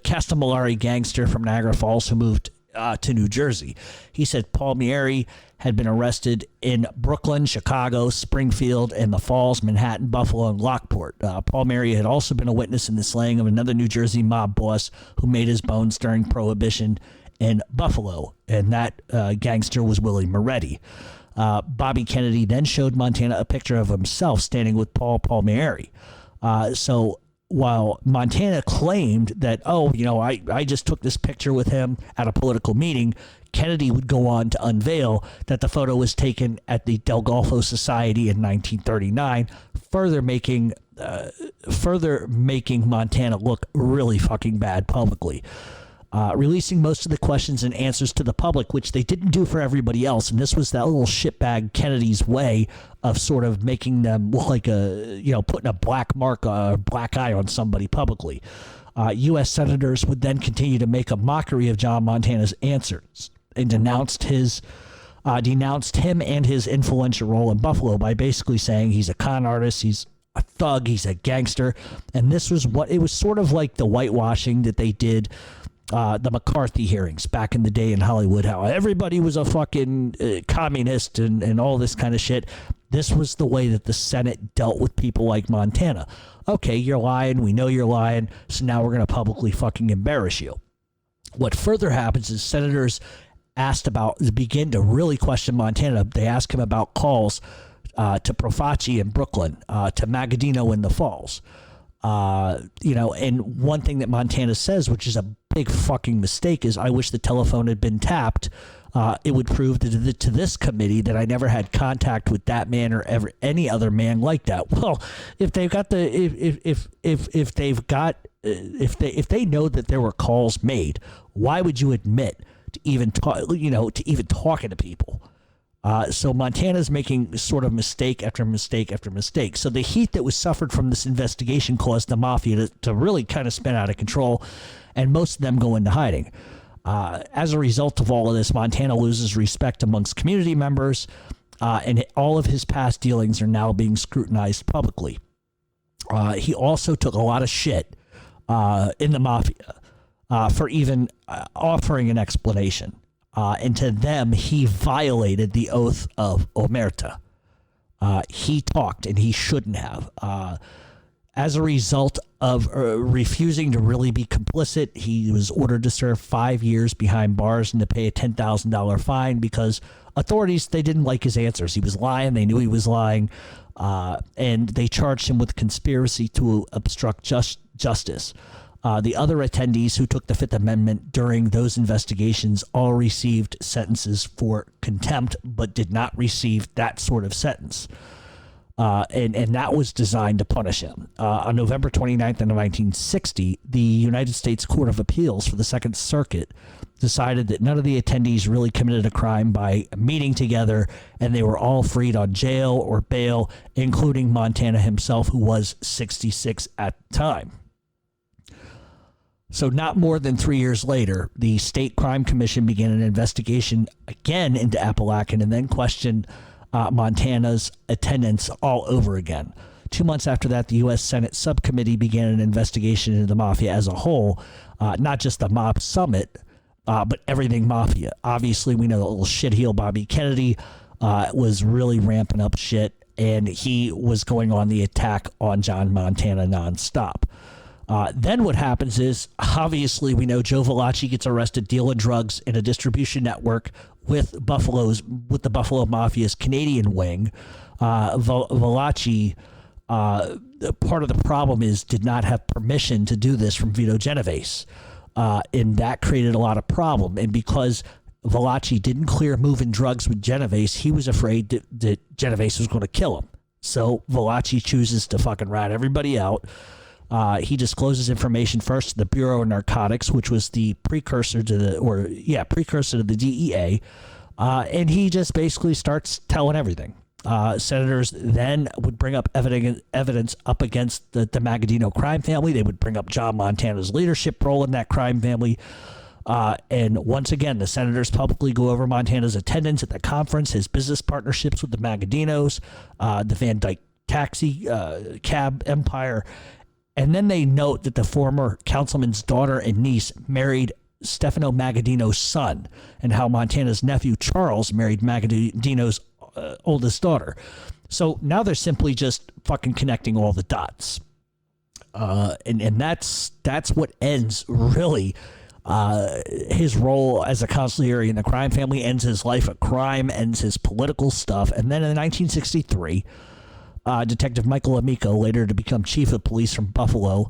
Castellamare gangster from Niagara Falls who moved to New Jersey. He said Palmieri had been arrested in Brooklyn, Chicago, Springfield, and the Falls, Manhattan, Buffalo, and Lockport. Palmieri had also been a witness in the slaying of another New Jersey mob boss who made his bones during Prohibition in Buffalo, and that gangster was Willie Moretti. Bobby Kennedy then showed Montana a picture of himself standing with Paul Palmieri. So while Montana claimed that, I just took this picture with him at a political meeting, Kennedy would go on to unveil that the photo was taken at the Del Golfo Society in 1939, further making Montana look really fucking bad publicly. Releasing most of the questions and answers to the public, which they didn't do for everybody else. And this was that little shitbag Kennedy's way of sort of making them look like putting a black mark, a black eye on somebody publicly. U.S. senators would then continue to make a mockery of John Montana's answers and denounced him and his influential role in Buffalo by basically saying he's a con artist, he's a thug, he's a gangster. And this was it was sort of like the whitewashing that they did the McCarthy hearings back in the day in Hollywood, how everybody was a fucking communist and all this kind of shit. This was the way that the Senate dealt with people like Montana. Okay, you're lying. We know you're lying. So now we're going to publicly fucking embarrass you. What further happens is senators begin to really question Montana. They ask him about calls to Profaci in Brooklyn, to Magaddino in the Falls. And one thing that Montana says, which is a big fucking mistake, is I wish the telephone had been tapped. It would prove to this committee that I never had contact with that man or any other man like that. Well, if they know that there were calls made, why would you admit to even talking to people? So Montana's making sort of mistake after mistake after mistake. So the heat that was suffered from this investigation caused the mafia to really kind of spin out of control, and most of them go into hiding. As a result of all of this, Montana loses respect amongst community members, and all of his past dealings are now being scrutinized publicly. He also took a lot of shit in the mafia for even offering an explanation. And to them, he violated the oath of omerta. He talked, and he shouldn't have. As a result of refusing to really be complicit, he was ordered to serve 5 years behind bars and to pay a $10,000 fine because authorities, they didn't like his answers. He was lying. They knew he was lying. And they charged him with conspiracy to obstruct justice. The other attendees who took the Fifth Amendment during those investigations all received sentences for contempt, but did not receive that sort of sentence. And that was designed to punish him. On November 29th of 1960, the United States Court of Appeals for the Second Circuit decided that none of the attendees really committed a crime by meeting together, and they were all freed on jail or bail, including Montana himself, who was 66 at the time. So not more than 3 years later, the State Crime Commission began an investigation again into Appalachian and then questioned Montana's attendance all over again. 2 months after that, the U.S. Senate subcommittee began an investigation into the mafia as a whole, not just the mob summit, but everything mafia. Obviously, we know the little shitheel Bobby Kennedy was really ramping up shit, and he was going on the attack on John Montana nonstop. Then what happens is, obviously, we know Joe Valachi gets arrested dealing drugs in a distribution network with the Buffalo Mafia's Canadian wing. Valachi, part of the problem is, did not have permission to do this from Vito Genovese. And that created a lot of problem. And because Valachi didn't clear moving drugs with Genovese, he was afraid that Genovese was going to kill him. So Valachi chooses to fucking rat everybody out. He discloses information first to the Bureau of Narcotics, which was the precursor to the DEA, and he just basically starts telling everything. Senators then would bring up evidence up against the Magaddino crime family. They would bring up John Montana's leadership role in that crime family. And once again, the senators publicly go over Montana's attendance at the conference, his business partnerships with the Magadinos, the Van Dyke taxi cab empire. And then they note that the former councilman's daughter and niece married Stefano Magaddino's son, and how Montana's nephew Charles married Magaddino's oldest daughter. So now they're simply just fucking connecting all the dots. And that's what ends really his role as a consigliere in the crime family, ends his life of crime, ends his political stuff. And then in 1963, Detective Michael Amico, later to become chief of police from Buffalo,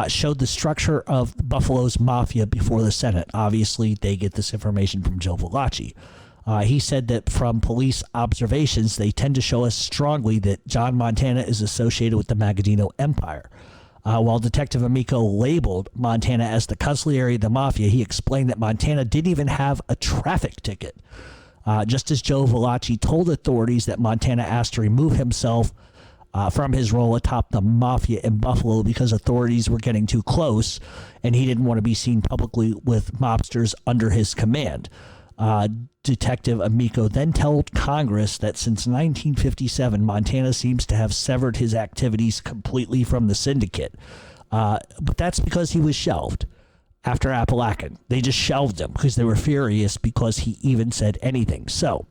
showed the structure of Buffalo's mafia before the Senate. Obviously, they get this information from Joe Valachi. He said that from police observations, they tend to show us strongly that John Montana is associated with the Magaddino empire. While Detective Amico labeled Montana as the consigliere of the mafia, he explained that Montana didn't even have a traffic ticket. Just as Joe Valachi told authorities that Montana asked to remove himself from his role atop the mafia in Buffalo because authorities were getting too close and he didn't want to be seen publicly with mobsters under his command. Detective Amico then told Congress that since 1957, Montana seems to have severed his activities completely from the syndicate. But that's because he was shelved after Appalachian. They just shelved him because they were furious because he even said anything. So,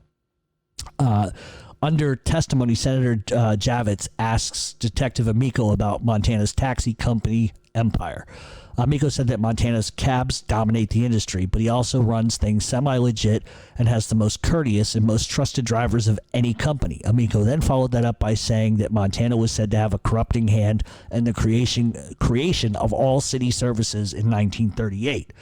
under testimony, Senator Javits asks Detective Amico about Montana's taxi company empire. Amico said that Montana's cabs dominate the industry, but he also runs things semi-legit and has the most courteous and most trusted drivers of any company. Amico then followed that up by saying that Montana was said to have a corrupting hand in the creation of all city services in 1938.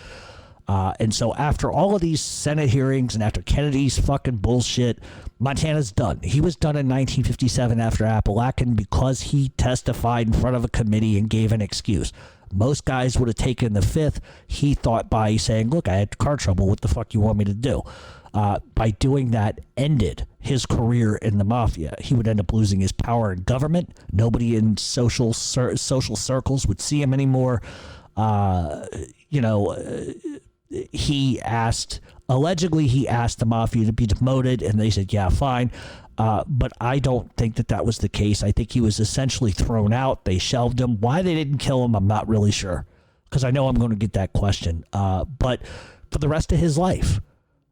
And so after all of these Senate hearings and after Kennedy's fucking bullshit, Montana's done. He was done in 1957 after Appalachian because he testified in front of a committee and gave an excuse. Most guys would have taken the fifth. He thought by saying, look, I had car trouble. What the fuck you want me to do? By doing that, ended his career in the mafia. He would end up losing his power in government. Nobody in social circles would see him anymore. Allegedly he asked the mafia to be demoted, and they said, yeah, fine. But I don't think that was the case. I think he was essentially thrown out. They shelved him. Why they didn't kill him, I'm not really sure, because I know I'm going to get that question. But for the rest of his life,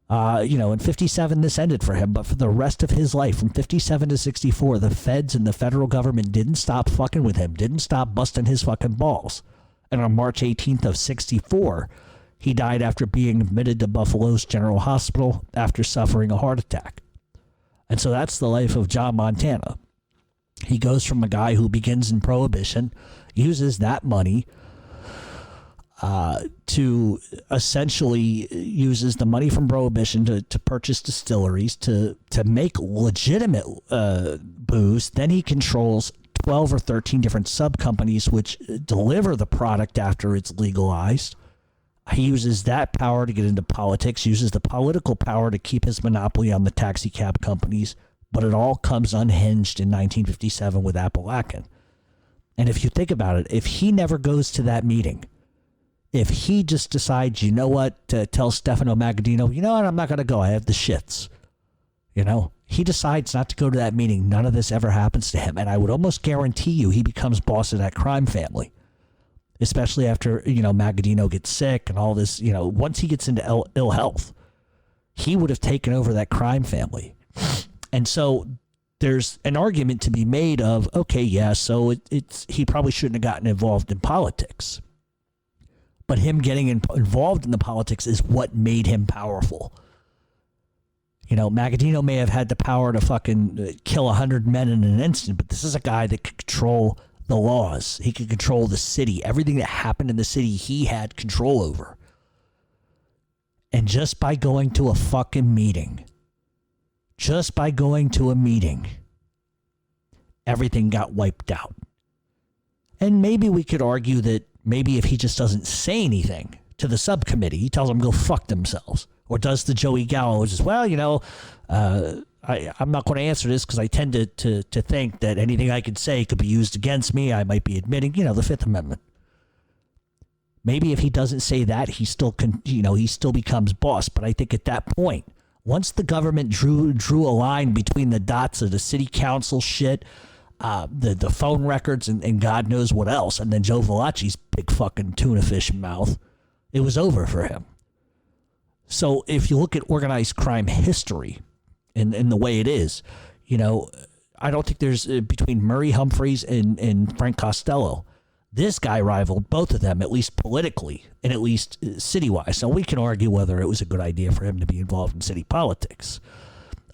in 57, this ended for him. But for the rest of his life, from 57 to 64, the feds and the federal government didn't stop fucking with him, didn't stop busting his fucking balls. And on March 18th of 64, he died after being admitted to Buffalo's General Hospital after suffering a heart attack. And so that's the life of John Montana. He goes from a guy who begins in Prohibition, uses that money to essentially uses the money from Prohibition to purchase distilleries, to make legitimate booze. Then he controls 12 or 13 different sub-companies which deliver the product after it's legalized. He uses that power to get into politics, uses the political power to keep his monopoly on the taxi cab companies, but it all comes unhinged in 1957 with Appalachian. And if you think about it, if he never goes to that meeting, if he just decides, you know what, to tell Stefano Magaddino, you know what, I'm not going to go, I have the shits. He decides not to go to that meeting. None of this ever happens to him. And I would almost guarantee you he becomes boss of that crime family. Especially after, Magaddino gets sick and all this, once he gets into ill health, he would have taken over that crime family. And so there's an argument to be made of, okay, yeah, so he probably shouldn't have gotten involved in politics. But him getting involved in the politics is what made him powerful. Magaddino may have had the power to fucking kill 100 men in an instant, but this is a guy that could control the laws. He could control the city. Everything that happened in the city, he had control over. And just by going to a fucking meeting, everything got wiped out. And maybe we could argue that maybe if he just doesn't say anything to the subcommittee, he tells them go fuck themselves. Or does the Joey Gallo, which is, I'm not going to answer this because I tend to think that anything I could say could be used against me. I might be admitting, the Fifth Amendment. Maybe if he doesn't say that, he still becomes boss. But I think at that point, once the government drew a line between the dots of the city council shit, the phone records and God knows what else, and then Joe Valachi's big fucking tuna fish mouth, it was over for him. So if you look at organized crime history and the way it is, you know, I don't think there's between Murray Humphreys and Frank Costello, this guy rivaled both of them, at least politically and at least city-wise. So we can argue whether it was a good idea for him to be involved in city politics.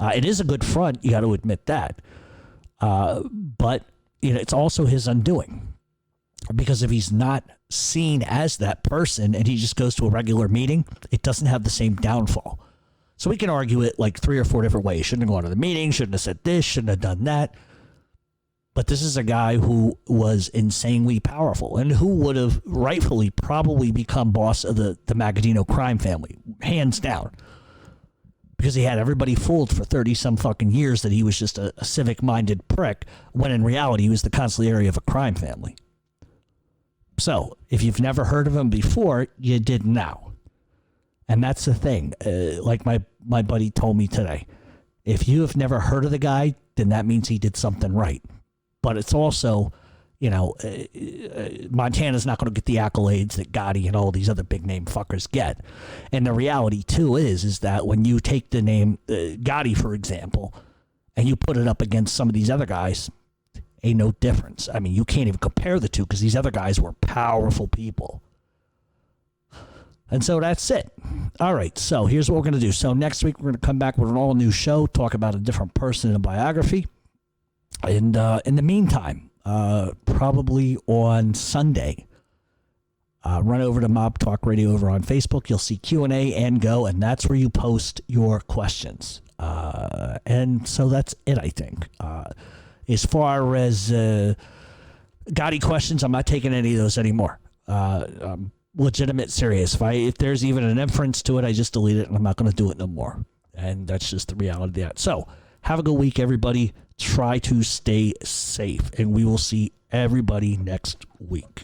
It is a good front, you got to admit that. But you know, it's also his undoing. Because if he's not seen as that person and he just goes to a regular meeting, it doesn't have the same downfall. So we can argue it like 3 or 4 different ways. Shouldn't have gone to the meeting, shouldn't have said this, shouldn't have done that. But this is a guy who was insanely powerful and who would have rightfully probably become boss of the Magaddino crime family, hands down. Because he had everybody fooled for 30-some fucking years that he was just a civic-minded prick, when in reality he was the consigliere of a crime family. So, if you've never heard of him before, you did now. And that's the thing. Like my buddy told me today, if you have never heard of the guy, then that means he did something right. But it's also, you know, Montana's not going to get the accolades that Gotti and all these other big name fuckers get. And the reality, too, is that when you take the name Gotti, for example, and you put it up against some of these other guys, ain't no difference. I mean, you can't even compare the two because these other guys were powerful people. And so that's it. All right, so here's what we're going to do. So next week, we're going to come back with an all-new show, talk about a different person in a biography. And in the meantime, probably on Sunday, run over to Mob Talk Radio over on Facebook. You'll see Q&A and Go, and that's where you post your questions. And so that's it, I think. As far as Gotti questions, I'm not taking any of those anymore. Legitimate, serious. If there's even an inference to it, I just delete it, and I'm not going to do it no more. And that's just the reality of that. So have a good week, everybody. Try to stay safe, and we will see everybody next week.